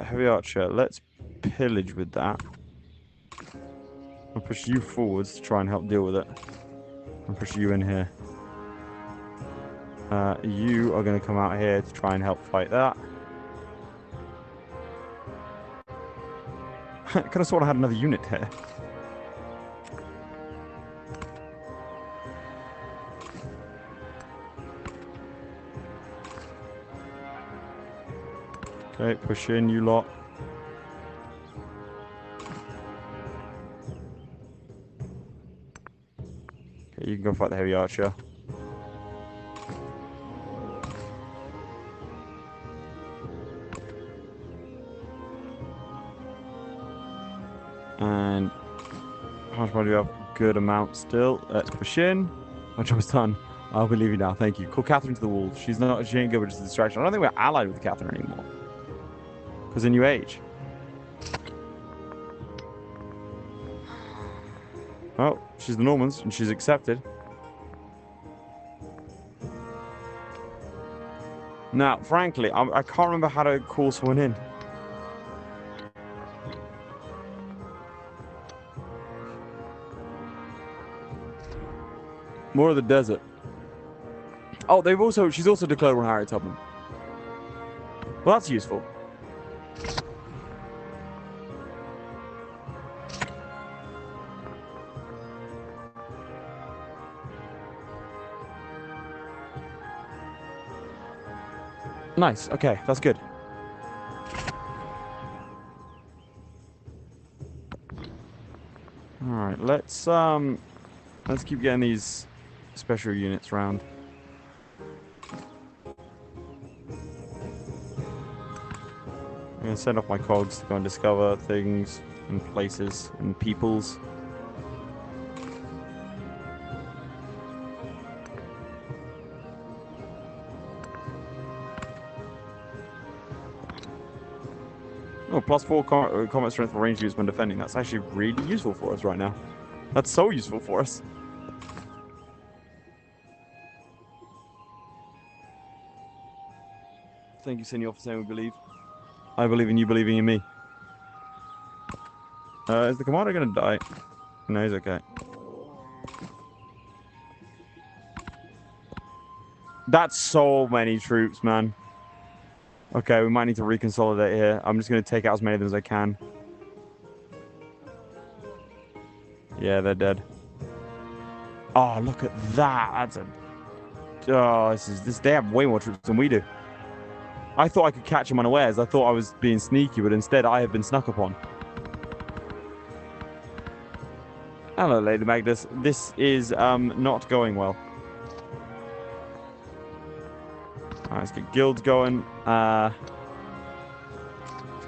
Heavy archer. Let's pillage with that. I'll push you forwards to try and help deal with it. I'll push you in here. You are going to come out here to try and help fight that. I could have sworn I had another unit here. Okay, push in, you lot. Okay, you can go fight the heavy archer. And how much money do we have? Good amount still. Let's push in. My job is done. I'll believe you now. Thank you. Call Catherine to the wall. She ain't good, but just a distraction. I don't think we're allied with Catherine anymore. Because of new age. Oh, she's the Normans, and she's accepted. Now, frankly, I can't remember how to call someone in. More of the desert. Oh, she's also declared on Harry Tubman. Well, that's useful. Nice. Okay, that's good. All right, let's keep getting these special units round. I'm gonna send off my cogs to go and discover things and places and peoples. Oh, +4 combat strength for range use when defending. That's actually really useful for us right now. That's so useful for us. Thank you, Senor, for saying we believe. I believe in you believing in me. Is the commander going to die? No, he's okay. That's so many troops, man. Okay, we might need to reconsolidate here. I'm just going to take out as many of them as I can. Yeah, they're dead. Oh, look at that. That's a... Oh, they have way more troops than we do. I thought I could catch them unawares. I thought I was being sneaky, but instead I have been snuck upon. Hello, Lady Magnus. This is not going well. Alright, let's get guilds going. Let's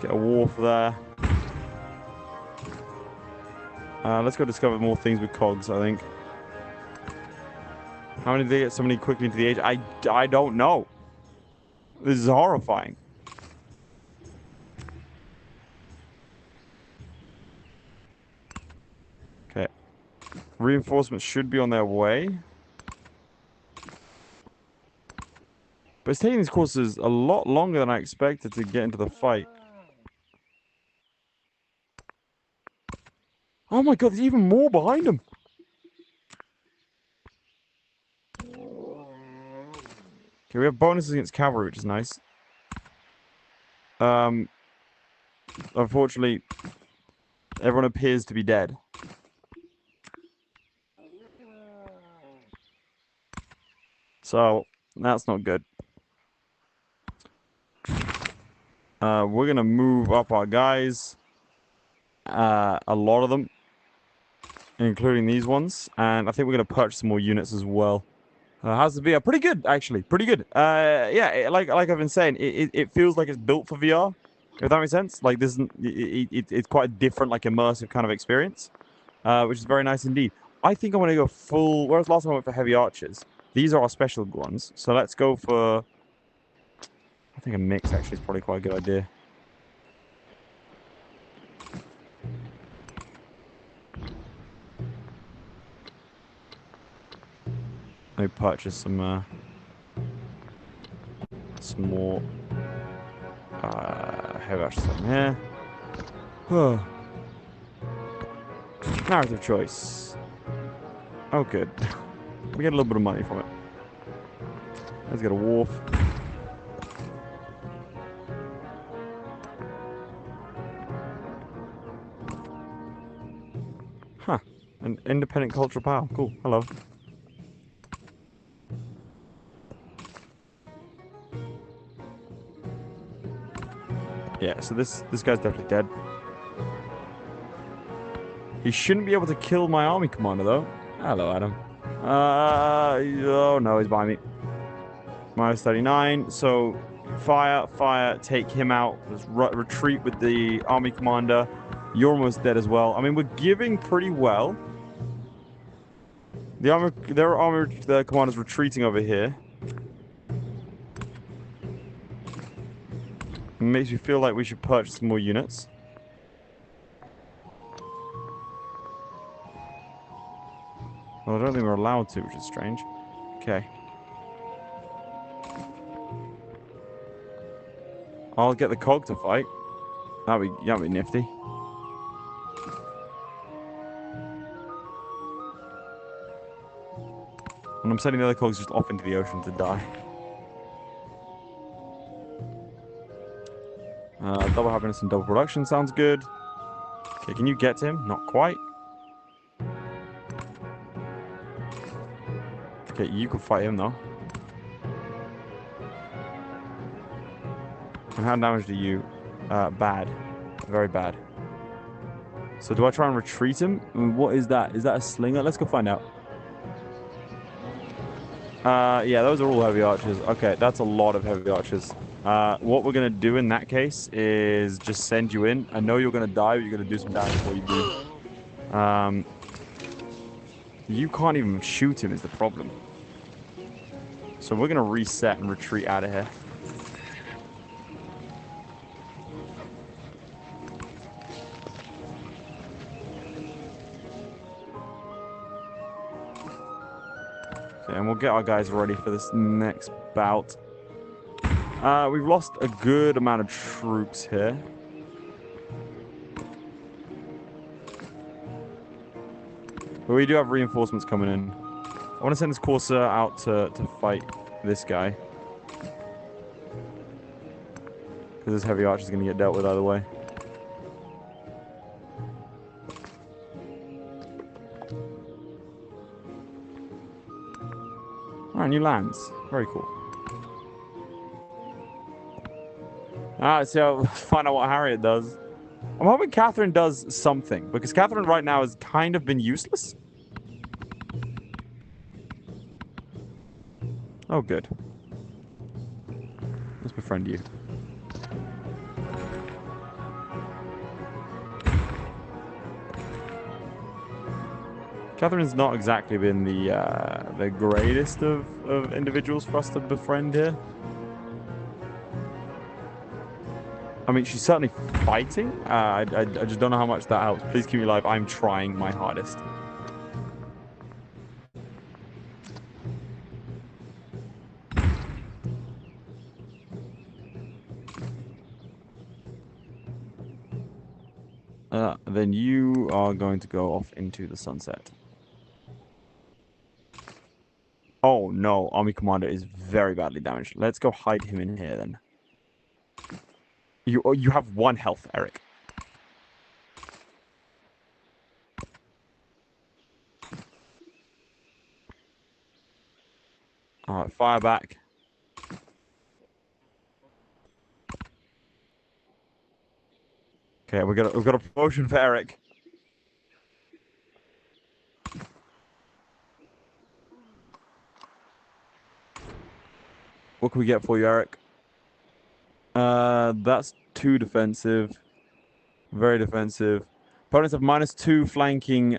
get a wharf there. Let's go discover more things with cogs, I think. How many did they get so many quickly into the age? I don't know. This is horrifying. Okay. Reinforcements should be on their way. But it's taking these courses a lot longer than I expected to get into the fight. Oh my god, there's even more behind them. Okay, we have bonuses against cavalry, which is nice. Unfortunately, everyone appears to be dead. So, that's not good. We're going to move up our guys. A lot of them. Including these ones. And I think we're going to purchase some more units as well. How's the VR? Pretty good, actually. Pretty good. Yeah, like I've been saying, it feels like it's built for VR. If that makes sense. Like, this isn't, it's quite a different, like, immersive kind of experience. Which is very nice indeed. I think I'm going to go full... Whereas last time I went for heavy archers. These are our special ones. So let's go for... I think a mix, actually, is probably quite a good idea. Let me purchase some more heavy archers in here. Oh. Narrative choice. Oh, good. We get a little bit of money from it. Let's get a wharf. Huh. An independent cultural power. Cool. Hello. Yeah, so this guy's definitely dead. He shouldn't be able to kill my army commander, though. Hello, Adam. Oh no, he's behind me. Minus 39. So, fire, take him out. Let's retreat with the army commander. You're almost dead as well. I mean, we're giving pretty well. The commander's retreating over here. It makes me feel like we should purchase some more units. Well, I don't think we're allowed to, which is strange. Okay. I'll get the cog to fight. That'd be nifty. And I'm sending the other cogs just off into the ocean to die. Double happiness and double production sounds good. Okay, can you get to him? Not quite. Okay, you can fight him though. And how damage do you? Bad. Very bad. So do I try and retreat him? What is that? Is that a slinger? Let's go find out. Yeah, those are all heavy archers. Okay, that's a lot of heavy archers. What we're going to do in that case is just send you in. I know you're going to die, but you're going to do some damage before you do. You can't even shoot him is the problem. So we're going to reset and retreat out of here. Okay, and we'll get our guys ready for this next bout. We've lost a good amount of troops here. But we do have reinforcements coming in. I want to send this courser out to fight this guy. Because this heavy archer is going to get dealt with either way. Alright, new lands. Very cool. Alright, so find out what Harriet does. I'm hoping Catherine does something, because Catherine right now has kind of been useless. Oh, good. Let's befriend you. Catherine's not exactly been the greatest of individuals for us to befriend here. I mean, she's certainly fighting. I just don't know how much that helps. Please keep me alive. I'm trying my hardest. Then you are going to go off into the sunset. Oh no, Army Commander is very badly damaged. Let's go hide him in here then. You have 1 health, Eric. Alright, fire back. Okay, we've got a promotion for Eric. What can we get for you, Eric? That's 2 defensive. Very defensive. Opponents have -2 flanking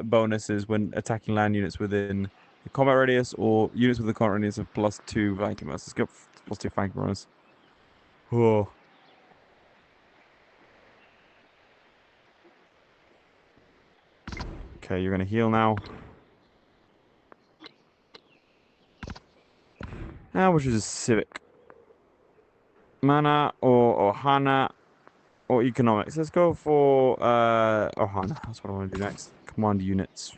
bonuses when attacking land units within the combat radius, or units with the combat radius of +2 flanking bonus. Let's go +2 flanking bonus. Whoa. Okay, you're gonna heal now. Which is a civic. Mana or Ohana or economics. Let's go for Ohana. That's what I want to do next. Command units.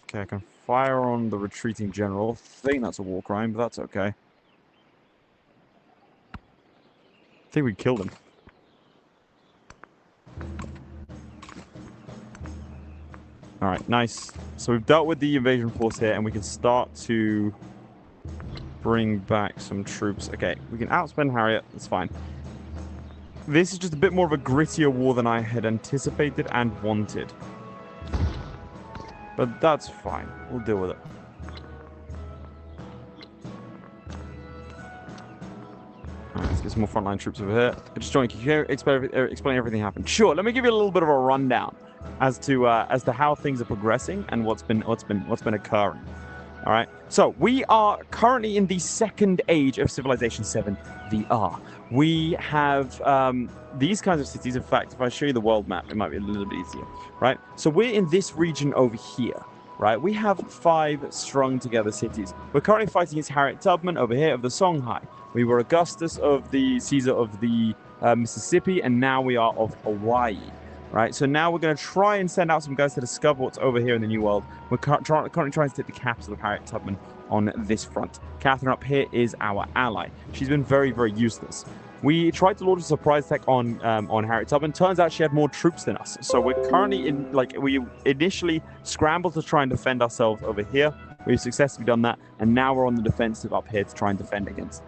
Okay, I can fire on the retreating general. I think that's a war crime, but that's okay. I think we killed him. Alright, nice. So we've dealt with the invasion force here, and we can start to bring back some troops. Okay, we can outspend Harriet. That's fine. This is just a bit more of a grittier war than I had anticipated and wanted. But that's fine. We'll deal with it. Alright, let's get some more frontline troops over here. Just join. Can you explain everything happened? Sure. Let me give you a little bit of a rundown as to how things are progressing and what's been occurring. All right. So we are currently in the 2nd age of Civilization 7 VR. We have these kinds of cities. In fact, if I show you the world map, it might be a little bit easier, right? So we're in this region over here, right? We have 5 strung together cities. We're currently fighting against Harriet Tubman over here of the Songhai. We were Augustus of the Caesar of the Mississippi, and now we are of Hawaii. Right, so now we're going to try and send out some guys to discover what's over here in the New World. We're currently trying to take the capital of Harriet Tubman on this front. Catherine up here is our ally. She's been very, very useless. We tried to launch a surprise attack on Harriet Tubman. Turns out she had more troops than us. So we're currently in, we initially scrambled to try and defend ourselves over here. We've successfully done that, and now we're on the defensive up here to try and defend against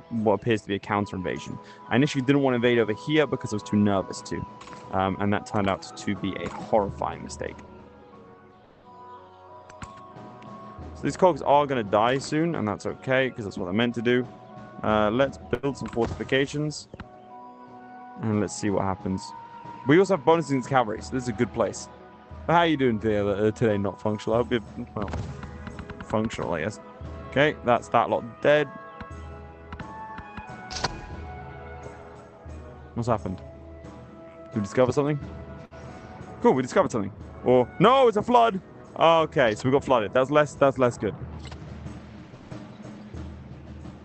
what appears to be a counter invasion. I initially didn't want to invade over here because I was too nervous to, and that turned out to be a horrifying mistake. So these cogs are going to die soon, and that's okay because that's what they're meant to do. Let's build some fortifications, and let's see what happens. We also have bonuses against cavalry, so this is a good place. But how are you doing today? Not functional. I hope you're, well, functional, I guess. Okay, that's that lot dead. What's happened? Did we discover something? Cool, we discovered something. Or no, it's a flood. Okay, so we got flooded. That's less good.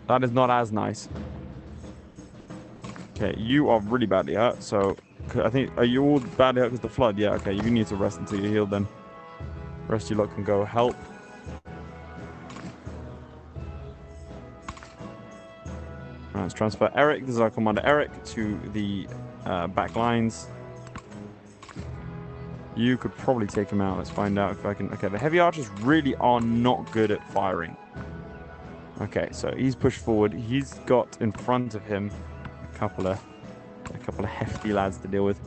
That is not as nice. Okay, you are really badly hurt. So I think, are you all badly hurt because of the flood? Yeah. Okay, you need to rest until you're healed. Then rest your lot can go help. Let's transfer Eric. This is our commander Eric to the back lines. You could probably take him out. Let's find out if I can. Okay, the heavy archers really are not good at firing. Okay, so he's pushed forward. He's got in front of him a couple of hefty lads to deal with.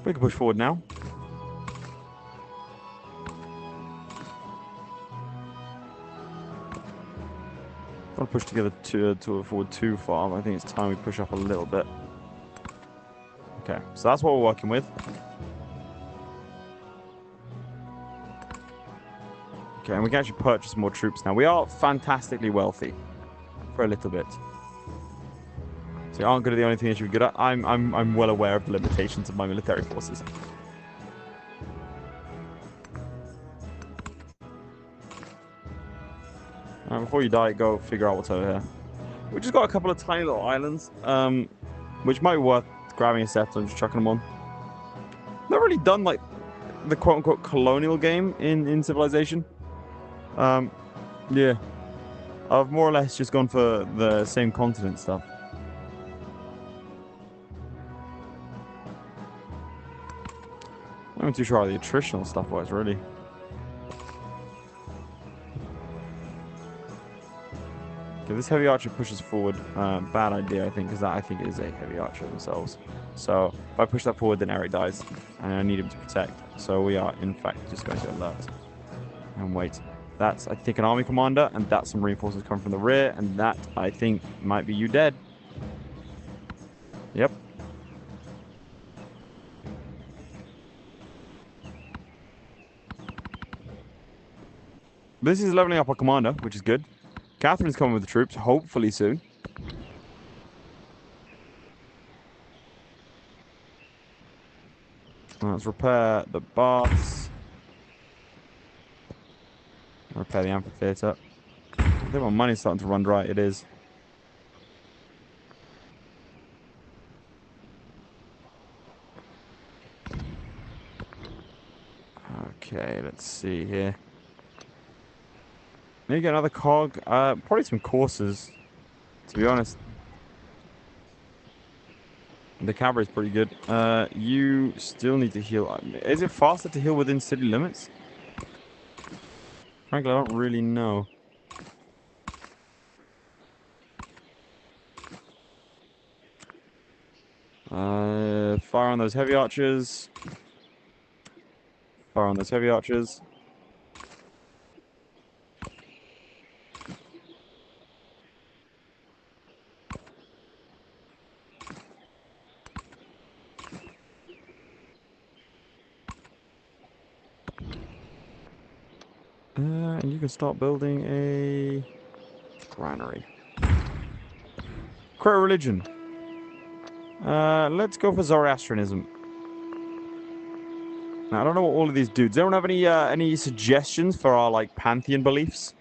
We can push forward now. Don't push together forward too far, but I think it's time we push up a little bit. Okay, so that's what we're working with. Okay, and we can actually purchase more troops now. We are fantastically wealthy for a little bit. So you aren't good at the only thing that you're good at. I'm well aware of the limitations of my military forces. Before you die, go figure out what's over here. We just got a couple of tiny little islands, which might be worth grabbing a set and just chucking them on. Not really done like the quote-unquote colonial game in Civilization. Yeah. I've more or less just gone for the same continent stuff. I'm not too sure how the attritional stuff was, really. Okay, this heavy archer pushes forward. Bad idea, I think, because I think it is a heavy archer themselves. So if I push that forward, then Eric dies, and I need him to protect. So we are, in fact, just going to alert. And wait. That's, I think, an army commander, and that's some reinforcements coming from the rear, and that, I think, might be you dead. Yep. This is leveling up our commander, which is good. Catherine's coming with the troops, hopefully soon. Let's repair the baths. Repair the amphitheater. I think my money's starting to run dry. It is. Okay, let's see here. Maybe get another cog. Probably some courses, to be honest. The cavalry is pretty good. You still need to heal. Is it faster to heal within city limits? Frankly, I don't really know. Fire on those heavy archers. Fire on those heavy archers. And you can start building a granary. Create a religion. Let's go for Zoroastrianism. Now, I don't know what all of these do. Does anyone have any suggestions for our like pantheon beliefs?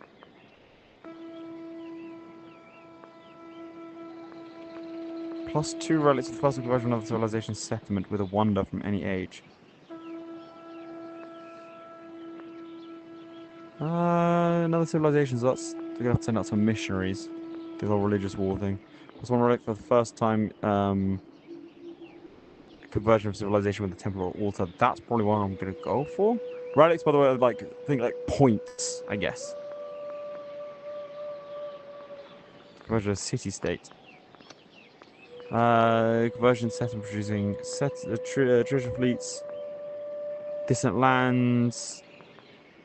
+2 relics of the first conversion of the civilization settlement with a wonder from any age. Another civilization, so that's we're gonna have to send out some missionaries. The whole religious war thing. +1 relic for the first time conversion of civilization with a temple or altar. That's probably what I'm gonna go for. Relics, by the way, are like think like points, I guess. Conversion of city-state. Conversion settlement producing treasure fleets, distant lands,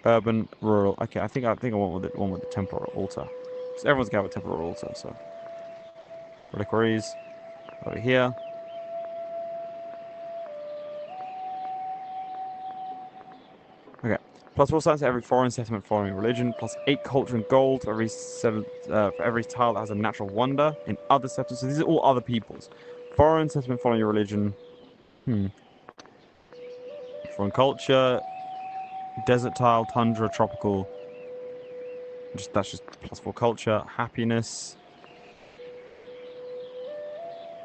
urban, rural. Okay, I think I want with the one with the temple or altar. Because everyone's got a temple or altar, so reliquaries over here. Okay. +4 science to every foreign settlement following religion. +8 culture and gold for every tile that has a natural wonder in other settlements. So these are all other peoples. Foreign settlement following your religion. Foreign culture. Desert tile, tundra, tropical. That's just +4 culture. Happiness.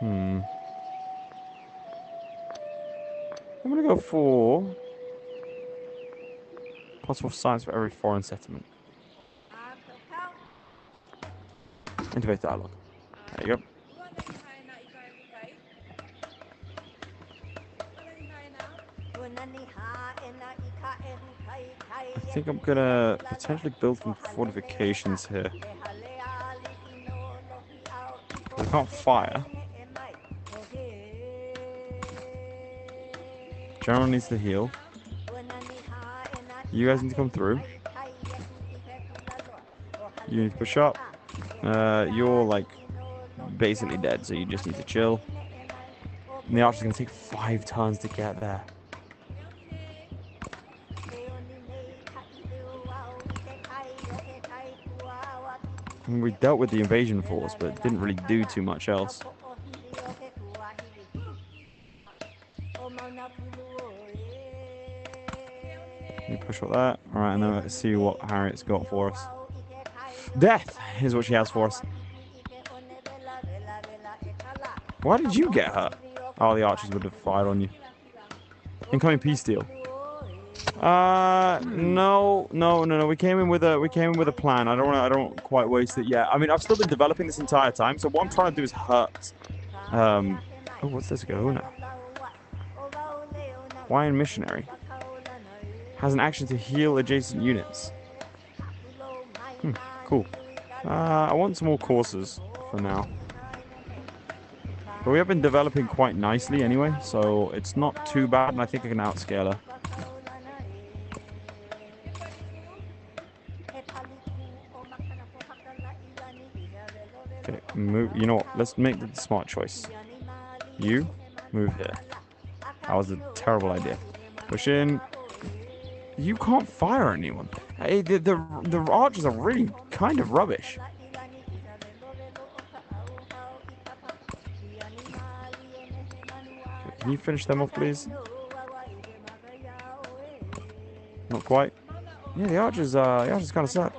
I'm gonna go for +4 science for every foreign settlement. Interface dialogue. There you go. I think I'm gonna potentially build some fortifications here. We can't fire. General needs to heal. You guys need to come through. You need to push up. You're like basically dead, so you just need to chill. And the archer's gonna take 5 turns to get there. I mean, we dealt with the invasion force, but didn't really do too much else. You push up that. Alright, and then let's see what Harriet's got for us. Death is what she has for us. Why did you get hurt? Oh, the archers would have fired on you. Incoming peace deal. No. We came in with a plan. I don't quite waste it yet. I mean, I've still been developing this entire time, so what I'm trying to do is hurt. Oh, what's this go now? Hawaiian missionary has an action to heal adjacent units. Cool. I want some more courses for now. But we have been developing quite nicely anyway, so it's not too bad, and I think I can outscale her. Okay, move. You know what? Let's make the smart choice. You move here. That was a terrible idea. Push in. You can't fire anyone. Hey, the archers are really kind of rubbish. Can you finish them off, please? Not quite. Yeah, the archers kind of suck.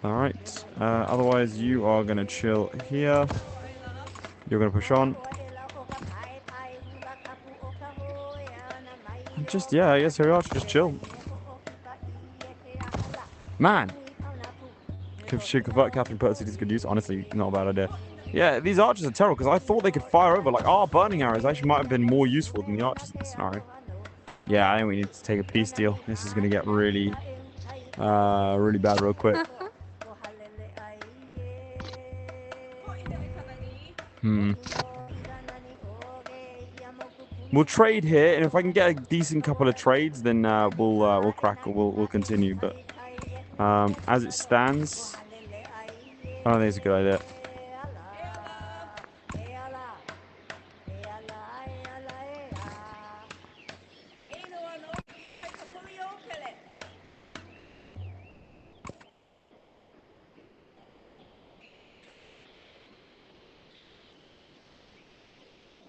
Alright, otherwise you are going to chill here. You're going to push on. Just, yeah, I guess here we are, just chill. Man! Should convert Catherine Percy to good use. Honestly, not a bad idea. Yeah, these archers are terrible, because I thought they could fire over. Like, burning arrows actually might have been more useful than the archers in this scenario. Yeah, I think we need to take a peace deal. This is going to get really, really bad real quick. We'll trade here, and if I can get a decent couple of trades, then we'll crack. We'll continue. But as it stands, I don't think it's a good idea.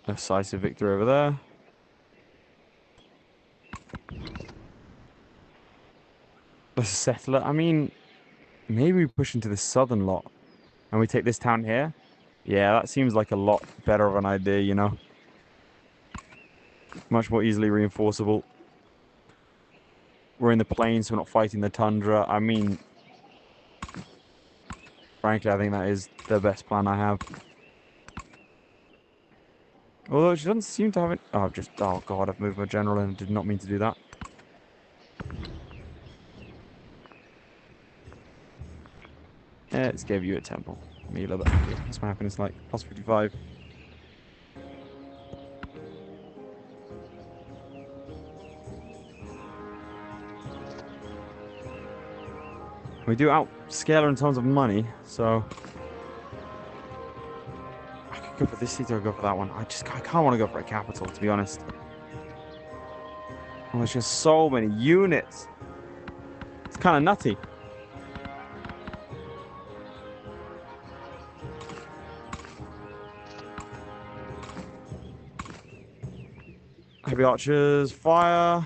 Decisive victory over there. Let's settle it. I mean, maybe we push into the southern lot and we take this town here. Yeah, that seems like a lot better of an idea, you know. Much more easily reinforceable. We're in the plains, so we're not fighting the tundra. I mean, frankly, I think that is the best plan I have. Although she doesn't seem to have it. Oh, oh god, I've moved my general and did not mean to do that. Yeah, let's give you a temple. Me a little bit happy. That's my happiness like. Plus 55. We do outscale her in terms of money, so I could go for this city or go for that one. I can't want to go for a capital, to be honest. Oh, there's just so many units. It's kind of nutty. Heavy archers, fire.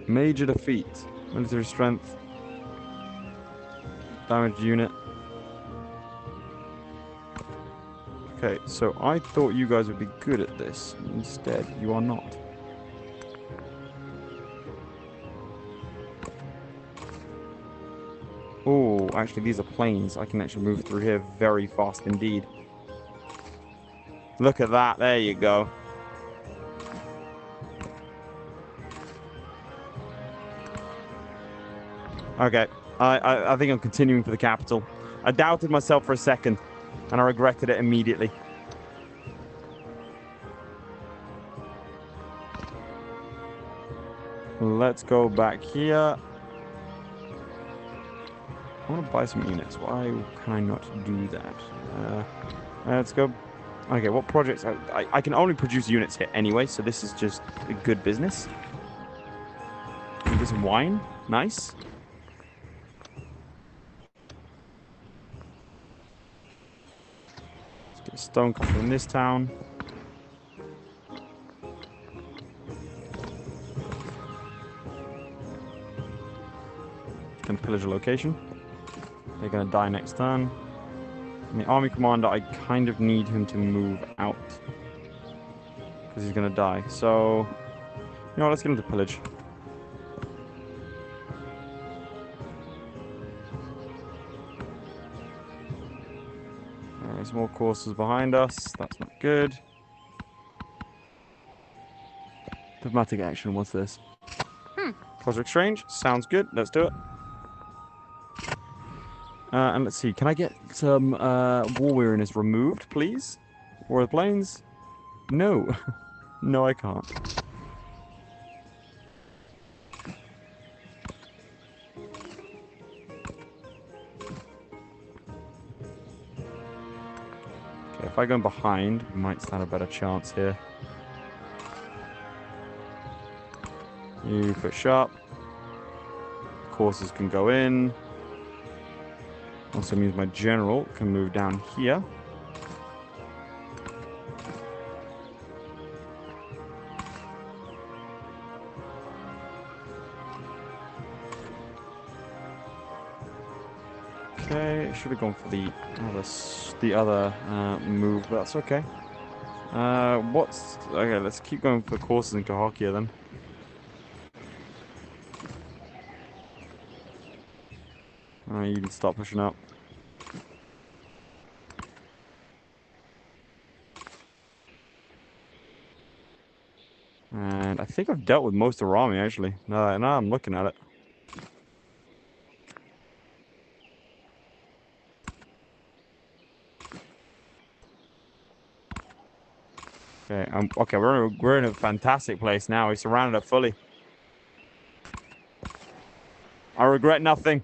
Major defeat. Military strength. Damaged unit. Okay, so I thought you guys would be good at this. Instead, you are not. actually, these are plains. I can actually move through here very fast indeed. Look at that. There you go. Okay. I think I'm continuing for the capital. I doubted myself for a second, and I regretted it immediately. Let's go back here. I want to buy some units. Why can I not do that? Let's go. Okay, what projects? I can only produce units here anyway, so this is just a good business. Get some wine. Nice. Let's get a stone cutter in this town. Can pillage a location. They're going to die next turn. And the army commander, I kind of need him to move out. Because he's going to die. So, you know what, let's get him to pillage. There's more courses behind us. That's not good. Diplomatic action, what's this? Project Strange, sounds good. Let's do it. And let's see, can I get some war weariness removed, please? War of the Plains? No. No, I can't. Okay, if I go behind, we might stand a better chance here. You push up. Courses can go in. Also means my general can move down here. Okay, should have gone for the other move, but that's okay. Okay? Let's keep going for courses in Cahokia then. You can start pushing up. And I think I've dealt with most of our army, actually. Now I'm looking at it. Okay, okay, we're in a fantastic place now. We surrounded it fully. I regret nothing.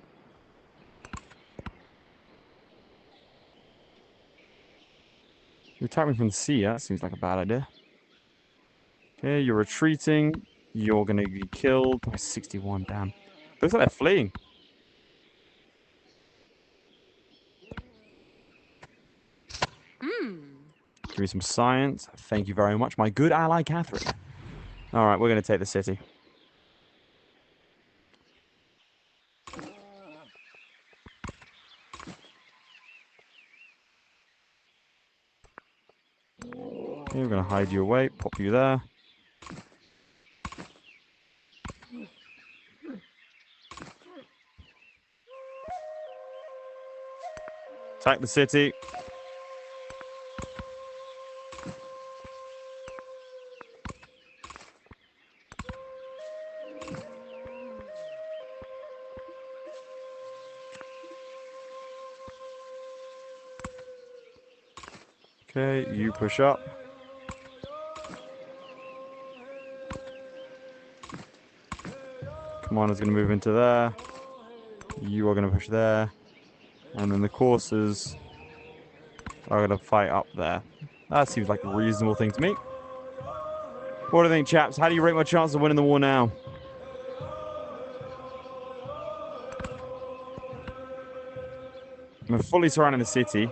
You attack me from the sea, that seems like a bad idea. Okay, you're retreating. You're gonna be killed by 61, damn. Looks like they're fleeing. Give me some science. Thank you very much, my good ally, Catherine. Alright, we're gonna take the city. Okay, we're gonna hide you away, pop you there. Attack the city. Okay, you push up. Commander's going to move into there. You are going to push there. And then the courses are going to fight up there. That seems like a reasonable thing to me. What do you think, chaps? How do you rate my chance of winning the war now? I'm fully surrounding the city.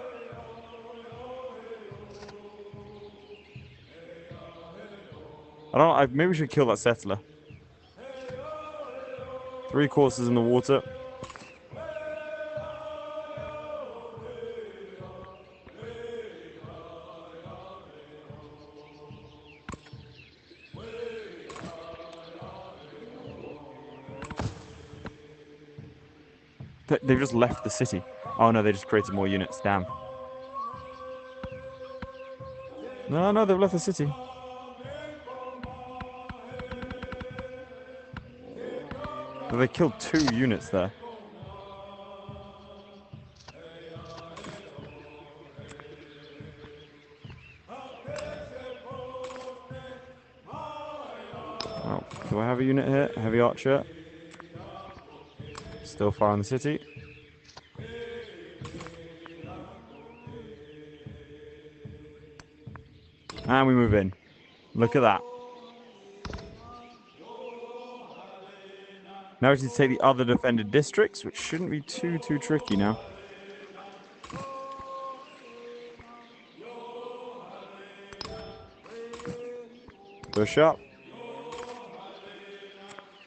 Maybe we should kill that settler. 3 courses in the water. They've just left the city. Oh no, they just created more units. Damn. No, they've left the city. But they killed 2 units there. Oh, do I have a unit here? Heavy archer. Still far in the city. And we move in. Look at that. Now we need to take the other defended districts, which shouldn't be too tricky now. Push up.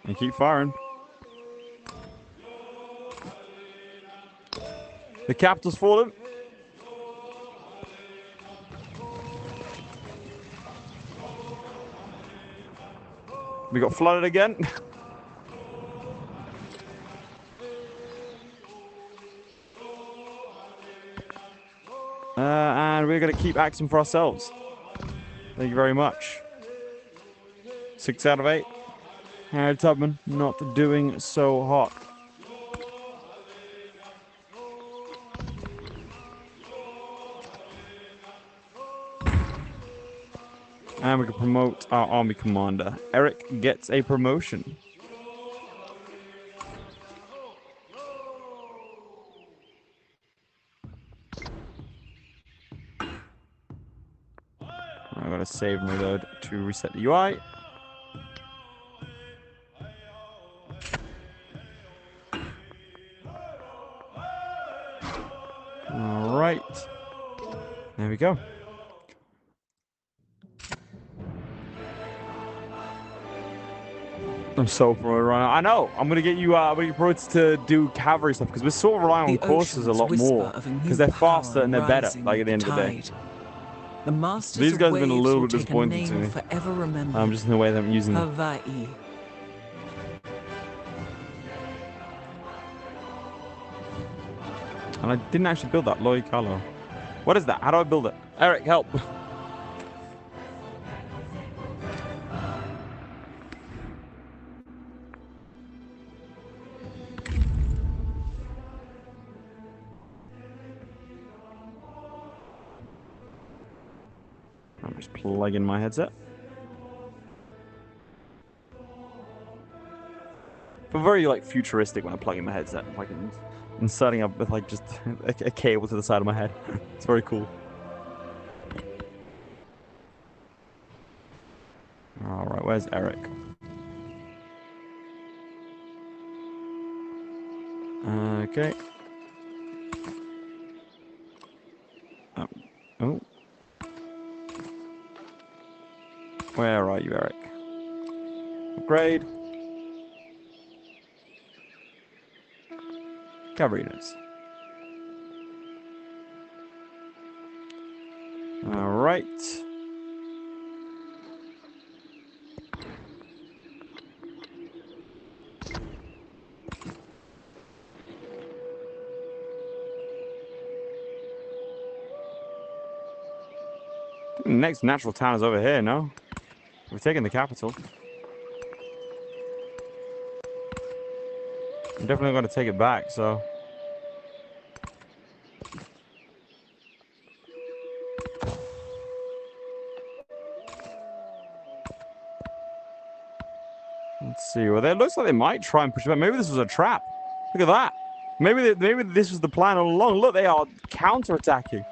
And keep firing. The capital's fallen. We got flooded again. And we're going to keep axing for ourselves. Thank you very much. 6 out of 8. Harry Tubman not doing so hot. And we can promote our army commander. Eric gets a promotion. I'm going to save and reload to reset the UI. All right. There we go. I'm so promoted right now. I know. I'm gonna get you promoted to do cavalry stuff because we're sort of relying on coursers a lot more because they're faster and they're better. Like at the end of the day,
the masters
these guys have been a little bit
will take
disappointing to me.
Forever remembered.
Just in the way that I'm using them.
Hawaii.
And I didn't actually build that Loy Carlo. What is that? How do I build it? Eric, help! I'm just plugging my headset. But very like futuristic when I plug in my headset, like and starting up with like just a cable to the side of my head. It's very cool. All right, where's Eric? Okay. Oh. Where are you, Eric? Upgrade. Cavalry units. All right. The next natural town is over here, no? We're taking the capital. I'm definitely going to take it back, so... Let's see. Well, it looks like they might try and push it back. Maybe this was a trap. Look at that. Maybe this was the plan all along. Look, they are counter-attacking.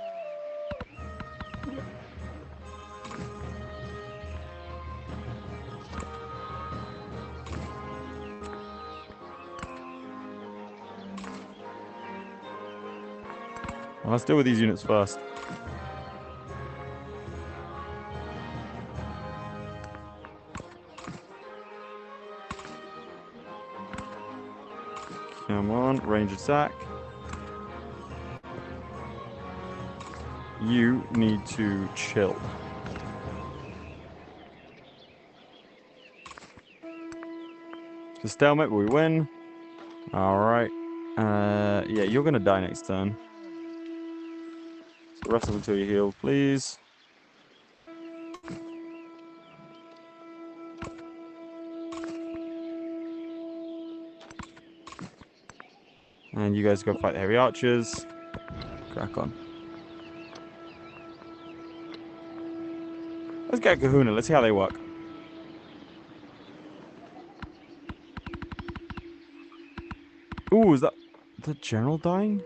Well, let's deal with these units first. Come on, range attack. You need to chill. It's a stalemate, but we win. All right. Yeah, you're gonna die next turn. So rest up until you heal, please. And you guys go fight the heavy archers. Crack on. Let's get Kahuna. Let's see how they work. Ooh, is that the general dying?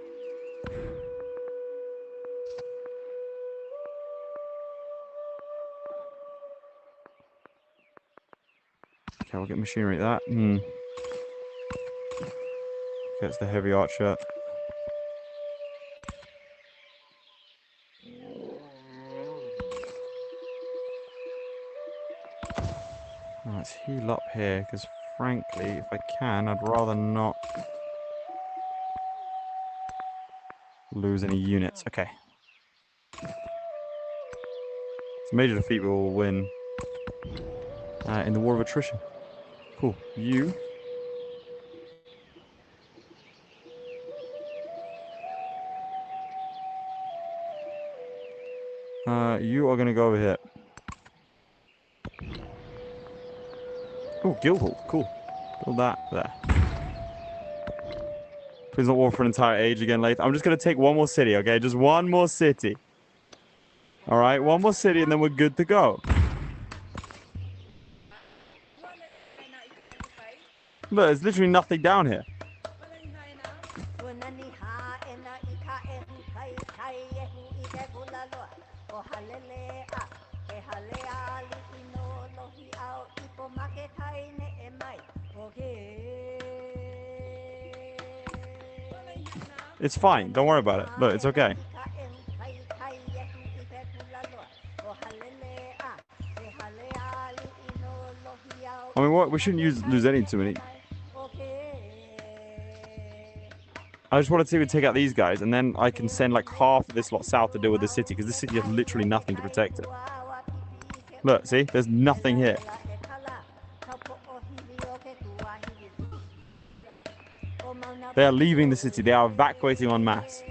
Okay, we'll get machinery at that. Okay, it's the heavy archer. Let's heal up here, because frankly, if I can, I'd rather not lose any units. Okay. It's a major defeat, we will win in the War of Attrition. Cool. You. You are going to go over here. Oh, Guildhall. Cool. Build that there. Please not war for an entire age again later. I'm just going to take one more city, okay? Just one more city. Alright, one more city and then we're good to go. Look, there's literally nothing down here. It's fine. Don't worry about it. Look, it's okay. I mean, we shouldn't lose any too many. I just want to see if we take out these guys, and then I can send like half of this lot south to deal with the city, because this city has literally nothing to protect it. Look, see? There's nothing here. They are leaving the city. They are evacuating en masse.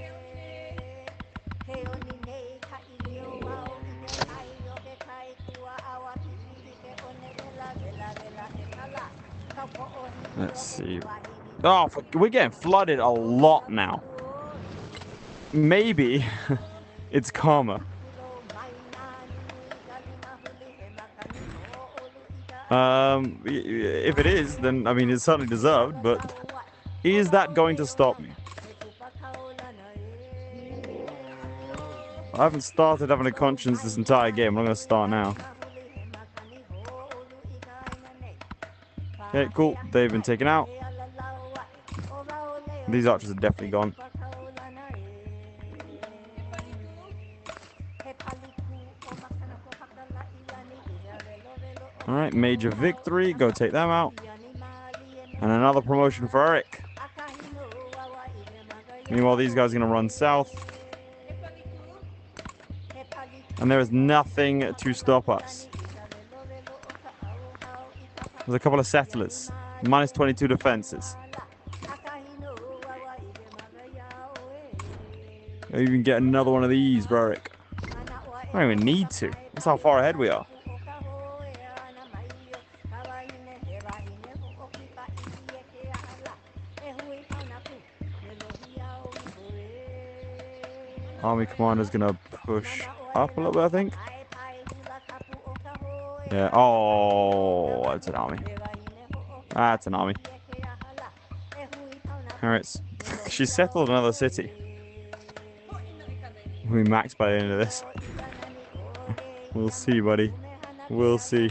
Let's see. Oh, we're getting flooded a lot now. Maybe it's karma. If it is, then, I mean, it's certainly deserved, but is that going to stop me? I haven't started having a conscience this entire game. I'm going to start now. Okay, cool. They've been taken out. These archers are definitely gone. Alright, major victory. Go take them out. And another promotion for Eric. Meanwhile, these guys are going to run south. And there is nothing to stop us. There's a couple of settlers. Minus 22 defenses. Maybe even get another one of these, Eric. I don't even need to. That's how far ahead we are. Army commander's gonna push up a little bit, I think. Yeah. Oh, that's an army. That's an army. Alright. She settled another city. We max by the end of this. We'll see, buddy. We'll see.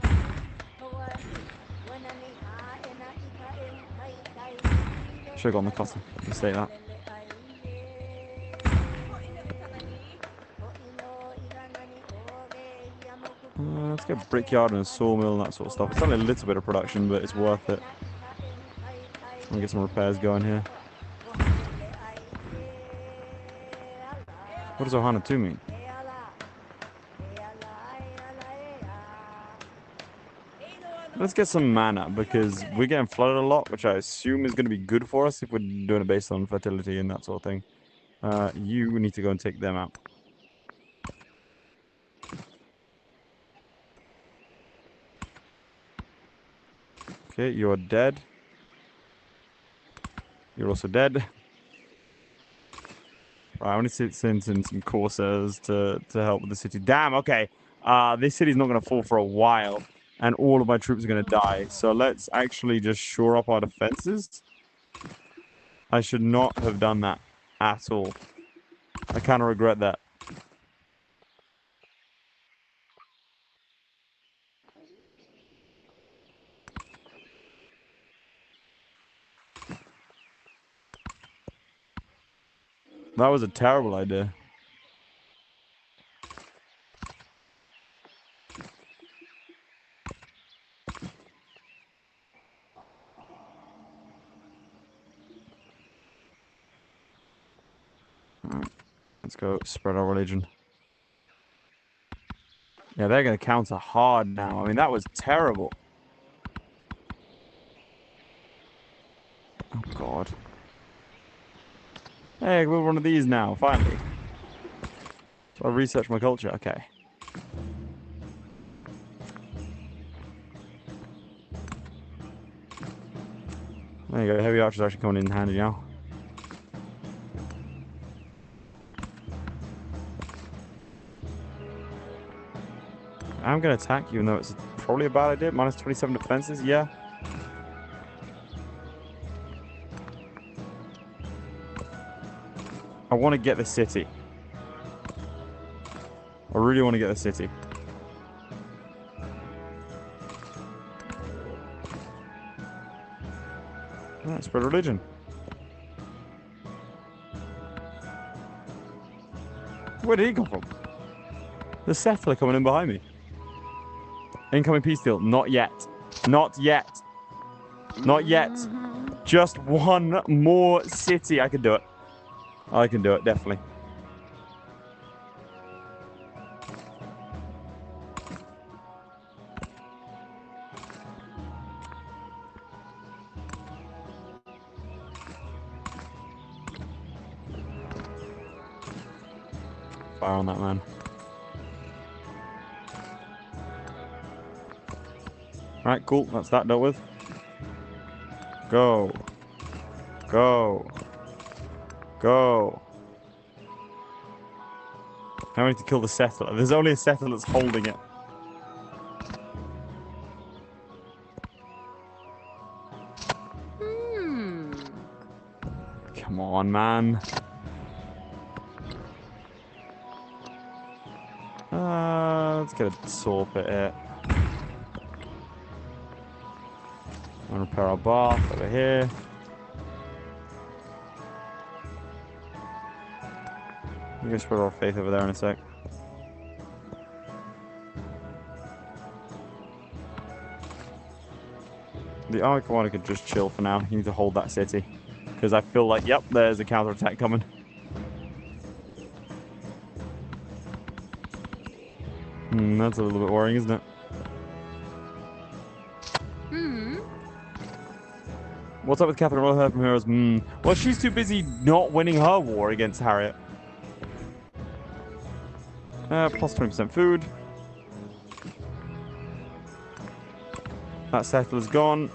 Should have gone the cotton. Mistake that. Let's get brickyard and a sawmill and that sort of stuff. It's only a little bit of production, but it's worth it. I'll get some repairs going here. What does Ohana 2 mean? Let's get some mana, because we're getting flooded a lot, which I assume is going to be good for us if we're doing it based on fertility and that sort of thing. You need to go and take them out. Okay, you're dead. You're also dead. Right, I want to send in some coursers to help with the city. Damn, okay. This city's not going to fall for a while, and all of my troops are going to die. So let's actually just shore up our defenses. I should not have done that at all. I kind of regret that. That was a terrible idea. Alright, let's go spread our religion. Yeah, they're going to counter hard now. I mean, that was terrible. Oh, God. Hey, we'll one of these now, finally. So I research my culture. Okay. There you go. Heavy archers actually coming in handy now. I'm going to attack you, even though it's probably a bad idea. Minus 27 defenses, yeah. I want to get the city. I really want to get the city. Alright, spread religion. Where did he come from? The settler coming in behind me. Incoming peace deal. Not yet. Not yet. Not yet. Just one more city. I can do it. I can do it, definitely. Fire on that man. Alright, cool. That's that dealt with. Go. Go. Go. Now we need to kill the settler. There's only a settler that's holding it. Come on, man. Let's get a saw pit here. And repair our bath over here. I'm gonna spread our faith over there in a sec. The Aeryka could just chill for now. You need to hold that city. Because I feel like, yep, there's a counterattack coming. That's a little bit worrying, isn't it? What's up with Catherine? What heard from her is, well, she's too busy not winning her war against Harriet. Plus 20% food. That settler's gone.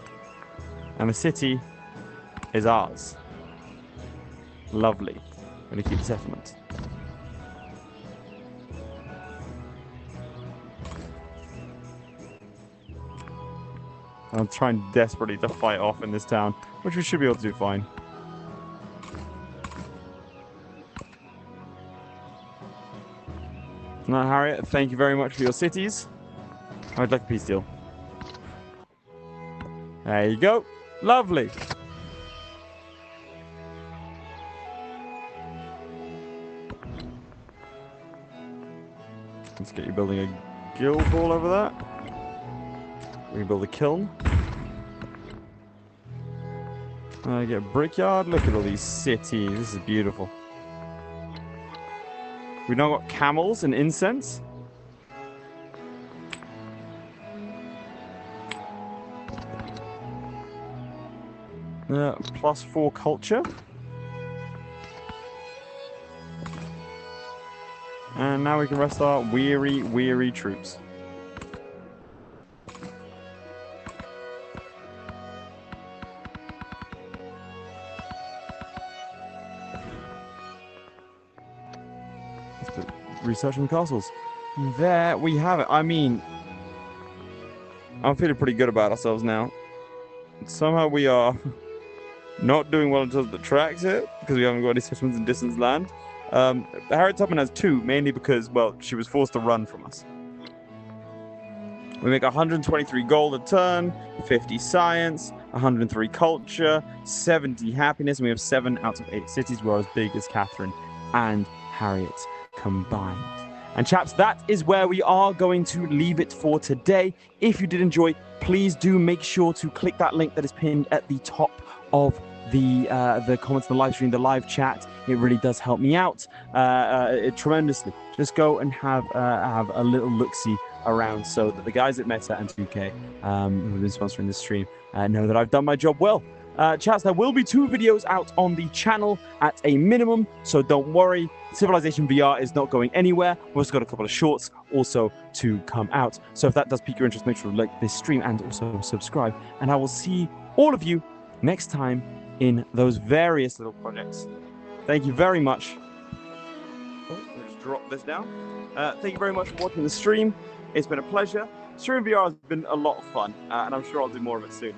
And the city is ours. Lovely. I'm going to keep the settlement. I'm trying desperately to fight off in this town, which we should be able to do fine. Now, Harriet, thank you very much for your cities. I'd like a peace deal. There you go. Lovely. Let's get you building a guild hall over there. We can build a kiln. Get a brickyard. Look at all these cities. This is beautiful. We've now got camels and incense. +4 culture. And now we can rest our weary troops. Researching castles. There we have it. I mean, I'm feeling pretty good about ourselves now. Somehow we are not doing well in terms of the tracks here because we haven't got any settlements in distance land. Harriet Tubman has 2, mainly because, well, she was forced to run from us. We make 123 gold a turn, 50 science, 103 culture, 70 happiness, and we have 7 out of 8 cities. We're as big as Catherine and Harriet combined. And chaps, that is where we are going to leave it for today. If you did enjoy, please do make sure to click that link that is pinned at the top of the comments, the live stream, the live chat. It really does help me out tremendously. Just go and have a little look-see around so that the guys at Meta and 2K who have been sponsoring this stream know that I've done my job well. Chats, there will be 2 videos out on the channel at a minimum, so don't worry. Civilization VR is not going anywhere. We've also got a couple of shorts also to come out. So if that does pique your interest, make sure to like this stream and also subscribe. And I will see all of you next time in those various little projects. Thank you very much. Oh, I'll just drop this down. Thank you very much for watching the stream. It's been a pleasure. Stream VR has been a lot of fun, and I'm sure I'll do more of it soon.